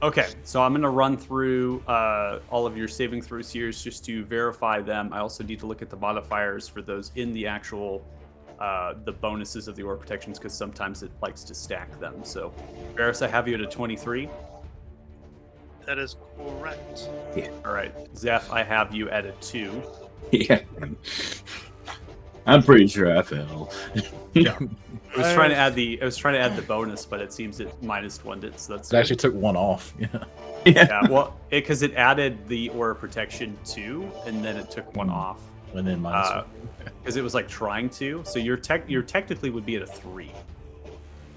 Okay, so I'm going to run through all of your saving throws here just to verify them. I also need to look at the modifiers for those in the actual the bonuses of the aura protections, because sometimes it likes to stack them. So, Varys, I have you at a 23. That is correct. All right, Zeph, I have you at a 2. Yeah. I'm pretty sure I fell. Yeah. I was trying to add the bonus, but it seems it -1'd it, so that's It actually took one off. Yeah. yeah. Well, because it added the aura protection 2, and then it took one off And then minus one. because it was like trying to. So your technically would be at a 3.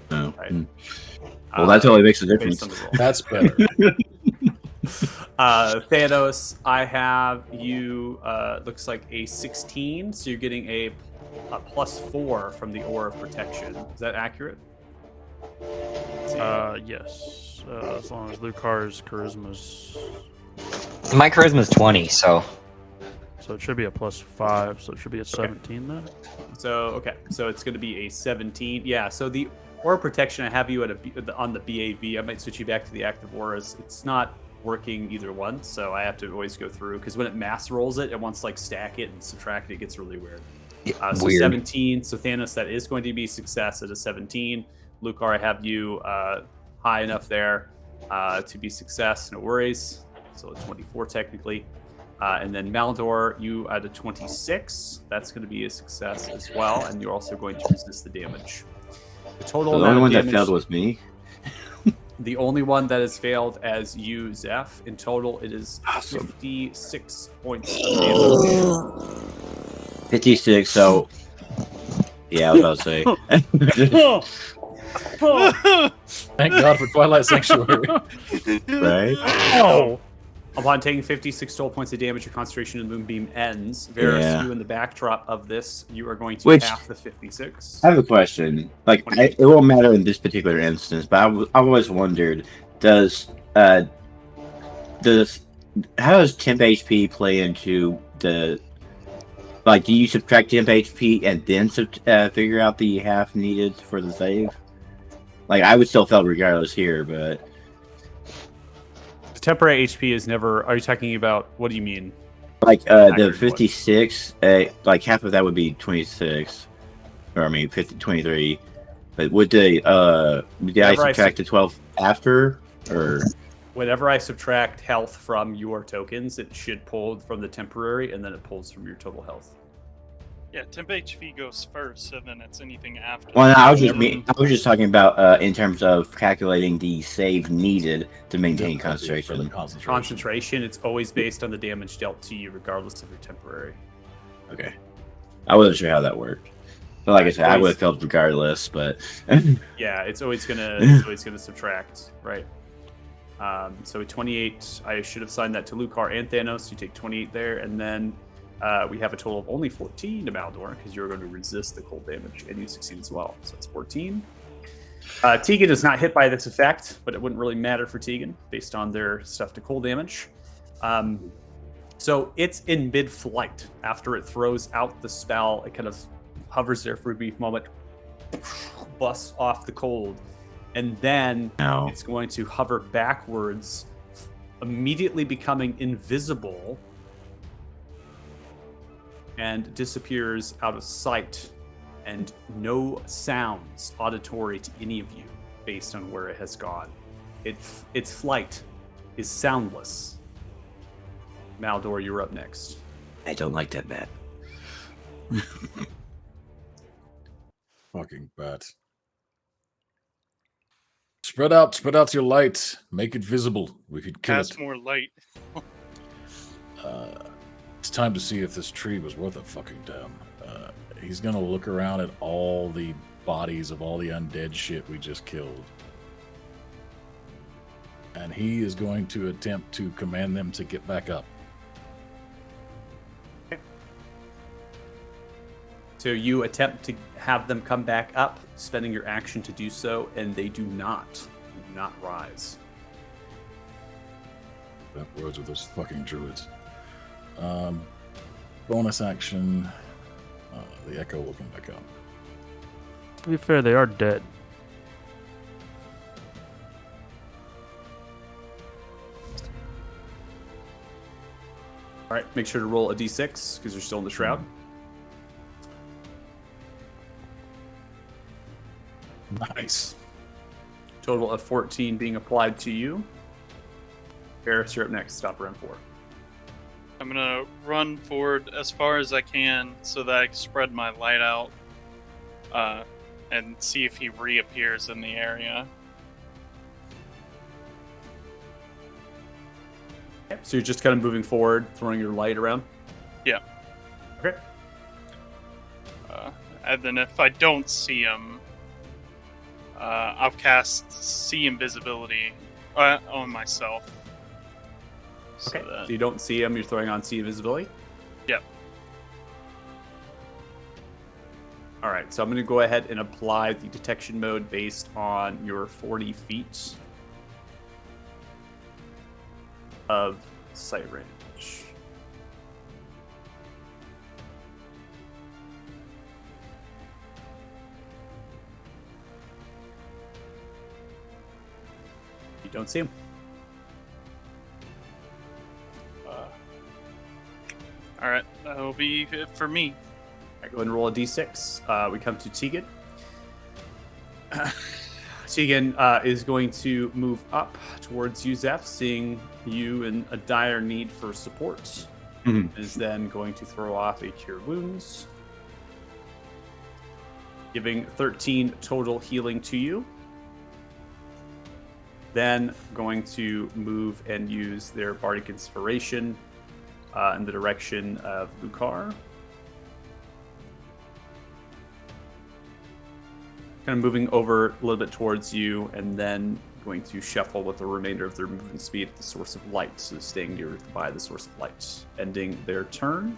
No. Right. Well, that totally makes a based difference. on the roll. That's better. Thanos, I have you. Looks like a 16, so you're getting a +4 from the aura of protection. Is that accurate? Yes. As long as Lucar's charisma's, My charisma's 20, so so it should be a +5. So it should be a 17 then. So it's going to be a 17. Yeah. So the aura protection, I have you at on the BAV. I might switch you back to the active auras. It's not working either one, so I have to always go through, because when it mass rolls it, it wants to like stack it and subtract it. It gets really weird. So weird. 17. So Thanos, that is going to be success at a 17. Lucar, I have you high enough there to be success. No worries. So a 24 technically. And then Maldor, you at a 26. That's going to be a success as well, and you're also going to resist the damage. The total So the amount only of one that damage, failed was me. the only one that has failed as you, Zeph. In total, it is Awesome. 56 points of damage. 56, so. Yeah, I was about to say. Thank God for Twilight Sanctuary. Right? Oh. Upon taking 56 total points of damage, your concentration in the moonbeam ends. Varys, Yeah. you in the backdrop of this, you are going to Which- half the 56. I have a question. Like, it won't matter in this particular instance, but I've always wondered: how does temp HP play into the? Like, do you subtract temp HP and then figure out the half needed for the save? Like, I would still fail regardless here, but The temporary HP is never. Are you talking about? What do you mean? like the Accurate 56, like half of that would be 26, or I mean 23. But would did I Whenever I subtract the 12 after, or? Whenever I subtract health from your tokens, it should pull from the temporary, and then it pulls from your total health. Yeah, temp HP goes first, and then it's anything after. Well, no, I was Whenever- just talking about in terms of calculating the save needed to maintain For the concentration. Concentration, it's always based on the damage dealt to you, regardless of your temporary. Okay, I wasn't sure how that worked, but like I said, I Always- would have felt regardless. But Yeah, it's always gonna subtract, right? So 28. I should have signed that to Lucar and Thanos. You take 28 there, and then we have a total of only 14 to Maldor, because you're going to resist the cold damage, and you succeed as well. So it's 14. Tegan is not hit by this effect, but it wouldn't really matter for Tegan based on their stuff to cold damage. So it's in mid-flight. After it throws out the spell, it kind of hovers there for a brief moment, busts off the cold, and then No. it's going to hover backwards, immediately becoming invisible, and disappears out of sight, and no sounds auditory to any of you based on where it has gone. Its flight is soundless. Maldor, you're up next. I don't like that bat. Fucking bat. Spread out your light. Make it visible. We could kill Cast it. more light. It's time to see if this tree was worth a fucking damn. He's gonna look around at all the bodies of all the undead shit we just killed. And he is going to attempt to command them to get back up. So you attempt to have them come back up, spending your action to do so, and they do not rise. That words with those fucking druids. Bonus action. The echo will come back up. To be fair, they are dead. All right, make sure to roll a d6 because you're still in the shroud. Nice. Total of 14 being applied to you. Varys, you're up next. Stop round 4. I'm gonna run forward as far as I can so that I can spread my light out, and see if he reappears in the area. So you're just kind of moving forward, throwing your light around? Yeah. Okay. And then if I don't see him, I'll cast See Invisibility on myself. Okay. So that, So you don't see him, you're throwing on See Invisibility? Yep. All right, so I'm going to go ahead and apply the detection mode based on your 40 feet of sight range. You don't see him. all right, that'll be it for me. I go ahead and roll a d6. We come to Tegan. Tegan is going to move up towards you, Zeph, seeing you in a dire need for support. Is then going to throw off a Cure Wounds, giving 13 total healing to you. Then going to move and use their Bardic Inspiration in the direction of Lucar. Kind of moving over a little bit towards you, and then going to shuffle with the remainder of their movement speed at the source of light, so staying nearby the source of light. Ending their turn.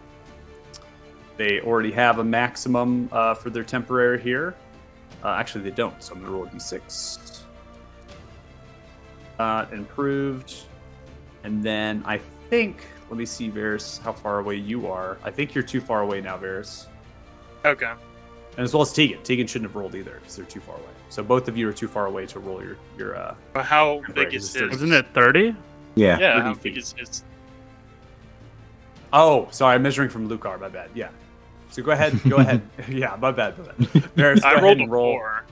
They already have a maximum for their temporary here. Actually, they don't, so I'm going to roll a d6. Improved. And then I think, let me see, Varys, how far away you are. I think you're too far away now, Varys. Okay. And as well as Tegan. Tegan shouldn't have rolled either because they're too far away. So both of you are too far away to roll your But how Right, big it's is still- his? Wasn't it 30? Yeah. Yeah, 30 how feet. big is his? Oh, sorry, I'm measuring from Lucar, my bad. Yeah. So go ahead. Yeah, my bad. Varys, go I ahead rolled a and roll. 4.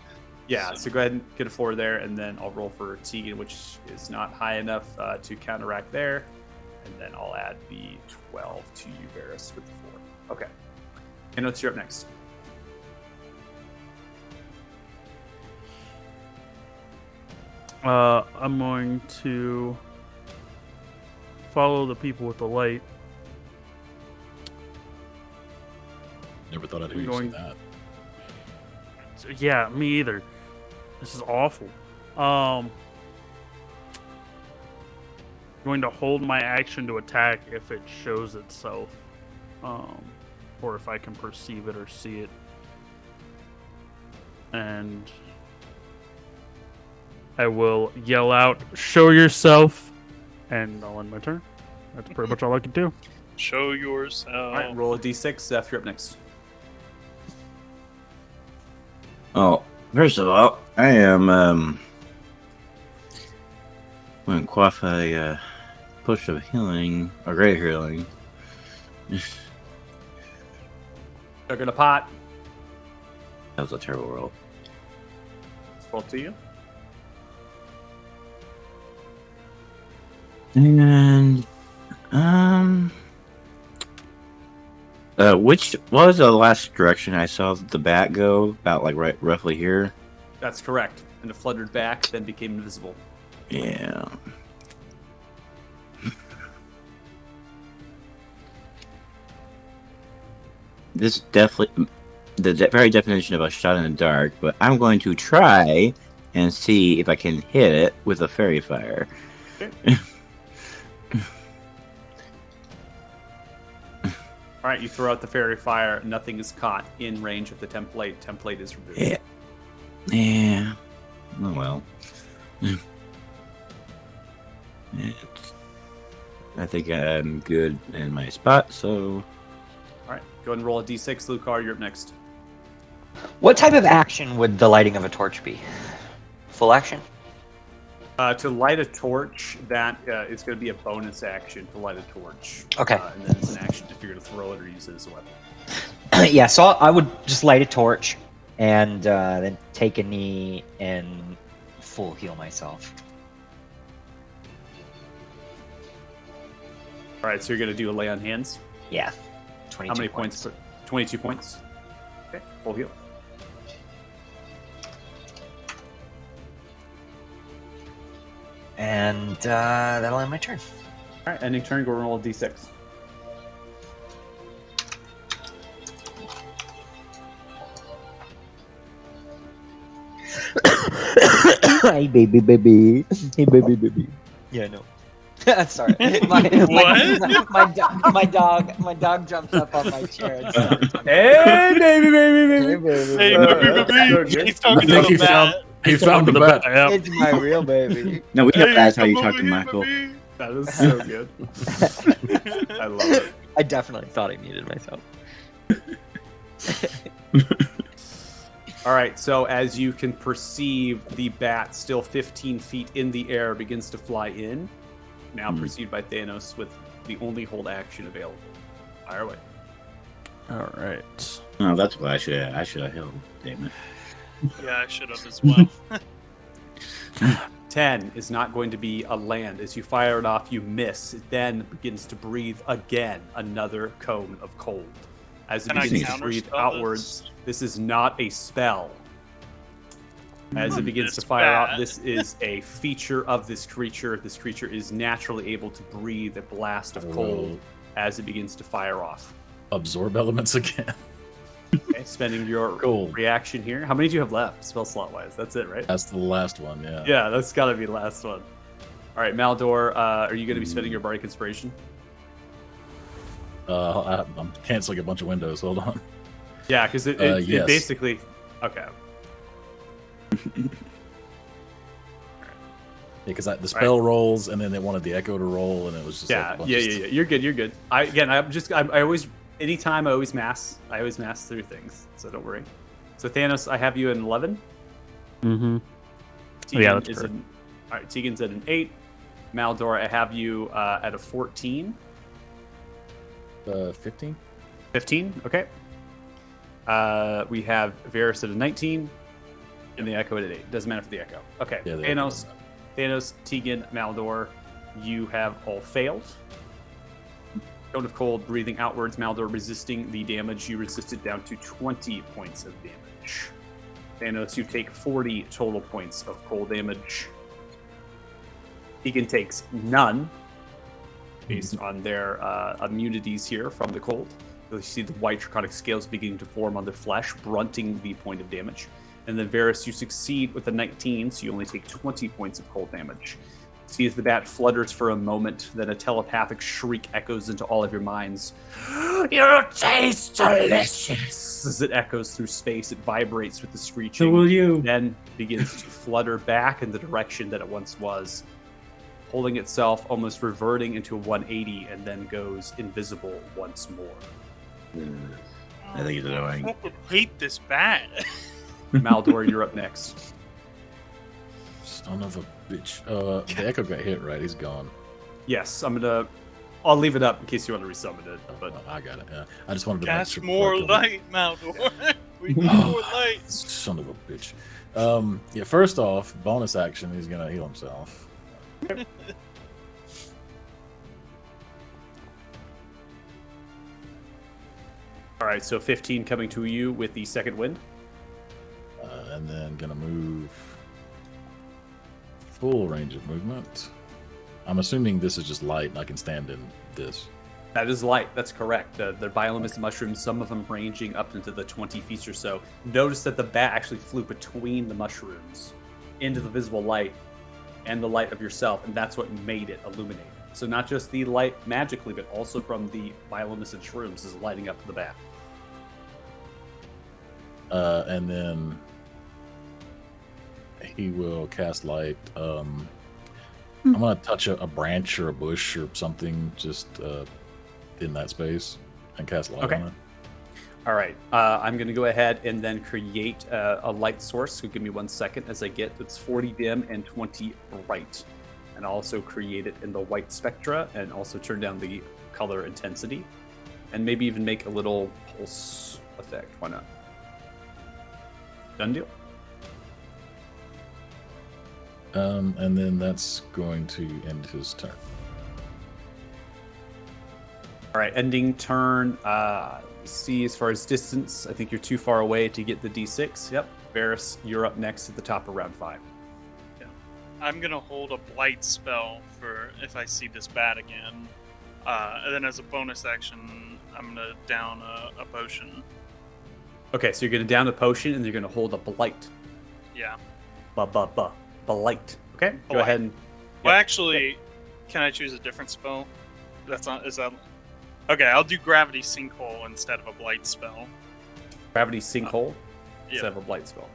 Yeah, so go ahead and get a 4 there, and then I'll roll for Tegan, which is not high enough to counteract there. And then I'll add the 12 to you, Varys, with the 4. Okay. And what's you're up next? I'm going to follow the people with the light. Never thought I'd hear I'm you say going- that. Yeah, me either. This is awful. Going to hold my action to attack if it shows itself, or if I can perceive it or see it, and I will yell out, "Show yourself!" and I'll end my turn. That's pretty much all I can do. Show yourself. All right, roll a d6. Zeph, you're up next. Oh, first of all, I am going to quaff a push of healing, or great healing. Sugar in a pot. That was a terrible roll. Scroll to you. And what was the last direction I saw the bat go? About like roughly here. That's correct. And it fluttered back, then became invisible. Yeah. This definitely the very definition of a shot in the dark, but I'm going to try and see if I can hit it with a fairy fire. Okay. All right, you throw out the fairy fire. Nothing is caught in range of the template. Template is removed. Yeah. Yeah. Oh well. I think I'm good in my spot, so. All right, go ahead and roll a d6. Lucar, you're up next. What type of action would the lighting of a torch be? Full action? To light a torch, that is going to be a bonus action to light a torch. Okay. And then it's an action if you're going to throw it or use it as a weapon. Yeah, so I would just light a torch and then take a knee and full heal myself. All right, so you're going to do a lay on hands. Yeah. 22 How many points? 22 points. Okay, full heal. And that'll end my turn. All right, ending turn, go roll a d6. Hey, baby. Hey, baby. Yeah, no. Sorry. My dog jumps up on my chair and starts talking. Hey, baby. Hey, baby. Hey, good. he's talking I think about that. he found the bat. Yep. It's my real baby. No, we know Hey, that's how you come talk over to here, Michael. baby. That is so good. I love it. I definitely thought I muted myself. All right, so as you can perceive, the bat, still 15 feet in the air, begins to fly in. Now perceived by Thanos with the only hold action available. Fire away. All right. Oh, that's why I should have held. Damn it. Yeah, I should have as well. 10 is not going to be a land. As you fire it off, you miss. It then begins to breathe again, another cone of cold. As it Can I begins to counterspell breathe this? outwards, this is not a spell. As it begins to This fire out, bat. this is a feature of this creature. This creature is naturally able to breathe a blast of cold as it begins to fire off. Absorb elements again. Okay, spending your Cool. reaction here. How many do you have left, spell slot wise? That's it, right? That's the last one, yeah. Yeah, that's got to be the last one. All right, Maldor, are you going to be spending your Bardic Inspiration? I'm canceling a bunch of windows. Hold on. Yeah, because it Yes. basically. Okay. Because the spell rolls, and then they wanted the echo to roll, and it was just like Yeah, a bunch yeah. of You're good. You're good. I always, anytime I always mass. I always mass through things, so don't worry. So Thanos, I have you at 11. Mm-hmm. Tegan Yeah, that's is correct. all right, Tegan's at an 8. Maldor, I have you at a 14. 15. 15. Okay. We have Varys at a 19, and the Echo at an 8. Doesn't matter for the Echo. Okay. Yeah, Thanos, Tegan, Maldor, you have all failed. Cone of Cold, breathing outwards. Maldor resisting the damage. You resisted down to 20 points of damage. Thanos, you take 40 total points of cold damage. Tegan takes none, based on their immunities here from the cold. So you see the white draconic scales beginning to form on their flesh, blunting the point of damage. And then Varys, you succeed with a 19, so you only take 20 points of cold damage. See as the bat flutters for a moment, then a telepathic shriek echoes into all of your minds. You taste delicious! As it echoes through space, it vibrates with the screeching. So will you. Then begins to flutter back in the direction that it once was, holding itself, almost reverting into a 180, and then goes invisible once more. I think it's annoying. I would hate this bat. Maldor, you're up next. Son of a bitch. The echo got hit, right? He's gone. Yes, I'll leave it up in case you want to resummon it. But Oh, I got it. Yeah, I just wanted to Cast make sure more before I killed it. light, Maldor. We need more light. Son of a bitch. Yeah. First off, bonus action. He's gonna heal himself. all right, so 15 coming to you with the second wind. And then gonna move full range of movement. I'm assuming this is just light and I can stand in this. That is light. That's correct. They're bioluminescent mushrooms, some of them ranging up into the 20 feet or so. Notice that the bat actually flew between the mushrooms into the visible light and the light of yourself, and that's what made it illuminate. So not just the light magically, but also from the bioluminescent shrooms is lighting up the bat. And then he will cast light. I'm gonna touch a branch or a bush or something just in that space and cast light Okay. on it. All right, I'm going to go ahead and then create a light source. So give me 1 second as I get it's 40 dim and 20 bright. And I'll also create it in the white spectra and also turn down the color intensity. And maybe even make a little pulse effect. Why not? Done deal. And then that's going to end his turn. All right, ending turn. See, as far as distance, I think you're too far away to get the D6. Yep. Varys, you're up next at the top of round 5. I'm gonna hold a blight spell for if I see this bat again. And then as a bonus action, I'm gonna down a potion. Okay, so you're going to down a potion and you're going to hold a blight. Yeah. Blight. Okay, go Blight. ahead and. Well, Yep. actually, can I choose a different spell? That's not. Is that? Okay, I'll do gravity sinkhole instead of a blight spell. Gravity sinkhole Yeah. instead of a blight spell.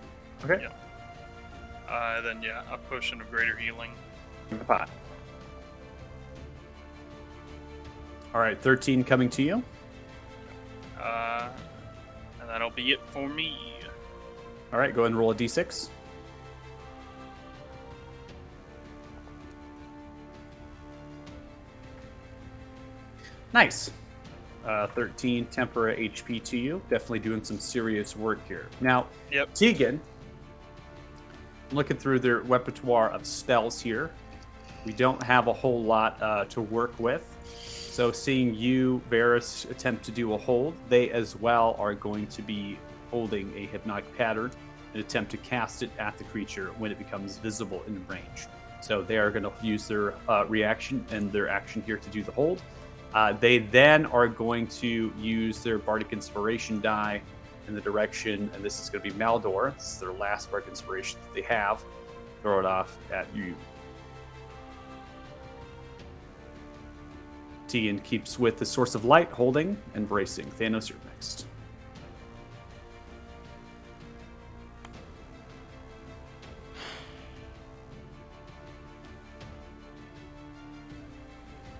Okay. Yeah. Then yeah, a potion of greater healing. Fine. All right, 13 coming to you. And that'll be it for me. All right, go ahead and roll a d6. Nice. 13 temporary HP to you. Definitely doing some serious work here. Now, Yep. Tegan, looking through their repertoire of spells here, we don't have a whole lot to work with. So seeing you, Varys, attempt to do a hold, they as well are going to be holding a hypnotic pattern and attempt to cast it at the creature when it becomes visible in range. So they are going to use their reaction and their action here to do the hold. They then are going to use their Bardic Inspiration die in the direction, and this is going to be Maldor. This is their last Bardic Inspiration that they have. Throw it off at you. Tegan keeps with the Source of Light, holding and bracing. Thanos, you're next.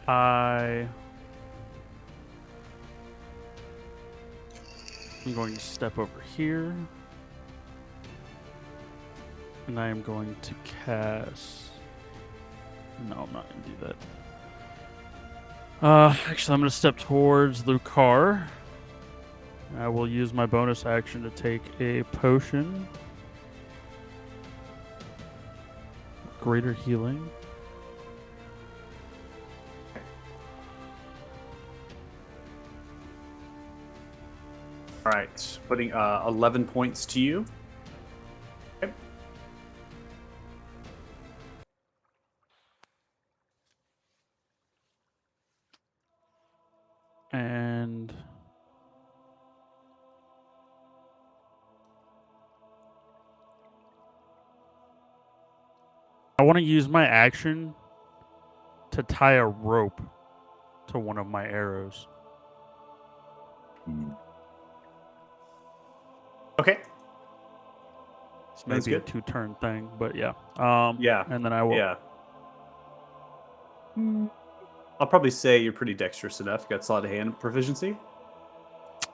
I'm going to step over here. And I am going to cast... No, I'm not going to do that. Actually, I'm going to step towards Lucar. I will use my bonus action to take a potion. Greater healing. All right, putting 11 points to you. Okay. And I want to use my action to tie a rope to one of my arrows. Okay. It's Sounds maybe a good. 2-turn thing, but yeah. Yeah. And then I will. Yeah. I'll probably say you're pretty dexterous enough. You got solid hand proficiency.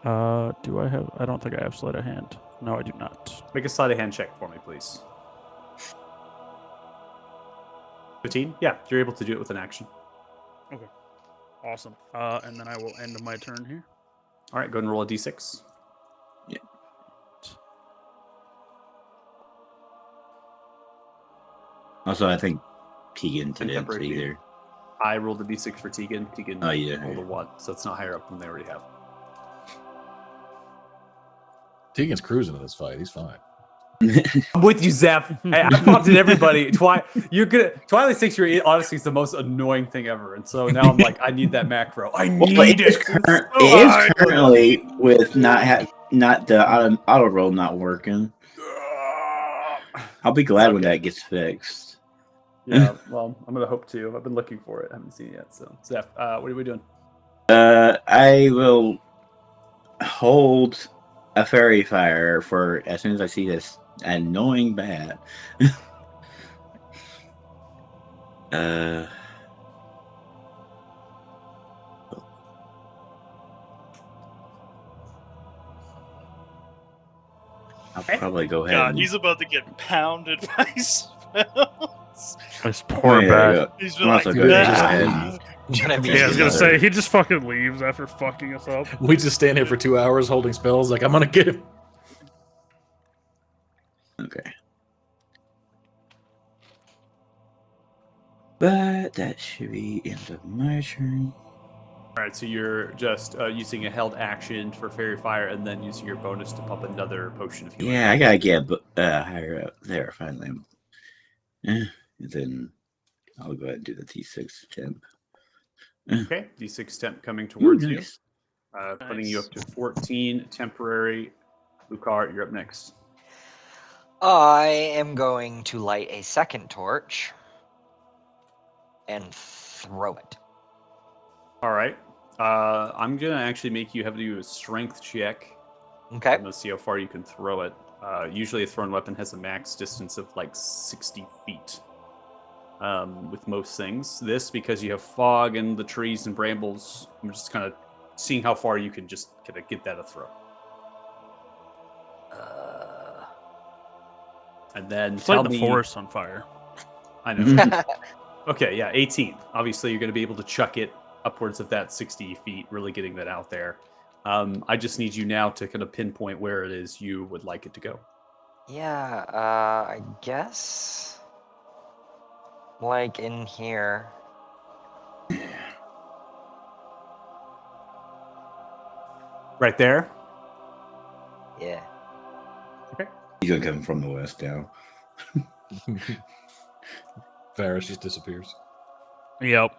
Do I have? I don't think I have sleight of hand. No, I do not. Make a sleight of hand check for me, please. 15? Yeah, you're able to do it with an action. Awesome. And then I will end my turn here. All right, go ahead and roll a d6. Also, I think Tegan did it Contemporary either. I rolled a d6 for Tegan. Tegan Oh, yeah. rolled a 1, so it's not higher up than they already have. Tegan's cruising in this fight. He's fine. I'm with you, Zeph. Hey, I bumped in everybody. Twilight 6 honestly is the most annoying thing ever. And so now I'm like, I need that macro. I need It it. is currently with not the auto roll not working. I'll be glad when that gets fixed. Yeah, well, I'm going to hope to. I've been looking for it. I haven't seen it yet. So, Zeph, what are we doing? I will hold a fairy fire for as soon as I see this annoying bat. I'll probably go ahead. God, he's about to get pounded by spells. This poor bat. He's I'm been also like, good. "Ah." Go ahead. Gonna be Yeah, I was gonna Another- say he just fucking leaves after fucking us up. We just stand here for 2 hours holding spells. Like, I'm gonna get him. Okay. But that should be end of my turn. All right, so you're just using a held action for Fairy Fire and then using your bonus to pump another potion of healing. Yeah, I gotta get higher up there finally. And then I'll go ahead and do the T6 temp. Okay, D6 temp coming towards you. Nice. Putting you up to 14 temporary. Lucar, you're up next. I am going to light a second torch and throw it. All right. I'm going to actually make you have to do a strength check. Okay. I'm going to see how far you can throw it. Usually a thrown weapon has a max distance of like 60 feet with most things. This, because you have fog and the trees and brambles, I'm just kind of seeing how far you can just kind of get that a throw. And then It's tell like the me, forest on fire. I know. Okay, yeah, 18. Obviously, you're going to be able to chuck it upwards of that 60 feet, really getting that out there. I just need you now to kind of pinpoint where it is you would like it to go. Yeah, I guess like in here. Right there? Yeah. He's gonna come from the west now. Varys just disappears. Yep.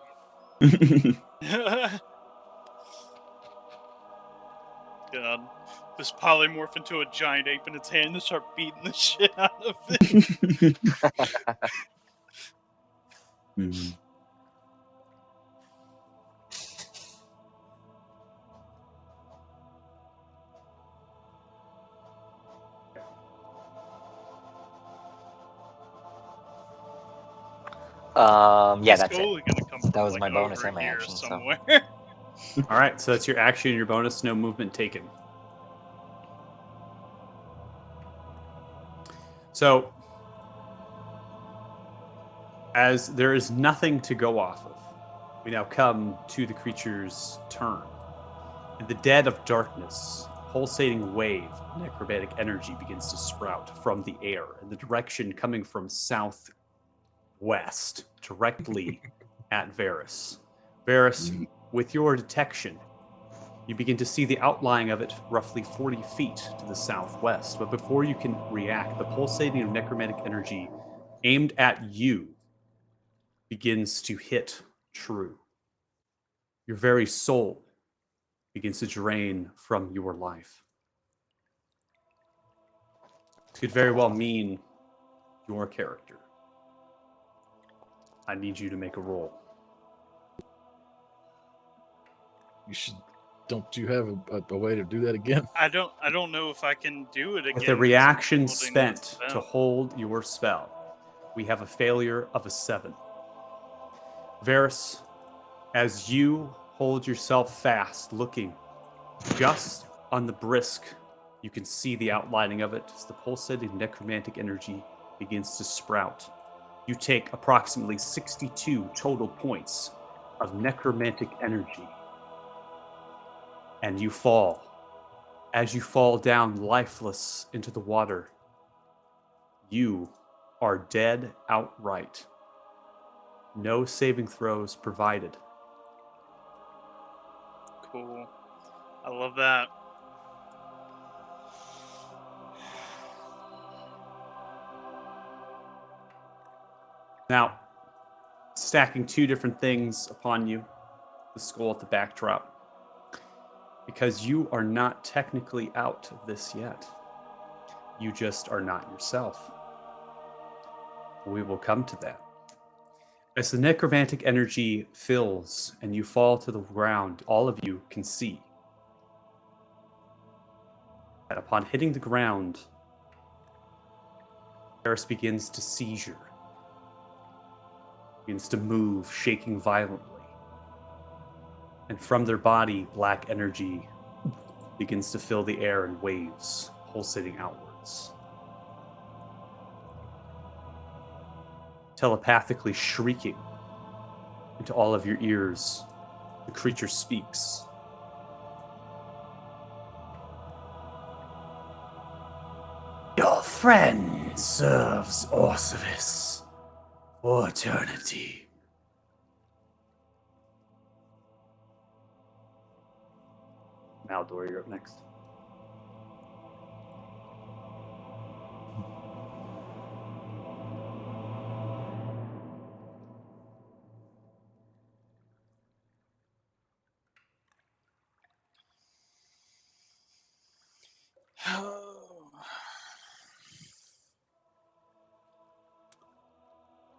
God. Just polymorph into a giant ape in its hand and start beating the shit out of it. Mhm. Yeah, It's that's it. totally gonna come from, That was like, my bonus over and my here action, so. somewhere. All right, so that's your action and your bonus, no movement taken. So, as there is nothing to go off of, we now come to the creature's turn. In the dead of darkness, a pulsating wave of necromantic energy begins to sprout from the air in the direction coming from southwest, directly at Varys. Varys, with your detection, you begin to see the outline of it roughly 40 feet to the southwest. But before you can react, the pulsating of necromantic energy aimed at you begins to hit true. Your very soul begins to drain from your life. This could very well mean your character. I need you to make a roll. You should. Don't you have a way to do that again? I don't know if I can do it again. With a because I'm reaction holding that spent to spell. hold your spell, we have a failure of a 7. Varys, as you hold yourself fast, looking just On the brisk, you can see the outlining of it as the pulsating necromantic energy begins to sprout. You take approximately 62 total points of necromantic energy, and you fall. As you fall down lifeless into the water, you are dead outright. No saving throws provided. Cool. I love that. Now, stacking two different things upon you, the skull at the backdrop, because you are not technically out of this yet. You just are not yourself. We will come to that. As the necromantic energy fills and you fall to the ground, all of you can see that upon hitting the ground, Varys begins to seizure, begins to move, shaking violently. And from their body, black energy begins to fill the air in waves, pulsating outwards. Telepathically shrieking into all of your ears, the creature speaks. Your friend serves Orsivis for eternity. Maldor, you're up next.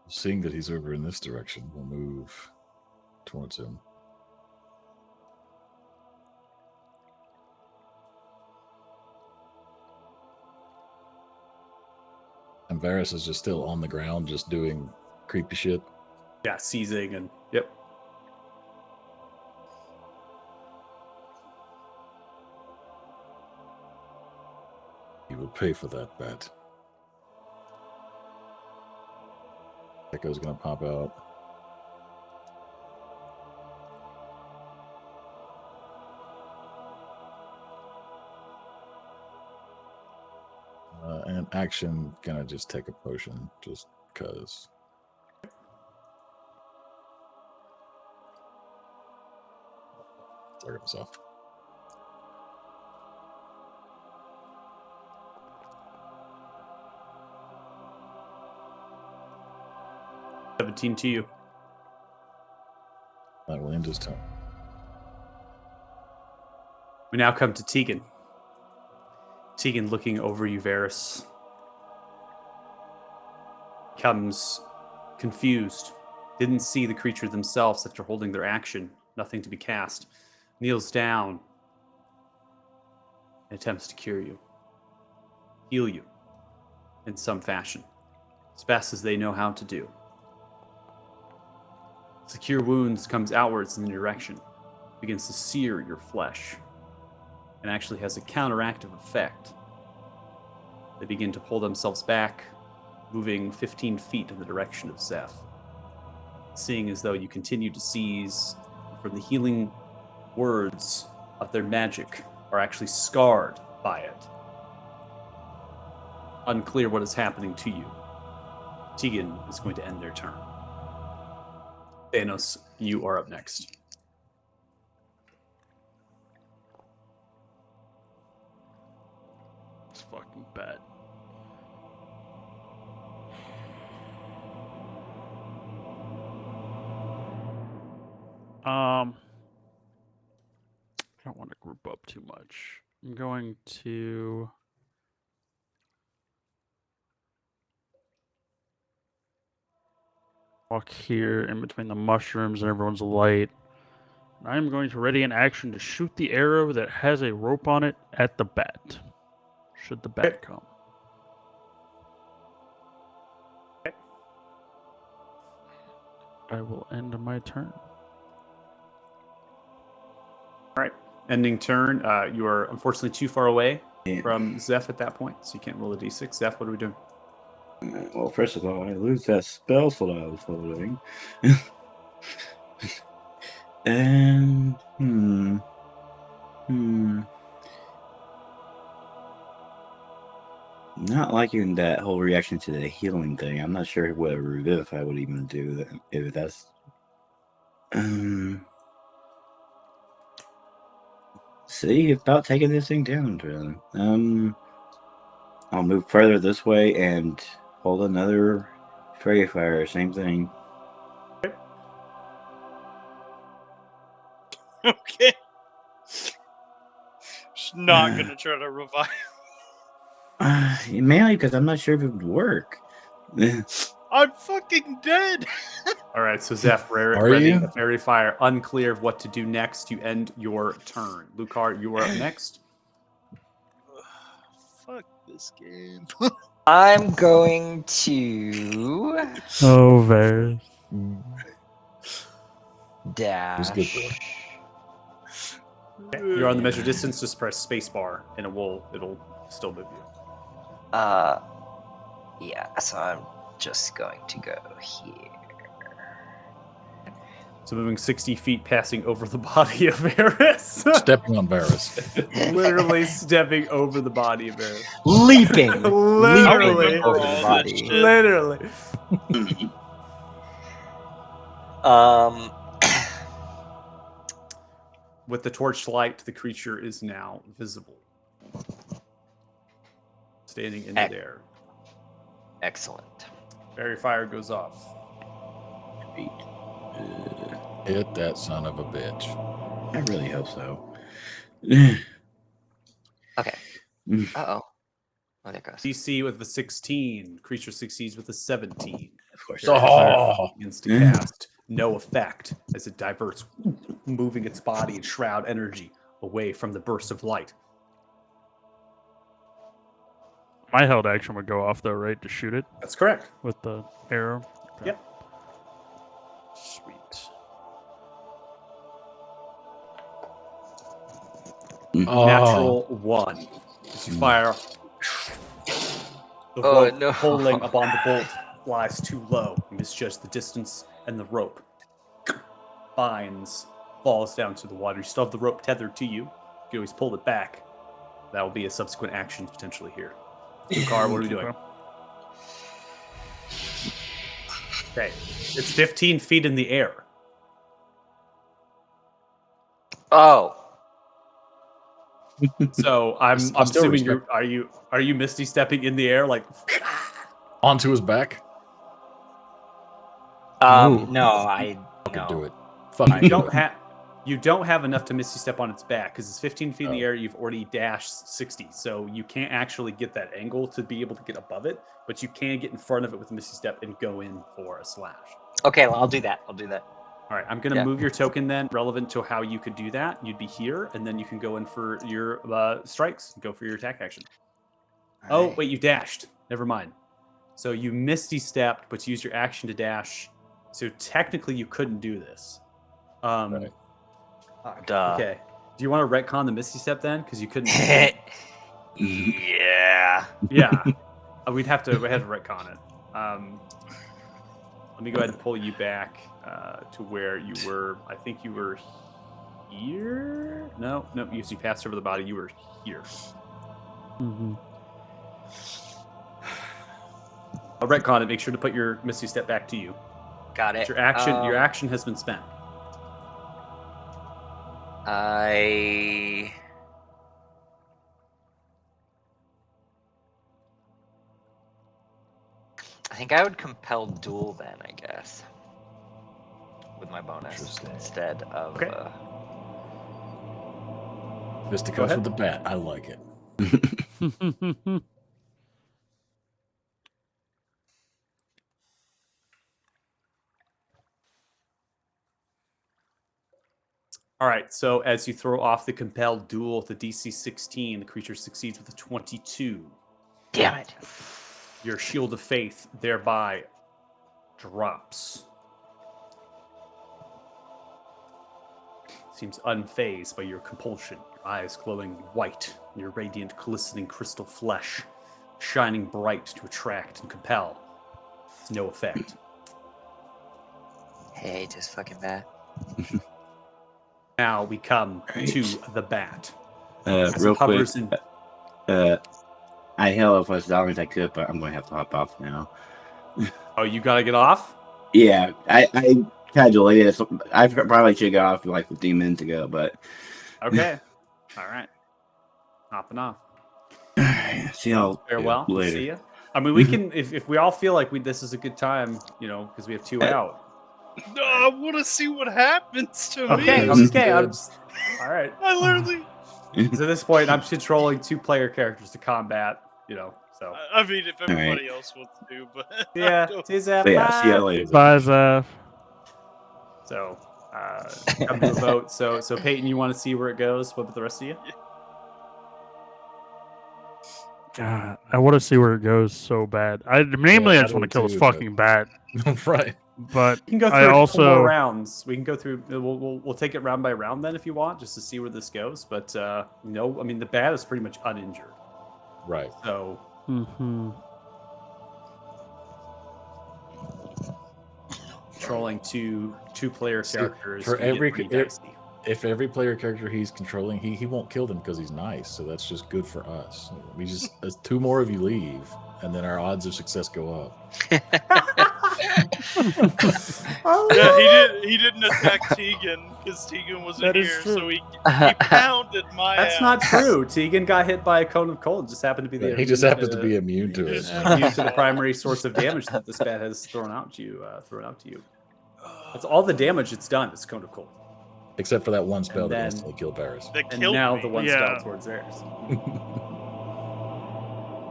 Seeing that he's over in this direction, we'll move towards him. And Varys is just still on the ground, just doing creepy shit. Yeah, seizing and yep. He will pay for that bet. Echo's gonna pop out. And action, gonna just take a potion, just cause. Sorry, this off. $17 to you. That will end his turn. We now come to Tegan. Tegan looking over you, Varys. Becomes confused. Didn't see the creature themselves after holding their action. Nothing to be cast. Kneels down and attempts to cure you. Heal you in some fashion. As best as they know how to do. As the cure wounds comes outwards in the direction. Begins to sear your flesh. And actually has a counteractive effect. They begin to pull themselves back, moving 15 feet in the direction of Zeph. Seeing as though you continue to seize from the healing words of their magic are actually scarred by it. Unclear what is happening to you. Tegan is going to end their turn. Thanos, you are up next. It's fucking bad. I don't want to group up too much. I'm going to walk here in between the mushrooms and everyone's light. I'm going to ready an action to shoot the arrow that has a rope on it at the bat. Should the bat come. I will end my turn. All right. Ending turn. You are unfortunately too far away Yeah. from Zeph at that point, so you can't roll a d6. Zeph, what are we doing? Well, first of all, I lose that spell slot I was holding. And not liking that whole reaction to the healing thing. I'm not sure what Revivify would even do if that's. See about taking this thing down, Drillin. I'll move further this way and hold another Fairy Fire. Same thing. Okay. She's not gonna try to revive. Mainly because I'm not sure if it would work. I'm fucking dead. All right, so Zeph, Are readying you? a fairy fire, unclear of what to do next. You end your turn. Lucar, you are up next. Fuck this game. I'm going to Oh, Varys. dash. good, boy. You're on the measure distance. Just press spacebar, and it'll still move you. Yeah, so I'm just going to go here. So moving 60 feet, passing over the body of Varys. Stepping on Varys. Literally stepping over the body of Varys. Leaping. Literally. Leaping over the all body. this shit. Literally. With the torchlight, the creature is now visible. Standing in Ec- midair. Excellent. Fairy fire goes off. Hit that son of a bitch. I really hope so. Okay. Uh-oh. Oh, there it goes. DC with the 16. Creature succeeds with a 17. Of course. Fairy fire Oh. begins to cast. No effect as it diverts, moving its body and shroud energy away from the burst of light. My held action would go off though, right, to shoot it That's correct. with the arrow. Okay. Yep. Sweet. Oh. Natural 1. As you fire, the Oh, rope no. pulling upon the bolt flies too low. You misjudge the distance, and the rope binds, falls down to the water. You still have the rope tethered to you. You can always pull it back. That will be a subsequent action potentially here. Lucar, what are we doing? Okay. Okay, it's 15 feet in the air. Oh. So I'm I still assuming respect- are you misty stepping in the air like Onto his back. No, I Fucking no. do it. Fucking you do don't it. have you don't have enough to misty step on its back because it's 15 feet in the Oh. air. You've already dashed 60, so you can't actually get that angle to be able to get above it. But you can get in front of it with a misty step and go in for a slash. Okay, well, I'll do that. I'll do that. All right, I'm gonna Yeah. move your token then, relevant to how you could do that. You'd be here, and then you can go in for your strikes. Go for your attack action. Oh Alright. wait, you dashed. Never mind. So you misty stepped, but you used your action to dash. So technically, you couldn't do this. Right. Fuck. Duh. Okay. Do you want to retcon the misty step then? Because you couldn't. Yeah. Yeah. We'd have to retcon it. Let me go ahead and pull you back to where you were. I think you were here. No, you passed over the body. You were here. Mm-hmm. I'll retcon it. Make sure to put your misty step back to you. Got it. Your action has been spent. I think I would compel duel then, I guess. With my bonus Interesting. instead of Okay. Fisticuffs ahead. with the bat. I like it. All right. So as you throw off the compelled duel with the DC 16, the creature succeeds with a 22. damn it. Your shield of faith thereby drops. seems unfazed by your compulsion, your eyes glowing white, your radiant, glistening crystal flesh shining bright to attract and compel. It's no effect. Hey, just fucking bad. Now we come Right. to the bat. As Real it hovers quick, in- I held up as long as I could, but I'm going to have to hop off now. Oh, you gotta get off? Yeah, I kind of delayed it. So I probably should get off like 15 minutes ago, but Okay. All right. Hopping off. see y'all Farewell. We'll later. see ya. I mean, we can if we all feel like this is a good time, because we have 2 out. No, I want to see what happens to Okay. me. Okay. I'm just, all right. I literally. So at this point, I'm controlling 2 player characters to combat. So I mean, if everybody else wants to, but yeah. I don't- See ya, But yeah, see bye. y'all later. Bye, Zeph. So come to a vote. So Peyton, you want to see where it goes? What about the rest of you? God, I want to see where it goes so bad. Namely, Yeah, I just I want to do kill this too, but- fucking bat. Right. But We can go I through a couple also more rounds. We can go through. We'll take it round by round then, if you want, just to see where this goes. But no, I mean the bat is pretty much uninjured. Right. So Mhm. controlling two player See, characters for can get every- pretty if- dicey. If every player character he's controlling, he won't kill them because he's nice. So that's just good for us. We just as 2 more of you leave, and then our odds of success go up. Yeah, he didn't attack Tegan because Tegan wasn't That is here, true. so he pounded my That's ass. not true. Tegan got hit by a cone of cold. Just happened to be the He just happens to be immune to it. immune to the primary source of damage that this bat has thrown out to you. That's all the damage it's done. Is cone of cold. Except for that one spell And that then- instantly killed Varys. That And killed now me. the one Yeah. spell towards theirs.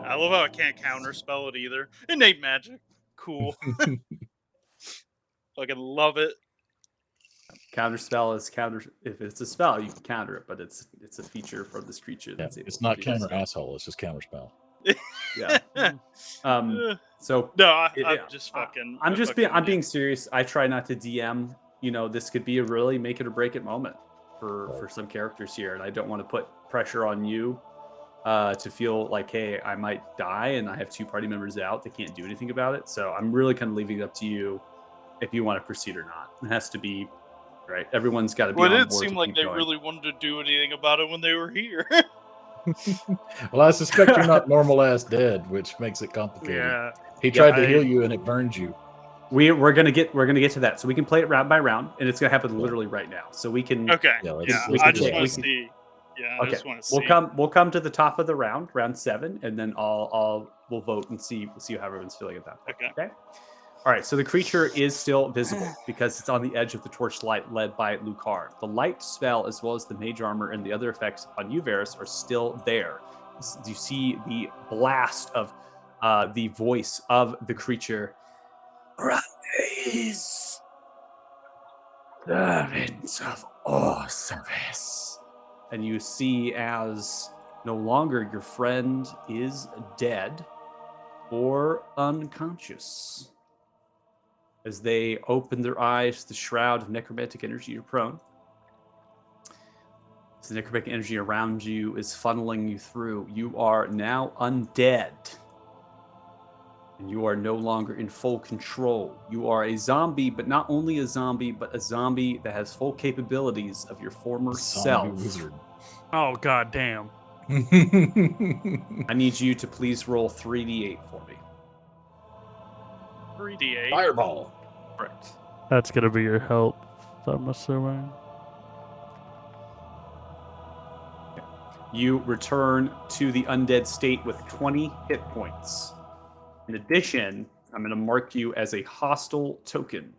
I love how I can't counterspell it either. Innate magic. Cool. Fucking love it. Counter spell is counter. If it's a spell, you can counter it, but it's a feature from this creature. Yeah, That's able it's to not do counter so. asshole. It's just counter spell. Yeah. Uh, So no, I'm yeah, just fucking. I'm just being. fucking- I'm being serious. I try not to DM. This could be a really make it or break it moment for some characters here, and I don't want to put pressure on you to feel like, hey, I might die, and I have 2 party members out. They can't do anything about it. So I'm really kind of leaving it up to you if you want to proceed or not. It has to be right. Everyone's got to be. Well, it on didn't board seem to like keep they going. really wanted to do anything about it when they were here. Well, I suspect you're not normal ass dead, which makes it complicated. Yeah. He tried to I- heal you and it burned you. We're gonna get to that. So we can play it round by round, and it's gonna happen literally right now. So we can. Okay. Yeah, let's- Yeah, let's I do just that. want We to can- see. Yeah, I Okay, just want to see. we'll come to the top of the round 7, and then we'll vote and see how everyone's feeling at that point. Okay. All right. So the creature is still visible because it's on the edge of the torchlight led by Lucar. The light spell, as well as the mage armor and the other effects on you, Varys, are still there. You see the blast of the voice of the creature. Rise, servants of Osiris. And you see as no longer your friend is dead or unconscious. As they open their eyes to the shroud of necromantic energy, you're prone. As the necromantic energy around you is funneling you through, you are now undead. And you are no longer in full control. You are a zombie, but not only a zombie, but a zombie that has full capabilities of your former Zombie self. wizard. Oh god damn. I need you to please roll 3d8 for me. 3d8. Fireball. Correct. That's gonna be your help, I'm assuming. You return to the undead state with 20 hit points. In addition, I'm going to mark you as a hostile token.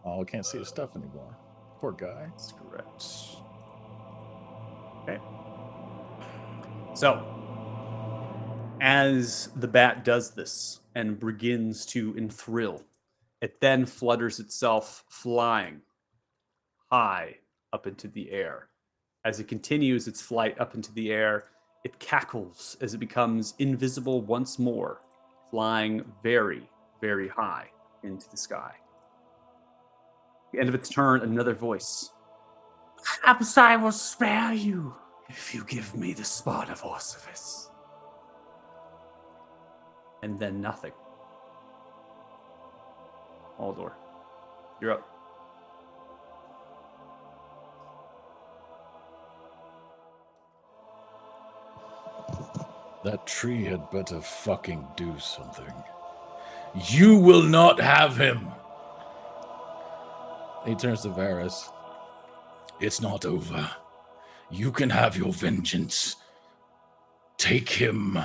Oh, I can't see his stuff anymore. Poor guy. That's correct. Okay. So, as the bat does this and begins to enthrill, it then flutters itself flying high up into the air. As it continues its flight up into the air, it cackles as it becomes invisible once more, flying very, very high into the sky. the end of its turn, another voice. Perhaps I will spare you if you give me the spot of Orsivis. And then nothing. Aldor, you're up. That tree had better fucking do something. You will not have him. He turns to Varys. It's not over. You can have your vengeance. Take him.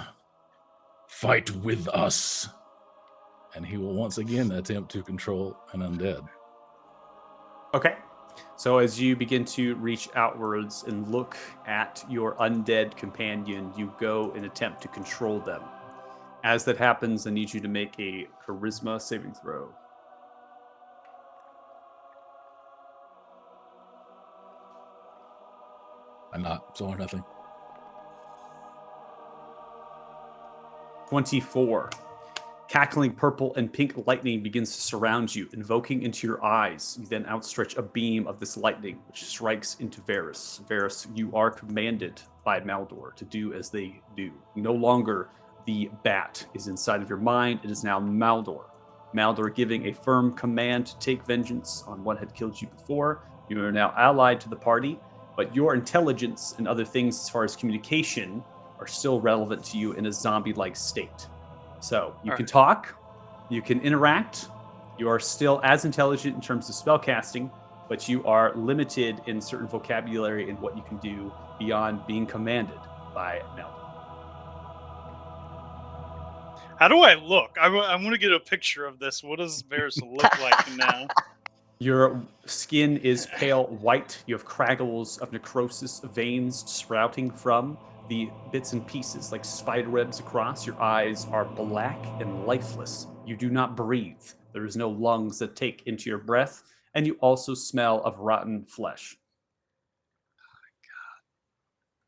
Fight with us. And he will once again attempt to control an undead. Okay. So as you begin to reach outwards and look at your undead companion, you go and attempt to control them. As that happens, I need you to make a charisma saving throw. I'm not, so or nothing. 24. Cackling purple and pink lightning begins to surround you, invoking into your eyes. You then outstretch a beam of this lightning, which strikes into Varys. Varys, you are commanded by Maldor to do as they do. No longer the bat is inside of your mind. It is now Maldor. Maldor giving a firm command to take vengeance on what had killed you before. You are now allied to the party, but your intelligence and other things as far as communication are still relevant to you in a zombie-like state. So you can talk, you can interact, you are still as intelligent in terms of spellcasting, but you are limited in certain vocabulary and what you can do beyond being commanded by Maldor. How do I look? I want to get a picture of this. What does Varys look like now? Your skin is pale white. You have craggles of necrosis, veins sprouting from the bits and pieces like spider webs across. Your eyes are black and lifeless. You do not breathe. There is no lungs that take into your breath, and you also smell of rotten flesh.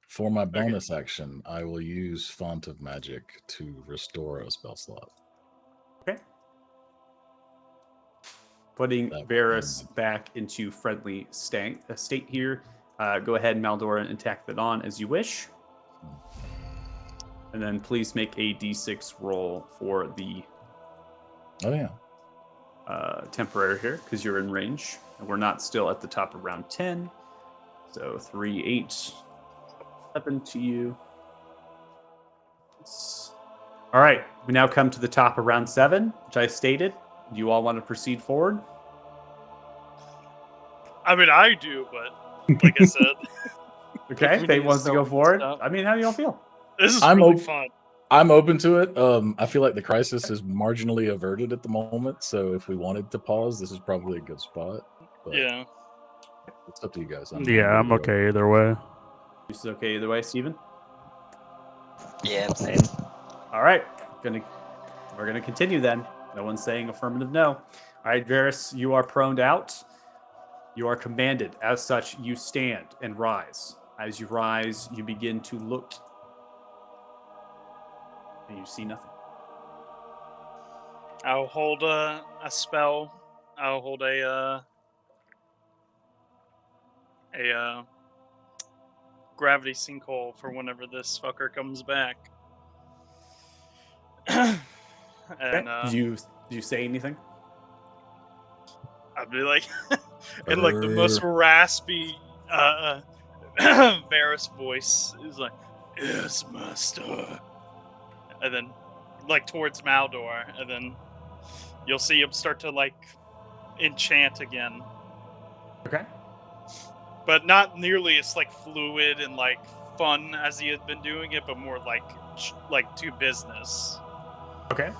For my bonus action, I will use Font of Magic to restore a spell slot. Okay. Putting That- Varys back into friendly state here. Go ahead, Maldor, and tack that on as you wish. And then please make a d6 roll for the Oh, yeah. temporary here, because you're in range. And we're not still at the top of round 10. So 3, 8, 7 to you. All right, we now come to the top of round 7, which I stated. Do you all want to proceed forward? I mean, I do, but like I said, Okay, we Fate need wants to to go start forward. stuff. I mean, how do y'all feel? this is I'm really op- fun. I'm open to it. I feel like the crisis is marginally averted at the moment, so if we wanted to pause, this is probably a good spot. But Yeah. it's up to you guys. Yeah, I'm okay either way. This is okay either way, Steven? Yeah, same. All right, we're gonna continue then. No one's saying affirmative no. All right, Varys, you are proned out. You are commanded. As such, you stand and rise. As you rise, you begin to look, and you see nothing. I'll hold a spell. I'll hold a gravity sinkhole for whenever this fucker comes back. And Do you say anything? I'd be like, in like the most raspy Varys voice, is like, "Yes, master," and then like towards Maldor, and then you'll see him start to like enchant again, Okay. but not nearly as like fluid and like fun as he had been doing it, but more like to business. Okay.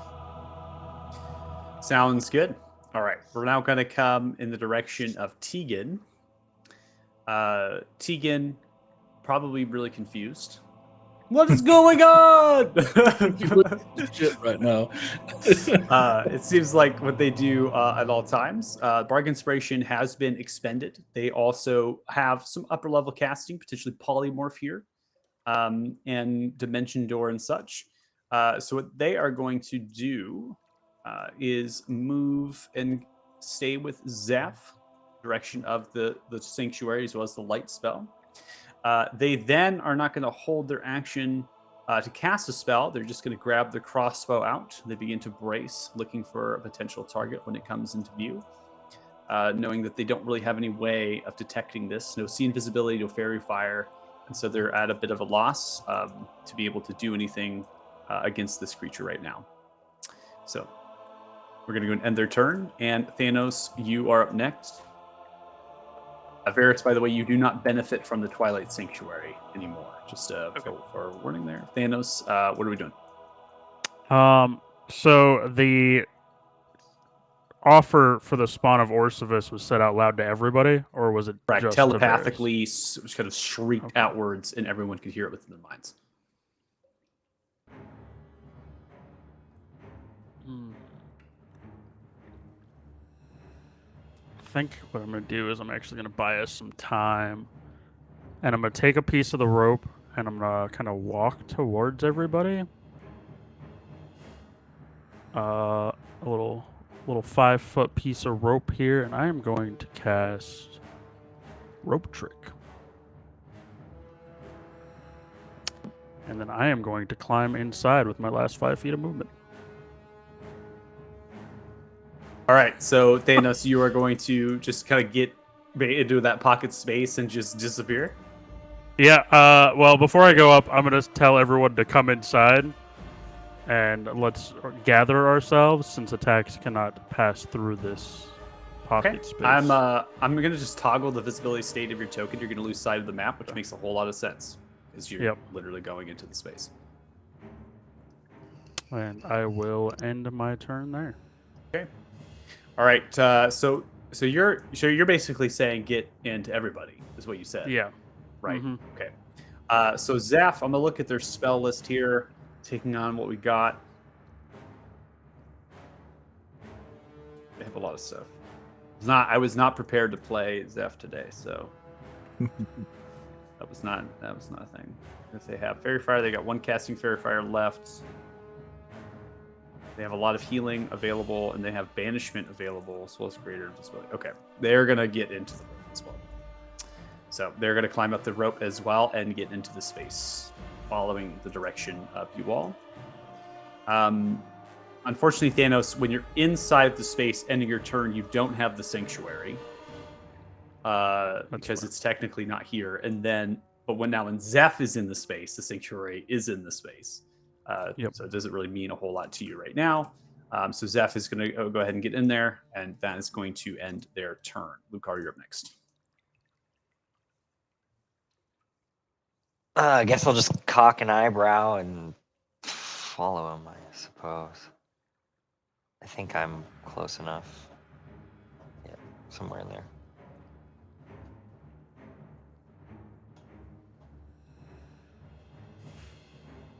Sounds good. All right. We're now going to come in the direction of Tegan. Tegan, probably really confused. What is going on? Shit right now. It seems like what they do at all times. Bargain Inspiration has been expended. They also have some upper level casting, potentially polymorph here, and Dimension Door and such. So what they are going to do is move and stay with Zeph direction of the sanctuary as well as the light spell. They then are not going to hold their action to cast a spell. They're just going to grab their crossbow out. They begin to brace, looking for a potential target when it comes into view, knowing that they don't really have any way of detecting this. No see invisibility, no fairy fire, and so they're at a bit of a loss to be able to do anything against this creature right now. So we're going to go and end their turn. And Thanos, you are up next. Varus, by the way, you do not benefit from the Twilight Sanctuary anymore. Just for warning there. Thanos, what are we doing? So the offer for the spawn of Orcivis was said out loud to everybody, or was it Right, just to Varus? telepathically kind of shrieked Okay. outwards, and everyone could hear it within their minds. I think what I'm going to do is I'm actually going to buy us some time, and I'm going to take a piece of the rope, and I'm going to kind of walk towards everybody. A little 5-foot piece of rope here, and I am going to cast Rope Trick. And then I am going to climb inside with my last 5 feet of movement. All right, so Thanos, you are going to just kind of get into that pocket space and just disappear? Yeah, well, before I go up, I'm going to tell everyone to come inside, and let's gather ourselves, since attacks cannot pass through this pocket Okay, space. I'm going to just toggle the visibility state of your token. You're going to lose sight of the map, which makes a whole lot of sense, because you're literally going into the space. And I will end my turn there. Okay. All right, so you're basically saying get into everybody, is what you said. Yeah. Right. Mhm. Okay. So Zeph, I'm gonna look at their spell list here, taking on what we got. They have a lot of stuff. I was not prepared to play Zeph today, so that was not a thing. If they have Fairy Fire, they got one casting Fairy Fire left. They have a lot of healing available, and they have banishment available, as well as greater disability. Okay, they're gonna get into the rope as well. So they're gonna climb up the rope as well and get into the space, following the direction of you all. Unfortunately, Thanos, when you're inside the space, ending your turn, you don't have the sanctuary because it's technically not here. And then, but when Zeph is in the space, the sanctuary is in the space. So it doesn't really mean a whole lot to you right now. So Zeph is going to go ahead and get in there, and that is going to end their turn. Lucar, you're up next. I guess I'll just cock an eyebrow and follow him, I suppose. I think I'm close enough. Yeah, somewhere in there.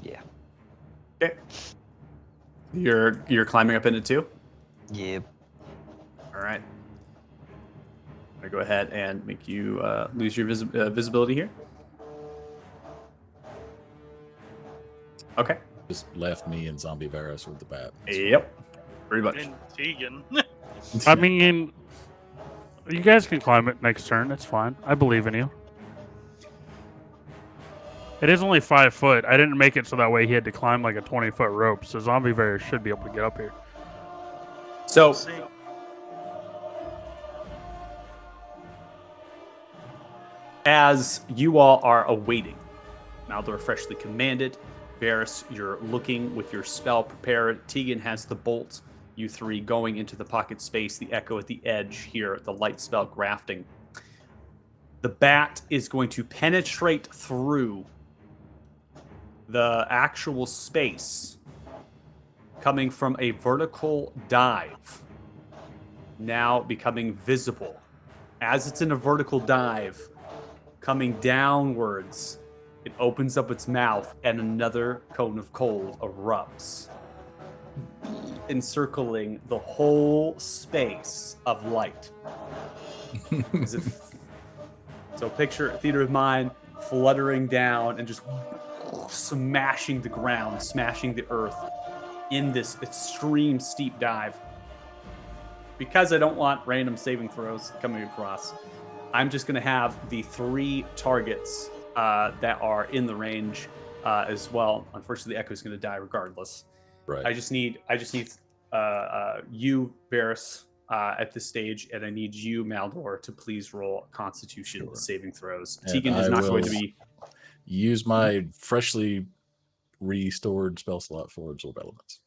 Yeah. Okay. You're climbing up into 2? Yep. All right. I'm going to go ahead and make you lose your visibility here. Okay. Just left me and Zombie Varus with the bat. Yep. Pretty much. And Tegan. I mean, you guys can climb it next turn. It's fine. I believe in you. It is only 5 foot. I didn't make it so that way he had to climb like a 20-foot rope. So Zombie Varus should be able to get up here. So See, as you all are awaiting, Maldor freshly commanded. Varus, you're looking with your spell prepared. Tegan has the bolt. You three going into the pocket space. The echo at the edge here. The light spell grafting. The bat is going to penetrate through the actual space, coming from a vertical dive, now becoming visible. As it's in a vertical dive, coming downwards, it opens up its mouth and another cone of cold erupts, encircling the whole space of light. So picture a theater of mind fluttering down and just smashing the ground, smashing the earth in this extreme steep dive. because I don't want random saving throws coming across, I'm just going to have the 3 targets that are in the range as well. Unfortunately, the Echo is going to die regardless. Right. I just need you, Varys, at this stage, and I need you, Maldor, to please roll Constitution Sure. saving throws. And Tegan is I not going to will be. Use my freshly restored spell slot for absorb elements.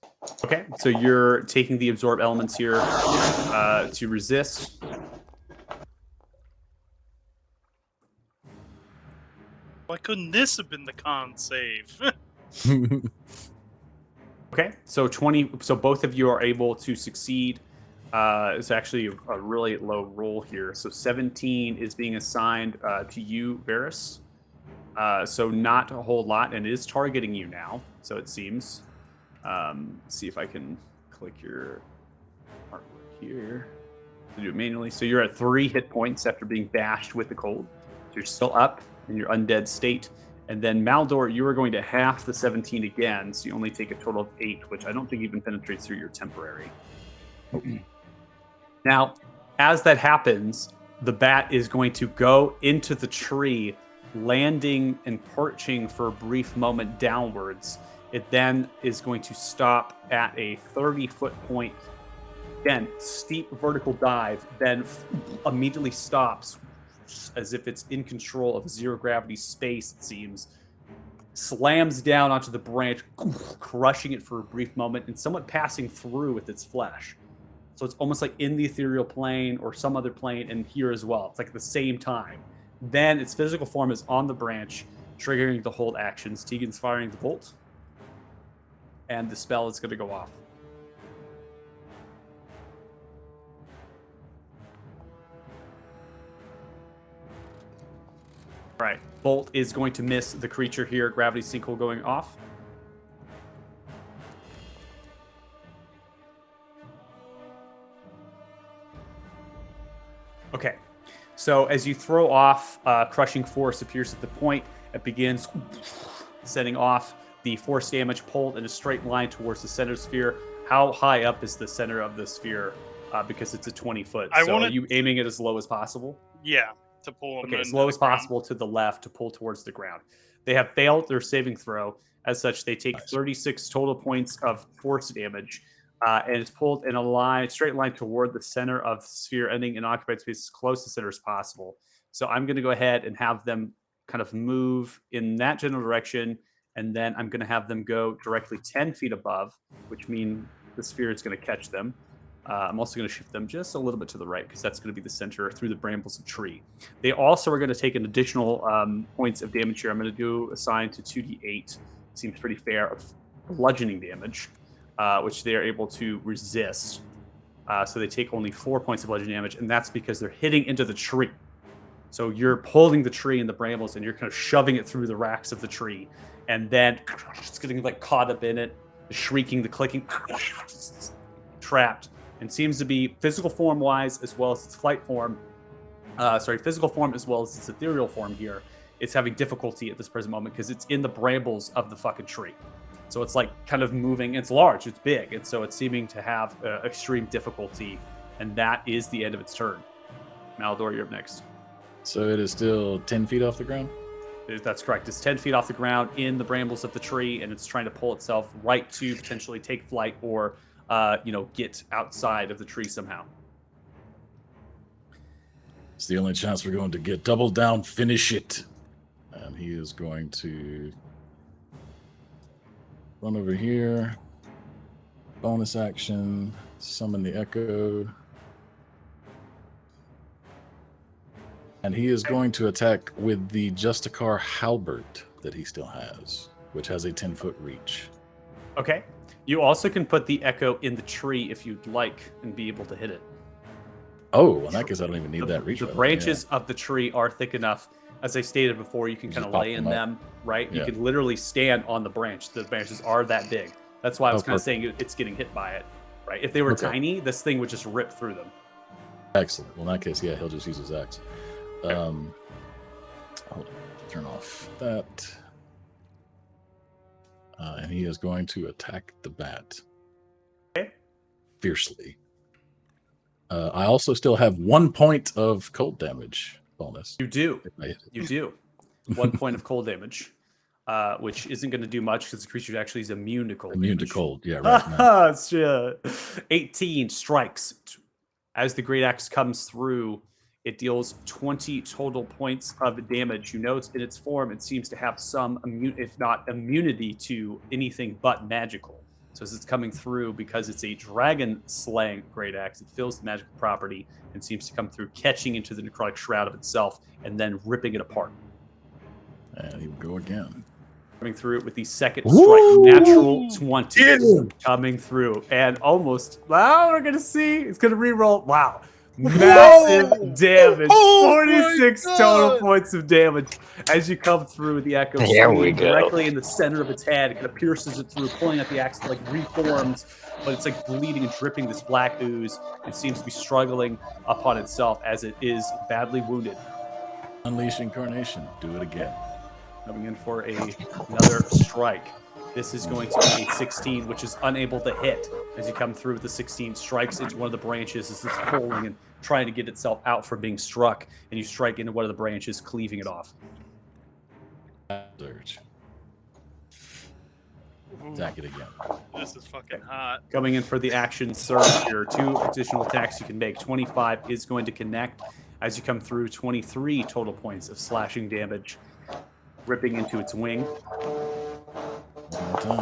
Okay, so you're taking the absorb elements here to resist. Why couldn't this have been the con save? Okay, so 20. So both of you are able to succeed. It's actually a really low roll here. So 17 is being assigned to you, Varys. So not a whole lot, and it is targeting you now. So it seems. See if I can click your artwork here to do it manually. So you're at 3 hit points after being bashed with the cold. So you're still up in your undead state. And then Maldor, you are going to half the 17 again, so you only take a total of 8, which I don't think even penetrates through your temporary. Now, as that happens, the bat is going to go into the tree, landing and perching for a brief moment downwards. It then is going to stop at a 30-foot point. Again, steep vertical dive, then immediately stops as if it's in control of zero gravity space, it seems. Slams down onto the branch, crushing it for a brief moment and somewhat passing through with its flesh. So it's almost like in the ethereal plane or some other plane, and here as well. It's like at the same time. Then its physical form is on the branch, triggering the hold actions. Tegan's firing the bolt, and the spell is going to go off. Right. Bolt is going to miss the creature here. Gravity sinkhole going off. Okay. So as you throw off, crushing force appears at the point. It begins setting off the force damage pulled in a straight line towards the center sphere. How high up is the center of the sphere? Because it's a 20-foot. So are you aiming it as low as possible? Yeah. To pull them as low as possible to the left to pull towards the ground. They have failed their saving throw. As such, they take 36 total points of force damage, and it's pulled in a straight line toward the center of the sphere, ending in occupied space as close to the center as possible. So I'm going to go ahead and have them kind of move in that general direction, and then I'm going to have them go directly 10 feet above, which means the sphere is going to catch them. I'm also going to shift them just a little bit to the right because that's going to be the center through the brambles and tree. They also are going to take an additional points of damage here. I'm going to do assigned to 2d8. Seems pretty fair of bludgeoning damage, which they are able to resist. So they take only 4 points of bludgeoning damage, and that's because they're hitting into the tree. So you're pulling the tree in the brambles, and you're kind of shoving it through the racks of the tree, and then it's getting like caught up in it, the shrieking, the clicking, trapped. And seems to be physical form wise as well as its flight form. Physical form as well as its ethereal form here. It's having difficulty at this present moment because it's in the brambles of the fucking tree. So it's like kind of moving. It's large, it's big. And so it's seeming to have extreme difficulty. And that is the end of its turn. Maldor, you're up next. So it is still 10 feet off the ground? That's correct. It's 10 feet off the ground in the brambles of the tree. And it's trying to pull itself right to potentially take flight or get outside of the tree somehow. It's the only chance we're going to get. Double down, finish it. And he is going to run over here. Bonus action, summon the Echo. And he is going to attack with the Justicar Halberd that he still has, which has a 10-foot reach. Okay. You also can put the Echo in the tree if you'd like and be able to hit it. Oh, well, in that case, I don't even need that reach. The branches of the tree are thick enough. As I stated before, you can kind of lay in them, right? You can literally stand on the branch. The branches are that big. That's why I was kind of saying it's getting hit by it, right? If they were tiny, this thing would just rip through them. Excellent. Well, in that case, he'll just use his axe. Hold on. Turn off that. And he is going to attack the bat. Okay. Fiercely. I also still have 1 point of cold damage bonus. You do. if I hit it. You do. 1 point of cold damage, which isn't going to do much because the creature actually is immune to cold Immune to damage. cold. Yeah, right. Now. It's, 18 strikes. As the Great Axe comes through, it deals 20 total points of damage. You notice in its form, it seems to have some, if not immunity to anything but magical. So as it's coming through, because it's a dragon slaying Great Axe, it fills the magical property and seems to come through, catching into the necrotic shroud of itself and then ripping it apart. And he would go again. Coming through it with the second Woo! strike, natural 20 Yeah. coming through, and almost. Wow, we're gonna see. It's gonna re-roll. Wow, massive damage. Oh my 46 total God. points of damage as you come through with the echo. There we swinging go. Directly in the center of its head, it kind of pierces it through, pulling at the axe, like reforms, but it's like bleeding and dripping this black ooze. It seems to be struggling upon itself as it is badly wounded. Unleash Incarnation. Do it again. Coming in for another strike. This is going to be a 16, which is unable to hit. As you come through with the 16, strikes into one of the branches as it's pulling and trying to get itself out from being struck, and you strike into one of the branches, cleaving it off. Surge. Attack it again. This is fucking hot. Coming in for the action surge here. 2 additional attacks you can make. 25 is going to connect as you come through. 23 total points of slashing damage, ripping into its wing. One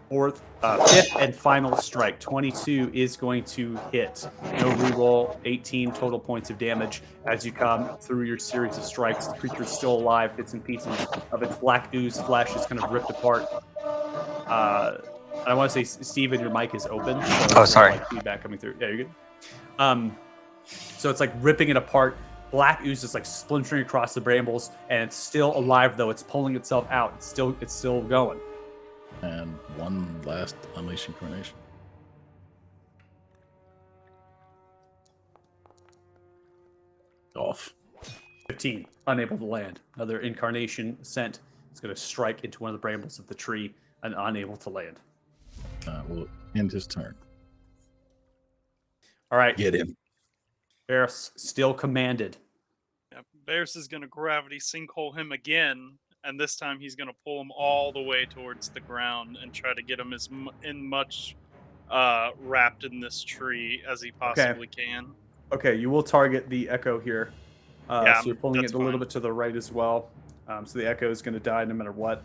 more time. Fifth and final strike. 22 is going to hit. No reroll. 18 total points of damage as you come through your series of strikes. The creature is still alive. Bits and pieces of its black ooze flesh is kind of ripped apart. I want to say, Steven, your mic is open. So Oh, sorry. like feedback coming through. Yeah, you're good. So it's like ripping it apart. Black ooze is like splintering across the brambles, and it's still alive though. It's pulling itself out. It's still going. And one last Unleash Incarnation. Off. 15, unable to land. Another incarnation sent. It's going to strike into one of the brambles of the tree and unable to land. Will end his turn. All right, Get him. Varys still commanded. Yeah, Varys is going to gravity sinkhole him again, and this time he's going to pull him all the way towards the ground and try to get him as much wrapped in this tree as he possibly can. Okay, you will target the echo here. Yeah, so you're pulling that's it a little fine. bit to the right as well. So the echo is going to die no matter what.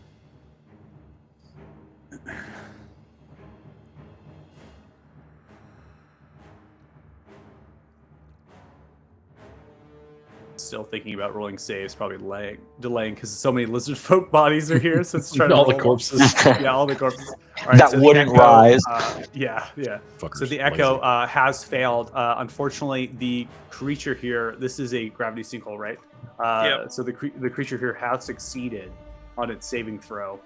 Still thinking about rolling saves, probably delaying because so many lizard folk bodies are here. So it's trying to All the roll. corpses. Yeah, all the corpses. All right, That so the wouldn't echo, rise. Yeah. Fuckers. So the echo Lazy. has failed. Unfortunately, the creature here, this is a gravity sinkhole, right? Yep. So the creature here has succeeded on its saving throw.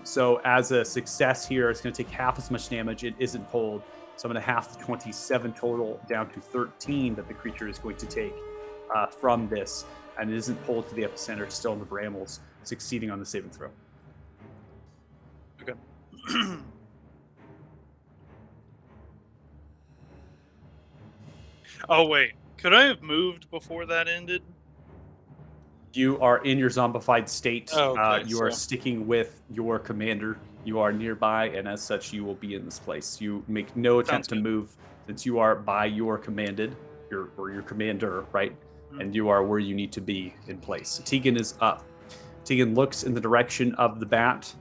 So as a success here, it's going to take half as much damage. It isn't pulled. So I'm going to half the 27 total down to 13 that the creature is going to take from this. And it isn't pulled to the epicenter. It's still in the brambles, succeeding on the saving throw. Oh, wait. Could I have moved before that ended? You are in your zombified state. Oh, okay, you are so- sticking with your commander. You are nearby, and as such, you will be in this place. You make no attempt to good. move since you are by your commanded, your commander, right? Mhm. And you are where you need to be in place. Tegan is up. Tegan looks in the direction of the bat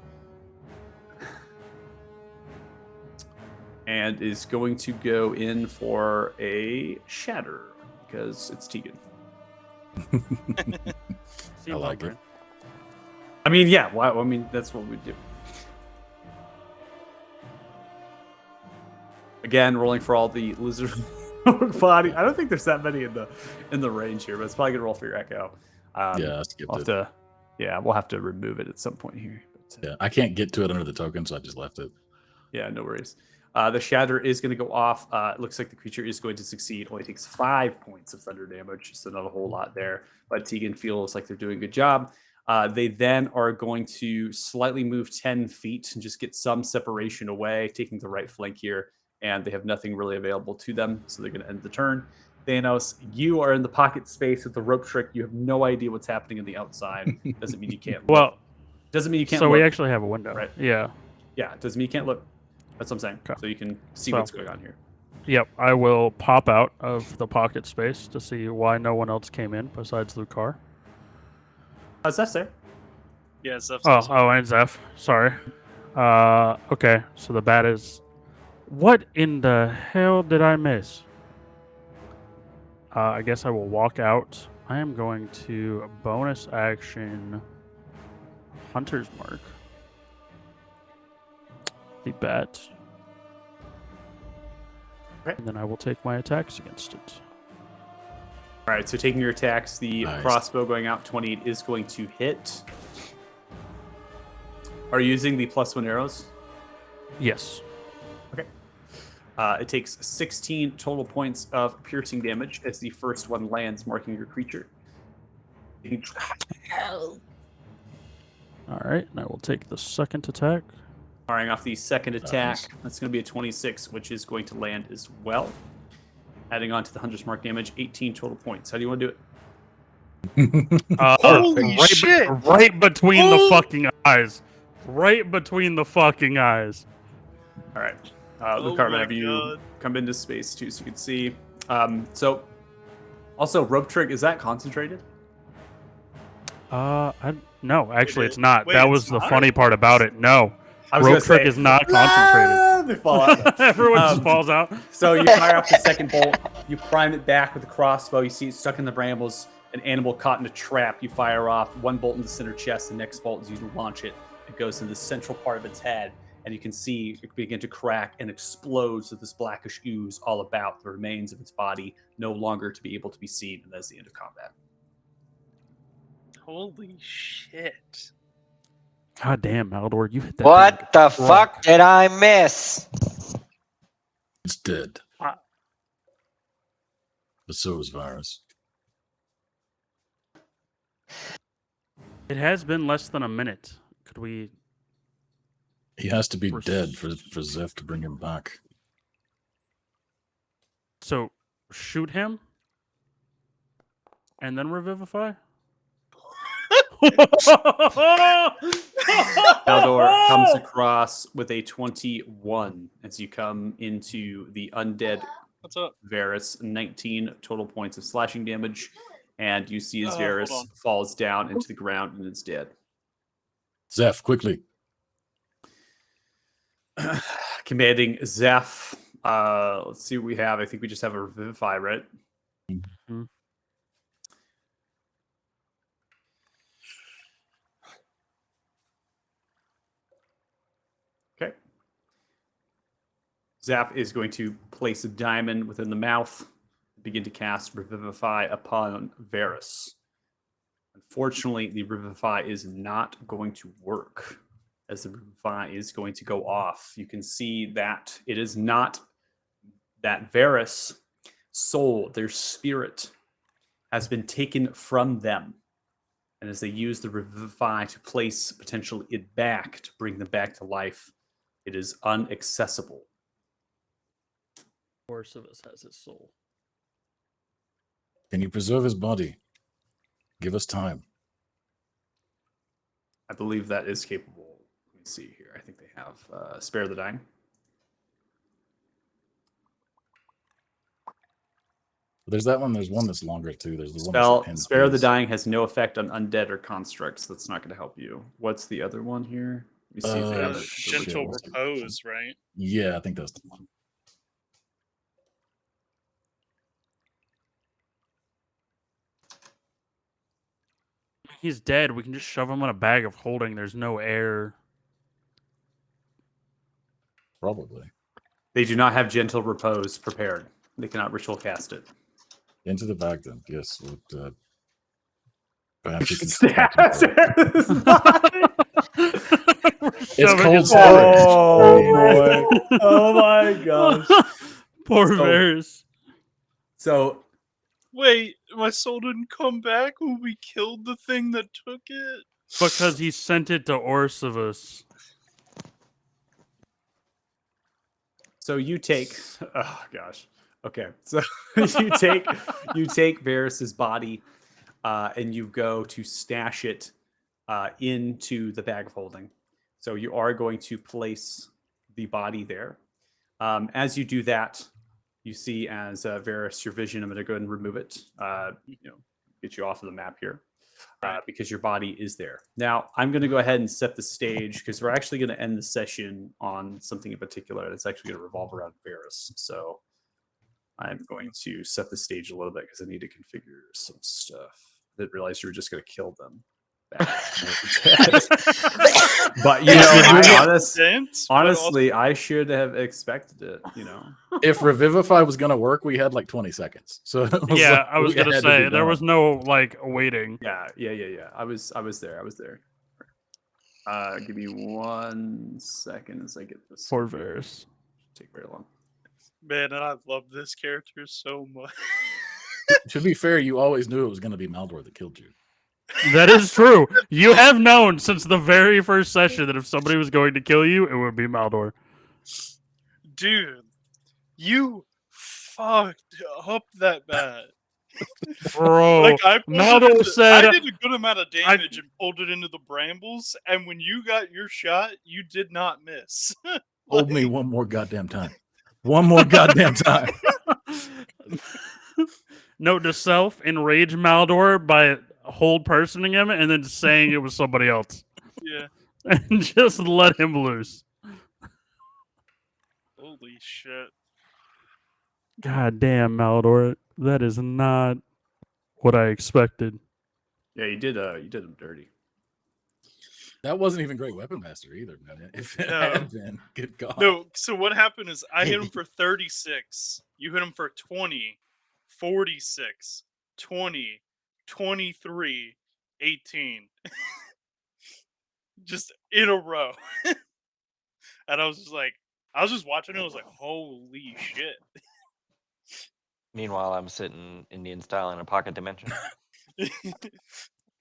and is going to go in for a shatter because it's Tegan. I like it. I mean, yeah. Well, I mean, that's what we do. Again, rolling for all the lizard body. I don't think there's that many in the range here, but it's probably gonna roll for your echo. Yeah, I skipped We'll have it. to. Yeah, we'll have to remove it at some point here. But, Yeah, I can't get to it under the token, so I just left it. yeah, no worries. The shatter is going to go off. It looks like the creature is going to succeed. Only takes 5 points of thunder damage, so not a whole lot there. But Tegan feels like they're doing a good job. They then are going to slightly move 10 feet and just get some separation away, taking the right flank here. and they have nothing really available to them, so they're going to end the turn. Thanos, you are in the pocket space with the rope trick. You have no idea what's happening on the outside. Doesn't mean you can't look. Well, Doesn't mean you can't so look. we actually have a window. Right. Yeah. Yeah, doesn't mean you can't look. That's what I'm saying. Okay. So you can see So- what's going on here. Yep. I will pop out of the pocket space to see why no one else came in besides Lucar. How's that, sir? Yeah, Zeph's Oh, also- and Zeph. Sorry. Okay. So the bat is. What in the hell did I miss? I guess I will walk out. I am going to bonus action Hunter's Mark. The bat. Okay. And then I will take my attacks against it. All right, so taking your attacks, the Nice. crossbow going out 28 is going to hit. Are you using the +1 arrows? Yes. It takes 16 total points of piercing damage as the first one lands, marking your creature. All right. And I will take the second attack. Firing off the second attack, Nice. that's going to be a 26, which is going to land as well. Adding on to the Hunter's Mark damage, 18 total points. How do you want to do it? Holy right, shit! right between the Oh! fucking eyes. Right between the fucking eyes. All right. Oh Luke Cartman, my have you God. come into space too so you can see? So, also, rope trick, is that concentrated? No, actually, it's not. Wait, that it's was the not? funny part about it. No, I was rope gonna trick say, is not concentrated. They fall out. Everyone just Um, falls out. So you fire off the second bolt, you prime it back with a crossbow, you see it stuck in the brambles, an animal caught in a trap, you fire off one bolt in the center chest, the next bolt is used to launch it. It goes in the central part of its head, and you can see it begin to crack and explodes with this blackish ooze all about the remains of its body, no longer to be able to be seen, and that's the end of combat. Holy shit! God damn, Maldor, you hit that. What the thing. fuck did I miss? It's dead. Ah. But so is Virus. It has been less than a minute. Could we? He has to be We're dead for Zeph to bring him back. So shoot him, and then revivify. Haldor comes across with a 21 as you come into the undead What's up? Varus, 19 total points of slashing damage, and you see as Hold Varus on. falls down into the ground and is dead. Zeph, quickly. Commanding Zeph. Let's see what we have. I think we just have a Revivify, right? Mhm. Okay. Zeph is going to place a diamond within the mouth, begin to cast Revivify upon Varus. Unfortunately, the Revivify is not going to work, as the Revivify is going to go off. You can see that it is not that Varus soul, their spirit, has been taken from them. And as they use the Revivify to place potentially it back, to bring them back to life, it is unaccessible. Orcivus has his soul. Can you preserve his body? Give us time. I believe that is capable. Let me see here. I think they have Spare the Dying. There's that one. There's one that's longer too. There's the one Spell that's 10 Spare the space. Dying has no effect on undead or constructs. That's not going to help you. What's the other one here? Let me see if they have it. shit, Gentle what's the- repose, right? Yeah, I think that's the one. He's dead. We can just shove him in a bag of holding. There's no air. Probably. They do not have Gentle Repose prepared. They cannot ritual cast it. Into the bag then. Yes. Perhaps you can It's cold storage. Oh boy! Oh my gosh! Poor So- Varus. So Wait, my soul didn't come back when we killed the thing that took it? Because he sent it to Orcivus. So you take. Oh gosh. Okay. So you take Varys's body, and you go to stash it into the bag of holding. So you are going to place the body there. As you do that, you see as Varys, your vision. I'm going to go ahead and remove it. Get you off of the map here. Because your body is there. Now, I'm going to go ahead and set the stage because we're actually going to end the session on something in particular that's actually going to revolve around Varys. So I'm going to set the stage a little bit because I need to configure some stuff. I didn't realize you were just going to kill them. But honestly, I should have expected it. If Revivify was gonna work, we had like 20 seconds. So yeah, I was gonna say there was no like waiting. Yeah. I was there. Give me 1 second as I get this. For Varys. Take very long. Man, and I love this character so much. To be fair, you always knew it was gonna be Maldor that killed you. That is true. You have known since the very first session that if somebody was going to kill you, it would be Maldor. Dude, you fucked up that bad. Bro, Like Maldor said I did a good amount of damage and pulled it into the brambles, and when you got your shot, you did not miss. Hold me one more goddamn time. One more goddamn time. Note to self, enrage Maldor by hold personing him and then saying it was somebody else. Yeah. And just let him loose. Holy shit. God damn, Maldor. That is not what I expected. Yeah, you did him dirty. That wasn't even great weapon master either, man. If it had been, good God. No, so what happened is I hit him for 36. You hit him for 20, 46, 20, 23, 18. Just in a row. And I was just watching it. I was like, holy shit. Meanwhile, I'm sitting Indian style in a pocket dimension.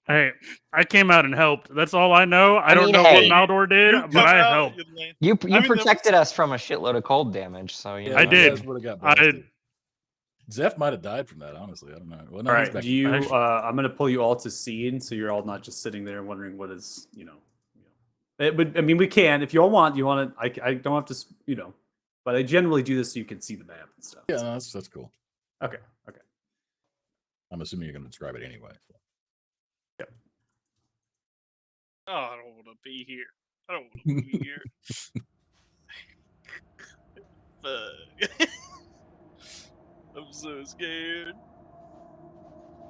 Hey, I came out and helped. That's all I know. I don't know hey, what Maldor did, but I helped. You protected us from a shitload of cold damage, so you know. I did. Zeph might have died from that, honestly. I don't know. Well, no, all right, do you? I'm going to pull you all to scene, so you're all not just sitting there wondering what is, But I mean, we can if you all want. You want to? I don't have to, But I generally do this so you can see the map and stuff. Yeah, no, that's cool. Okay. I'm assuming you're going to describe it anyway. So. Yep. Oh, I don't want to be here. I don't want to be here. Fuck. I'm so scared.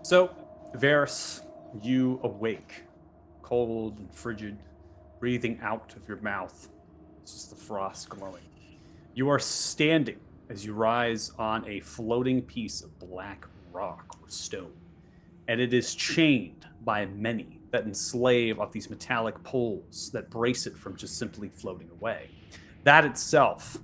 So, Varys, you awake, cold and frigid, breathing out of your mouth. It's just the frost glowing. You are standing as you rise on a floating piece of black rock or stone, and it is chained by many that enslave off these metallic poles that brace it from just simply floating away. That itself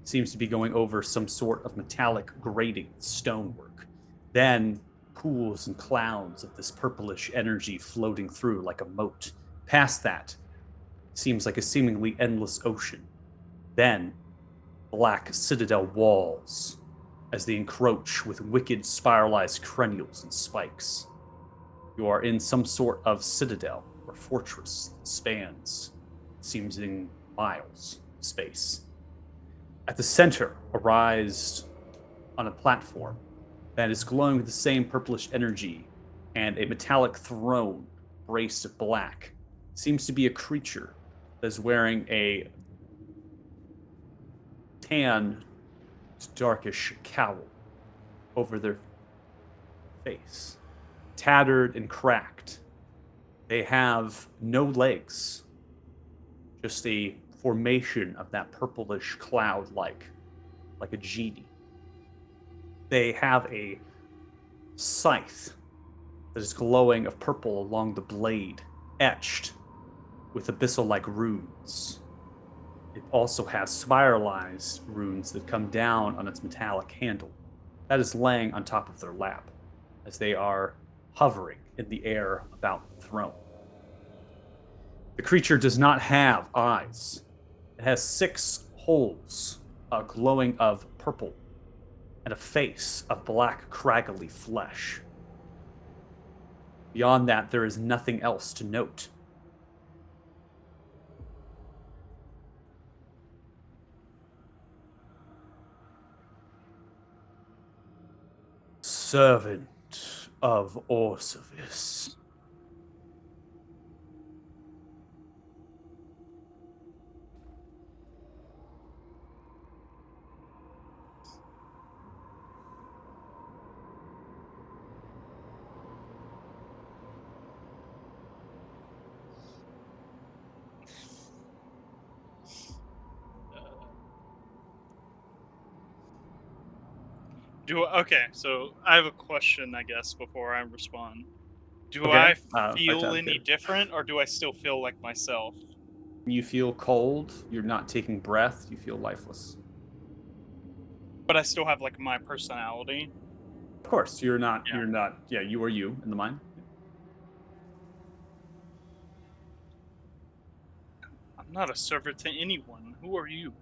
seems to be going over some sort of metallic grating stonework. Then pools and clouds of this purplish energy floating through like a moat. Past that seems like a seemingly endless ocean. Then black citadel walls as they encroach with wicked spiralized cranials and spikes. You are in some sort of citadel or fortress that spans, seems in miles of space. At the center, arise on a platform that is glowing with the same purplish energy, and a metallic throne braced of black. Seems to be a creature that is wearing a tan, darkish cowl over their face. Tattered and cracked. They have no legs, just a formation of that purplish cloud like a genie. They have a scythe that is glowing of purple along the blade, etched with abyssal-like runes. It also has spiralized runes that come down on its metallic handle. That is laying on top of their lap as they are hovering in the air about the throne. The creature does not have eyes. It has 6 holes glowing of purple, and a face of black, craggly flesh. Beyond that, there is nothing else to note. Servant of Orsavis. Okay, so I have a question, I guess, before I respond. Do Okay, I right feel sounds any good. different, or do I still feel like myself? You feel cold. You're not taking breath. You feel lifeless. But I still have like my personality. Of course, you're not. Yeah. You're not. Yeah, you are you in the mind. I'm not a servant to anyone. Who are you?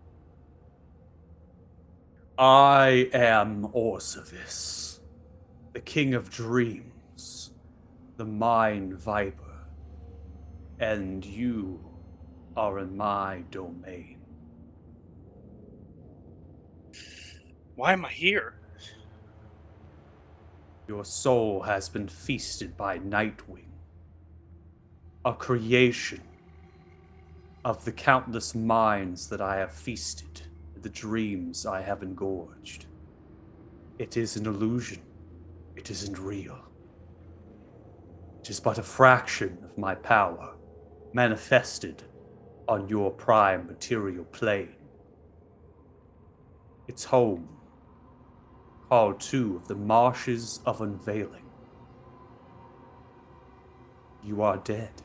I am Orsavis, the king of dreams, the mind viper, and you are in my domain. Why am I here? Your soul has been feasted by Nightwing, a creation of the countless minds that I have feasted, the dreams I have engorged. It is an illusion. It isn't real. It is but a fraction of my power, manifested on your prime material plane. Its home, called two of the Marshes of Unveiling. You are dead,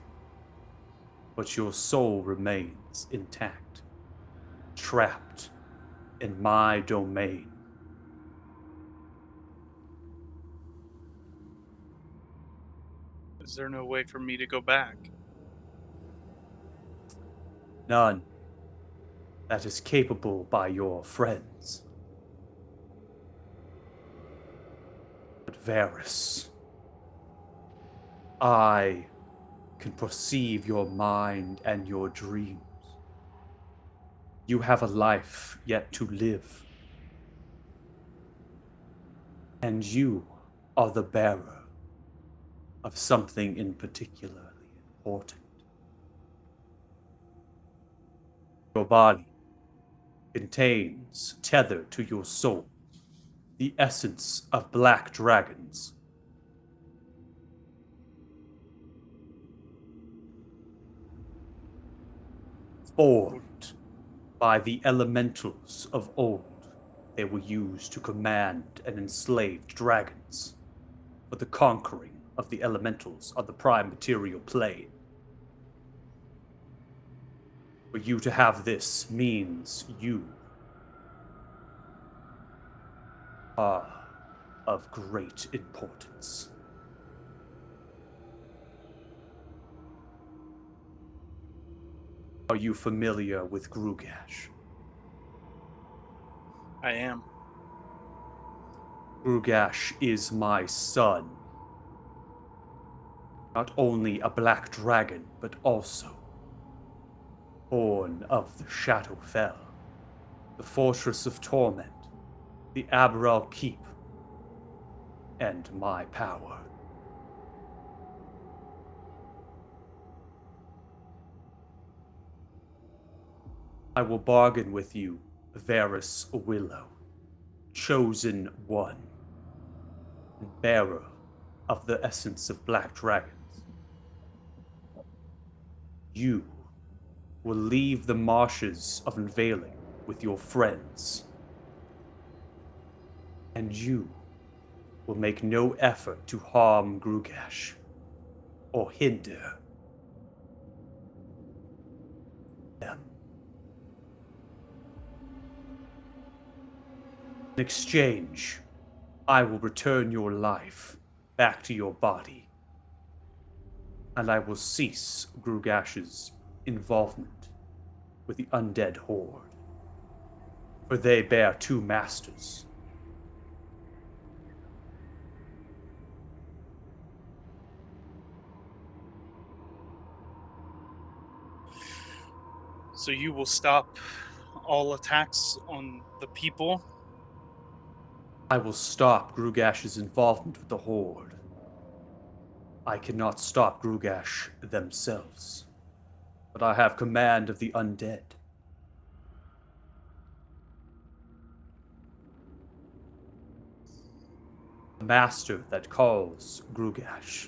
but your soul remains intact, trapped in my domain. Is there no way for me to go back? None that is capable by your friends. But Varys, I can perceive your mind and your dreams. You have a life yet to live. And you are the bearer of something in particularly important. Your body contains, tethered to your soul, the essence of black dragons. Formed by the elementals of old, they were used to command and enslave dragons for the conquering of the elementals on the prime material plane. For you to have this means you are of great importance. Are you familiar with Grugash? I am. Grugash is my son. Not only a black dragon, but also born of the Shadowfell, the Fortress of Torment, the Abral Keep, and my power. I will bargain with you, Varys Willow, chosen one, and bearer of the essence of black dragons. You will leave the marshes of Unveiling with your friends, and you will make no effort to harm Grugash or hinder them. In exchange, I will return your life back to your body, and I will cease Grugash's involvement with the undead horde For they bear two masters. So you will stop all attacks on the people? I will stop Grugash's involvement with the Horde. I cannot stop Grugash themselves, but I have command of the undead. The master that calls Grugash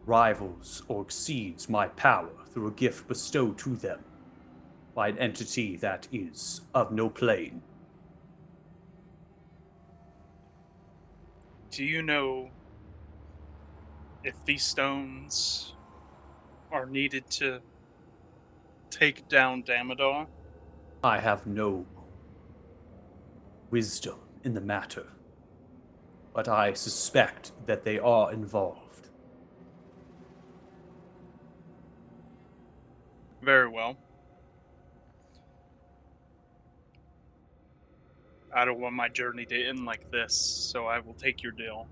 rivals or exceeds my power through a gift bestowed to them by an entity that is of no plane. Do you know if these stones are needed to take down Damodar? I have no wisdom in the matter, but I suspect that they are involved. Very well. I don't want my journey to end like this, so I will take your deal.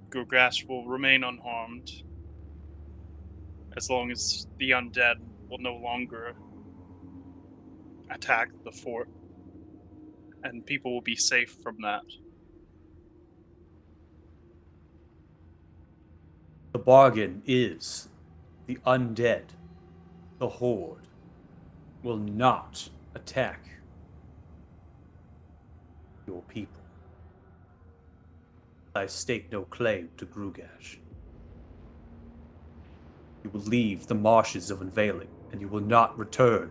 Grugash will remain unharmed as long as the undead will no longer attack the fort, and people will be safe from that. The bargain is the undead, the Horde, will not attack your people. I stake no claim to Grugash. You will leave the marshes of Unveiling, and you will not return.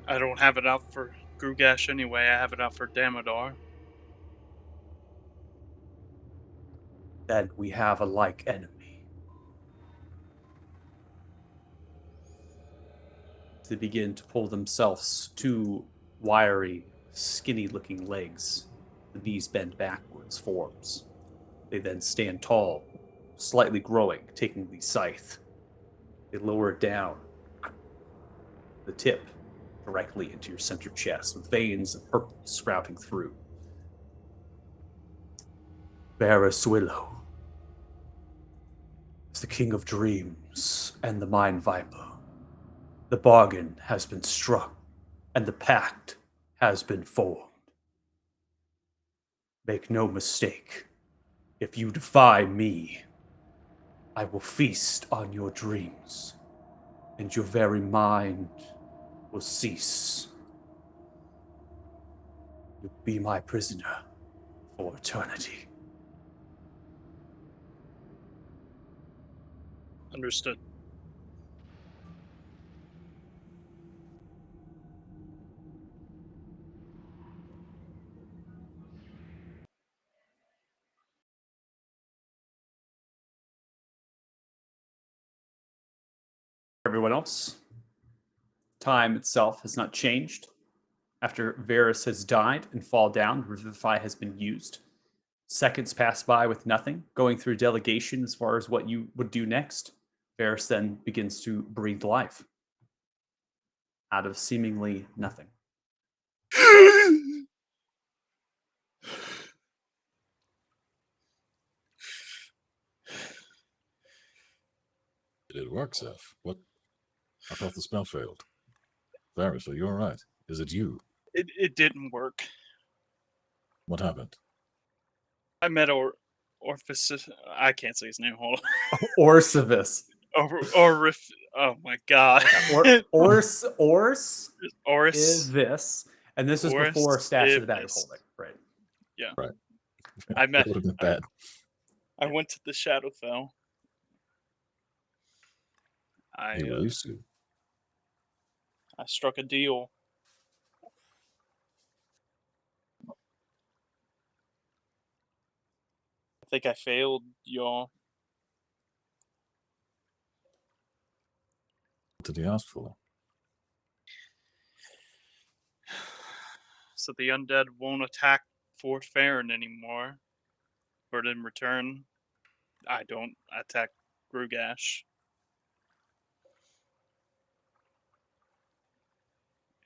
I don't have it out for Grugash anyway, I have it out for Damodar. Then we have a like enemy. They begin to pull themselves two wiry, skinny-looking legs. The knees bend backwards, forms. They then stand tall, slightly growing, taking the scythe. They lower it down, the tip directly into your center chest, with veins of purple sprouting through. Varus Willow is the king of dreams and the mind viper. The bargain has been struck, and the pact has been formed. Make no mistake, if you defy me, I will feast on your dreams, and your very mind will cease. You'll be my prisoner for eternity. Understood. Everyone else, time itself has not changed. After Varus has died and fall down, Revivify has been used. Seconds pass by with nothing, going through delegation as far as what you would do next. Varus then begins to breathe life out of seemingly nothing. Did it work, Seth? What? I thought the spell failed. Varus, are you alright? Is it you? It didn't work. What happened? I met Orpheus. I can't say his name. Hold on. Orcivis. Oh my god. Ors Oris is this, and this is before Stash of the Bag of Orcivis. Holding, right? Yeah. Right. I met. That would have been bad. I went to the Shadowfell. He released you. I struck a deal. I think I failed, y'all. What did he ask for? So the undead won't attack Fort Farron anymore. but in return, I don't attack Grugash.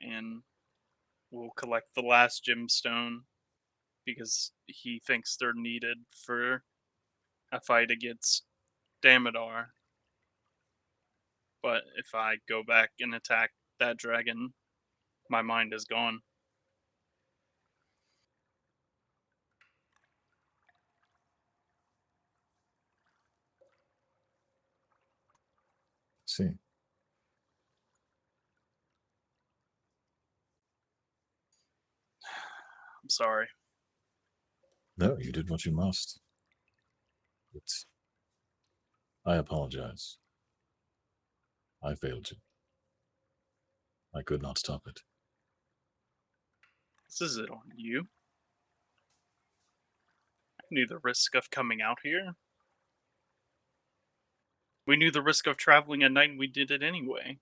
And we'll collect the last gemstone because he thinks they're needed for a fight against Damodar. But if I go back and attack that dragon, my mind is gone. See. I'm sorry. No, you did what you must. It's... I apologize. I failed you. I could not stop it. This isn't on you. I knew the risk of coming out here. We knew the risk of traveling at night, and we did it anyway.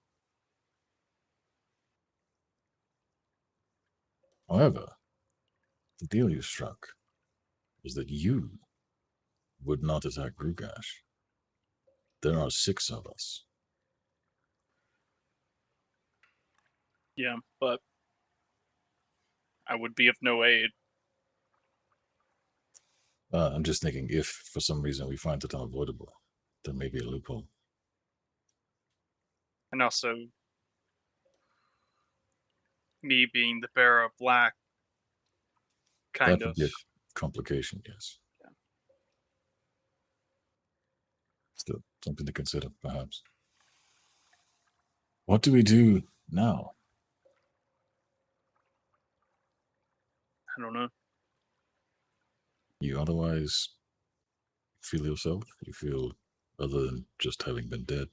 However, the deal you struck was that you would not attack Grugash. There are 6 of us. Yeah, but I would be of no aid. I'm just thinking if for some reason we find it unavoidable, there may be a loophole. And also, me being the bearer of black, kind That would of. be a complication, yes. Yeah. Still something to consider, perhaps. What do we do now? I don't know. You otherwise feel yourself? You feel other than just having been dead?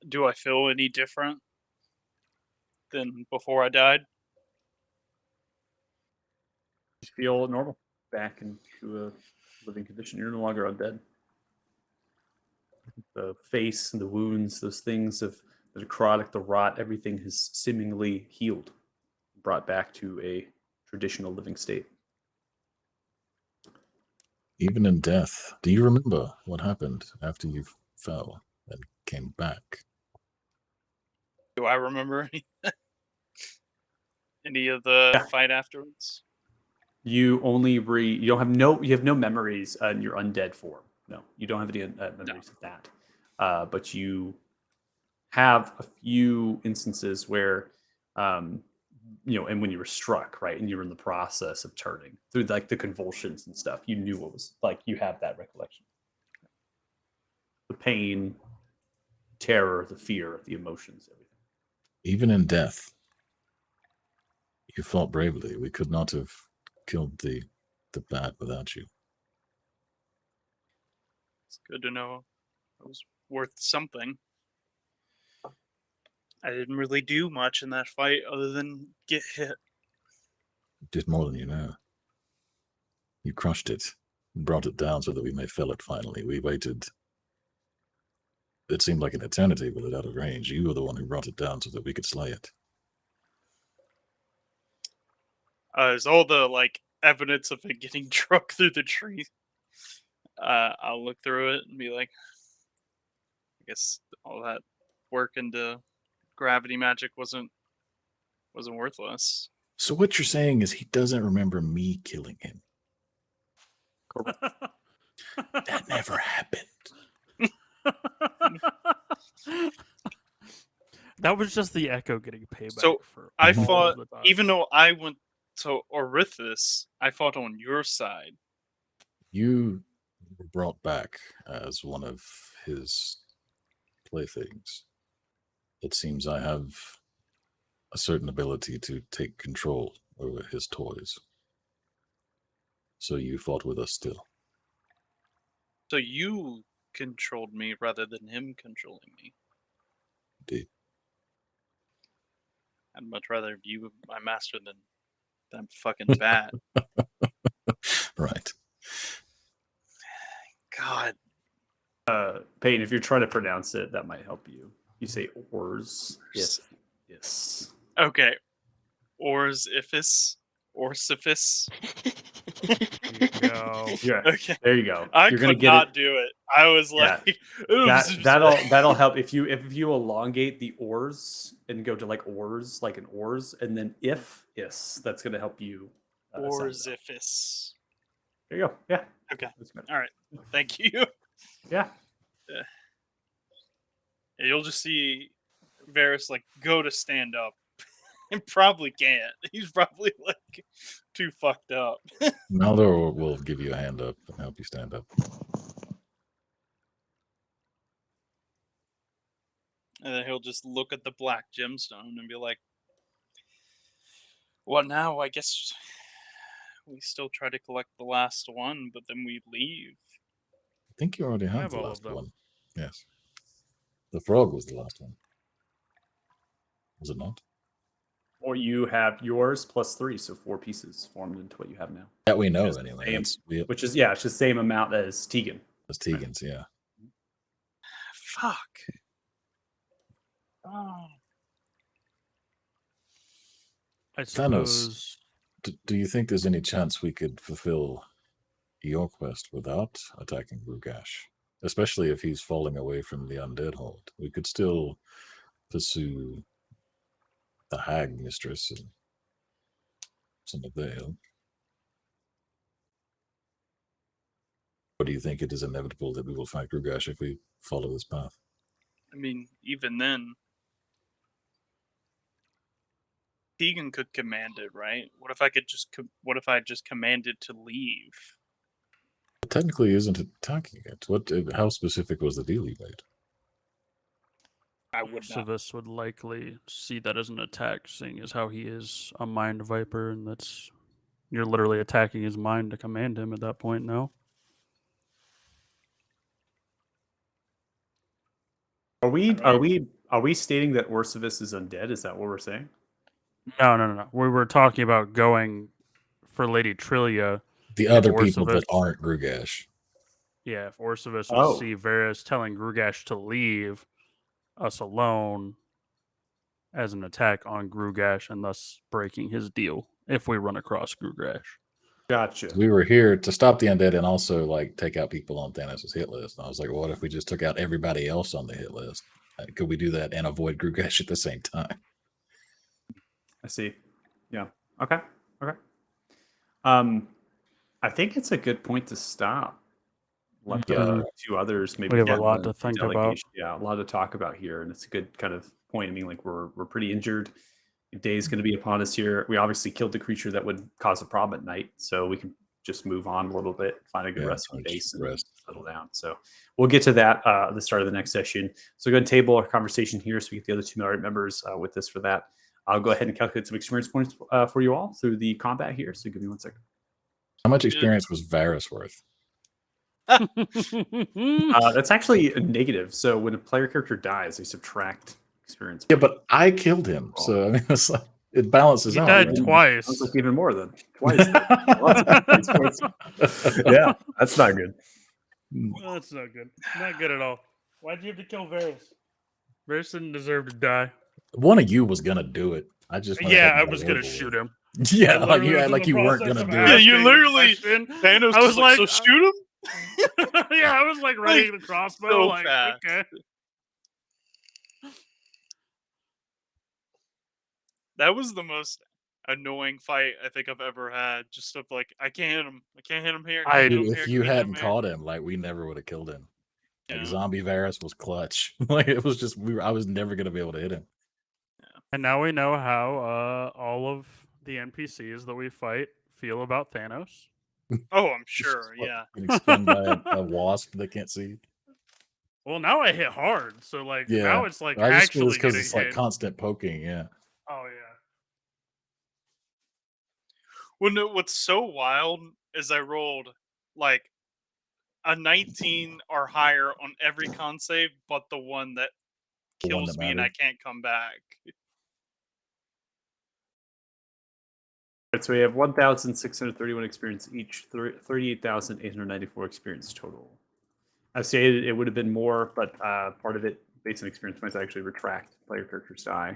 Do I feel any different than before I died? You feel normal, back into a living condition. You're no longer undead. The face and the wounds, those things of the necrotic, the rot, everything has seemingly healed, brought back to a traditional living state. Even in death, do you remember what happened after you fell and came back? Do I remember any of the fight afterwards? You only you have no memories in your undead form. No, you don't have any memories of that. But you have a few instances where, and when you were struck, right, and you were in the process of turning through like the convulsions and stuff, you knew what was like. You have that recollection. The pain, terror, the fear, the emotions, everything. Even in death, you fought bravely. We could not have killed the bat without you. It's good to know it was worth something. I didn't really do much in that fight other than get hit. You did more than you know. You crushed it and brought it down so that we may fell it finally. We waited. It seemed like an eternity with it out of range. You were the one who brought it down so that we could slay it. Is all the evidence of it getting struck through the tree? I'll look through it and be like, I guess all that work into gravity magic wasn't worthless. So what you're saying is he doesn't remember me killing him. That never happened. That was just the Echo getting payback. So, for I all fought, the time. even though I went to Orithis, I fought on your side. You were brought back as one of his playthings. It seems I have a certain ability to take control over his toys. So you fought with us still. So you controlled me rather than him controlling me. Indeed. I'd much rather you my master than that fucking bat. Right. God. Peyton, if you're trying to pronounce it, that might help you. You say Ors. Yes. Okay. Ors Ifis. Orsifice. There you go. Yeah, Okay. there you go. I You're gonna could get not it. do it. I was Yeah. like, That'll help if you elongate the ors and go to like ors, like an ors, and then if is that's gonna help you. Sound it out. Orsifice. There you go. Yeah. Okay. That's good. All right. Thank you. Yeah. You'll just see Varys like go to stand up and probably can't. He's probably like too fucked up. Maldor will give you a hand up and help you stand up. And then he'll just look at the black gemstone and be like, "What now? I guess we still try to collect the last one, but then we leave." I think you already I have have the all of last them. one. Yes. The frog was the last one. Was it not? Or you have yours plus 3, so 4 pieces formed into what you have now. That we know It's the anyway. same. It's Which is it's the same amount as Tegan. Tegan's, yeah. Fuck. Oh. I Thanos. suppose. Do you think there's any chance we could fulfill your quest without attacking Rugash? Especially if he's falling away from the undead hold. We could still pursue the Hag Mistress and some of the ilk. Or do you think it is inevitable that we will fight Rugash if we follow this path? I mean, even then, Tegan could command it, right? What if I could just? What if I just commanded to leave? It technically isn't attacking it. How specific was the deal you made? I would not. Orsivis would likely see that as an attack, seeing as how he is a mind viper, and that's you're literally attacking his mind to command him at that point. No, Are we stating that Orsivis is undead? Is that what we're saying? no. We were talking about going for Lady Trillia. The other people Orsivis. that aren't Rugash. Yeah, if Orsivis would Oh. see Varys telling Grugash to leave us alone as an attack on Grugash and thus breaking his deal if we run across Grugash. Gotcha. We were here to stop the undead and also like take out people on Thanos' hit list. And I was like, what if we just took out everybody else on the hit list? Could we do that and avoid Grugash at the same time? I see. Yeah. Okay. I think it's a good point to stop. Let the Mhm. 2 others maybe. We have a form lot the to think about. delegation. Yeah, a lot to talk about here, and it's a good kind of point. I mean, like we're pretty injured. The day's going to be upon us here. We obviously killed the creature that would cause a problem at night, so we can just move on a little bit, find a good Yeah, resting just base, and rest. settle down. So we'll get to that at the start of the next session. So go ahead and table our conversation here, so we get the other 2 members with this for that. I'll go ahead and calculate some experience points for you all through the combat here. So give me 1 second. How much experience was Varys worth? That's actually a negative. So when a player character dies, they subtract experience. Yeah, but I killed him, so I mean, it's like, it balances He out. died right? twice. Sounds like even more than twice. Lots of experience points. Yeah, that's not good. That's not good. Not good at all. Why'd you have to kill Varys? Varys didn't deserve to die. One of you was gonna do it. I just went Yeah, ahead I and was got it gonna over shoot with. him. Yeah, I like you literally was had, in like the you weren't process gonna of do Yeah, it. you asking the literally- question. Thanos I was was like, like, "So shoot him." Yeah, I was like ready the crossbow. so like, fast. okay. That was the most annoying fight I think I've ever had. Just of like, I can't hit him. I can't hit him here. I can't hit him Dude, here, if you can't hit him hadn't here. caught him, like we never would have killed him. Like Yeah. Zombie Varys was clutch. Like it was just I was never gonna be able to hit him. And now we know how all of the NPCs that we fight feel about Thanos. Oh, I'm Just sure. Yeah. Getting stung by a wasp they can't see. Well, now I hit hard, so like Yeah, now it's like I just feel actually it's because getting it's like hit. constant poking. Yeah. Oh yeah. Well, no, what's so wild is I rolled like a 19 or higher on every con save, but the one that The one kills that me and I mattered. can't come back. Right, so we have 1,631 experience each, 38,894 experience total. I stated it would have been more, but part of it, based on experience points, I actually retract player characters die.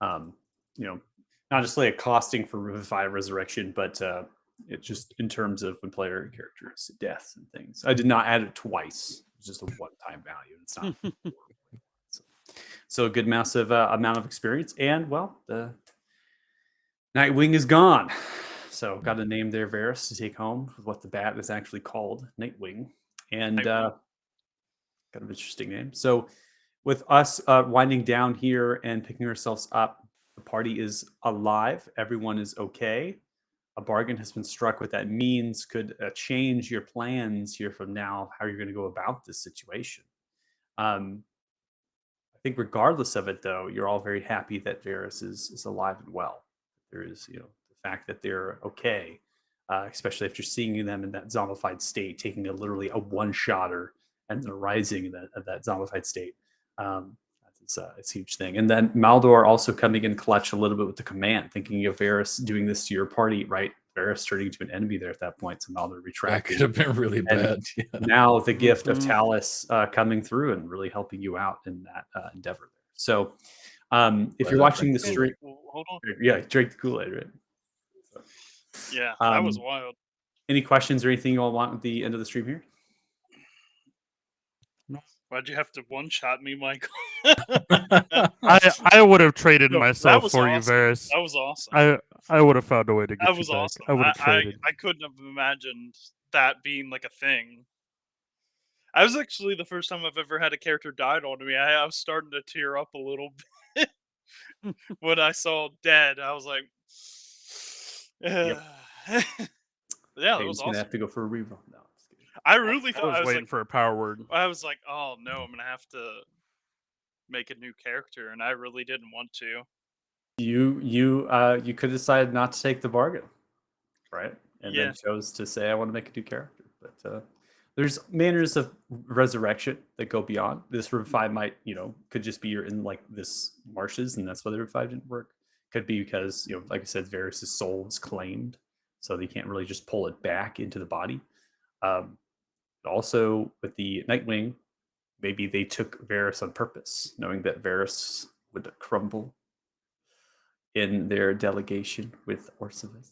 You know, not just like a costing for Revivify Resurrection, but it just in terms of when player characters deaths and things. I did not add it twice. It's just a one-time value. It's not so a good massive amount of experience. And well, the Nightwing is gone. So got a name there, Varys, to take home with what the bat is actually called, Nightwing. And kind of interesting name. So with us winding down here and picking ourselves up, the party is alive. Everyone is okay. A bargain has been struck. What that means could change your plans here from now, how you're going to go about this situation. I think regardless of it, though, you're all very happy that Varys is alive and well. There is, the fact that they're okay, especially after seeing them in that zombified state, taking literally a one-shotter and then rising in that zombified state. It's a huge thing. And then Maldor also coming in clutch a little bit with the command, thinking of Varys doing this to your party, right? Varys turning into an enemy there at that point, so Maldor retracted. That could have been really bad. Yeah. Now the gift of Talus coming through and really helping you out in that endeavor there. So if you're watching the stream, hold on. Yeah, drink the Kool-Aid, right? Yeah, that was wild. Any questions or anything you all want at the end of the stream here? Why'd you have to one-shot me, Michael? I would have traded No, that myself was for awesome. you, Varys. That was awesome. I would have found a way to get That you was back. awesome. I would have traded. I couldn't have imagined that being like a thing. I was actually the first time I've ever had a character died on me. I was starting to tear up a little bit when I saw dead. I was like, Yep. yeah, that Peyton's was gonna awesome. have to go for a reroll. No, I'm just kidding. I really I thought was I was waiting like, for a power word. I was like, oh no, I'm gonna have to make a new character, and I really didn't want to. You could decide not to take the bargain, right? And Yeah. then chose to say, I want to make a new character. But there's manners of resurrection that go beyond. This Revivify might, could just be you're in like this marshes, and that's why the Revivify didn't work. Could be because, like I said, Varys' soul is claimed, so they can't really just pull it back into the body. Also, with the Nightwing, maybe they took Varys on purpose, knowing that Varys would crumble in their delegation with Orcivis,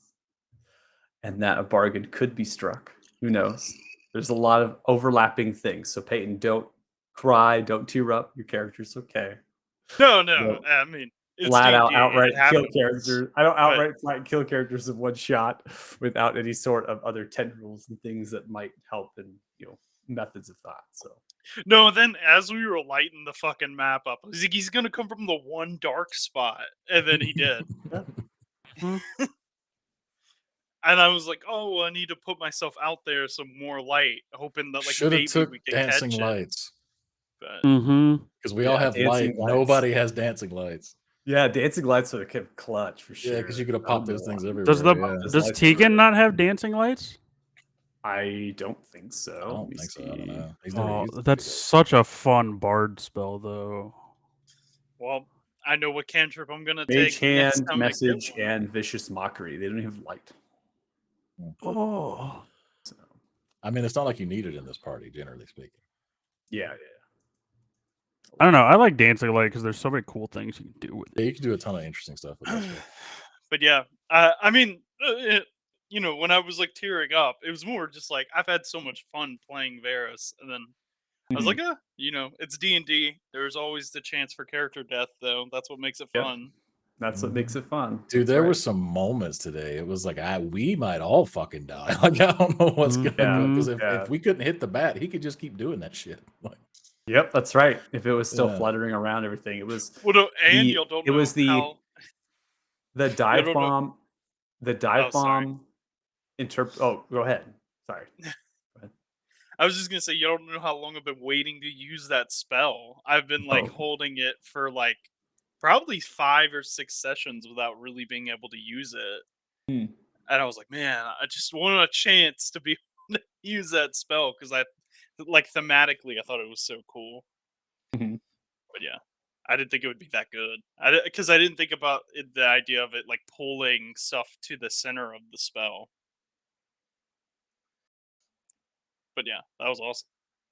and that a bargain could be struck. Who knows? There's a lot of overlapping things. So Peyton, don't cry, don't tear up. Your character's okay. No, Yeah. I mean, it's Flat out, D&D, it outright kill happens. characters. I don't outright flat kill characters in one shot without any sort of other tendrils and things that might help in methods of thought. So No, then as we were lighting the fucking map up, I was like, he's gonna come from the one dark spot, and then he did. And I was like, oh, I need to put myself out there some more light, hoping that Should maybe have took we could dancing catch it. lights But Mm-hmm. because we all have dancing light. lights. Nobody has dancing lights. yeah, dancing lights would have kept clutch for sure. Yeah, because you could have popped those things everywhere. Does the yeah. Those does lights are Tegan red. not have dancing lights? I don't think so. I don't Let me think so. I don't see. know. He's never Oh, used it that's before. such a fun bard spell, though. well, I know what cantrip I'm gonna Mage take next hand, time I get message, one. and vicious mockery. They don't have light. Oh, So I mean, it's not like you need it in this party, generally speaking. yeah. I don't know. I like dancing light because there's so many cool things you can do with Yeah, it. you can do a ton of interesting stuff with that. shit. But yeah, I mean, when I was like tearing up, it was more just like I've had so much fun playing Varys, and then I was like, it's D&D. There's always the chance for character death, though. That's what makes it Yep. fun. That's what makes it fun. Dude, That's there were right. some moments today. It was like, we might all fucking die. Like, I don't know what's going on. Because Yeah. if we couldn't hit the bat, he could just keep doing that shit. Like, Yep, that's right. If it was still Yeah. fluttering around everything, it was Well, no, and The- you don't it know was the- how. the dive don't know- bomb. The dive sorry. bomb. Oh, go ahead. Sorry. I was just gonna say you don't know how long I've been waiting to use that spell. I've been like Oh. holding it for like probably 5 or 6 sessions without really being able to use it. Hmm. And I was like, man, I just wanted a chance to be able to use that spell because I like thematically I thought it was so cool. Mhm. But yeah, I didn't think it would be that good. Because I didn't think about the idea of it like pulling stuff to the center of the spell. But yeah, that was awesome.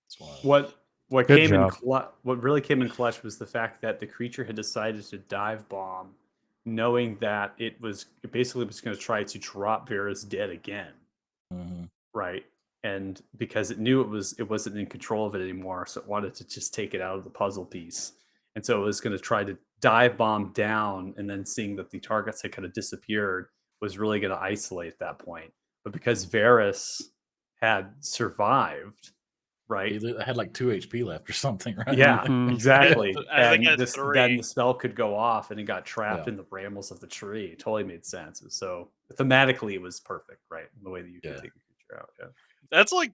that's wild. What Good came in job. what really came in clutch was the fact that the creature had decided to dive bomb knowing that it basically was going to try to drop Varus dead again, Hmm. right? And because it knew it wasn't in control of it anymore, so it wanted to just take it out of the puzzle piece. And so it was going to try to dive bomb down, and then seeing that the targets had kind of disappeared was really going to isolate at that point. But because Varus had survived, right? I had like 2 HP left or something, right? Yeah, Mhm. exactly. I think And that's then 3. the spell could go off, and it got trapped Yeah. in the brambles of the tree. It totally made sense. So thematically, it was perfect, right? The way that you could Yeah. take a creature out. Yeah. That's like,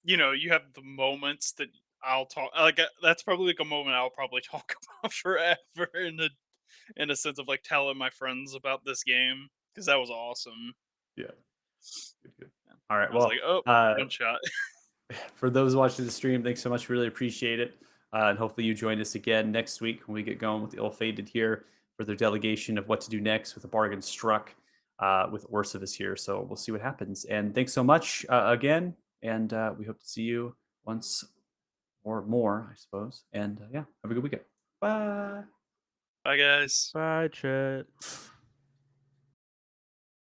you have the moments that I'll talk like. That's probably like a moment I'll probably talk about forever in a sense of like telling my friends about this game because that was awesome. Yeah. Good, good. All right. I was Well, like, oh, uh, one shot. for those watching the stream, thanks so much. Really appreciate it. And hopefully you join us again next week when we get going with the Ill Fated here for their delegation of what to do next with a bargain struck with Orsivus here. So we'll see what happens. And thanks so much again. And we hope to see you once or more, I suppose. And yeah, have a good weekend. Bye. Bye, guys. Bye, chat.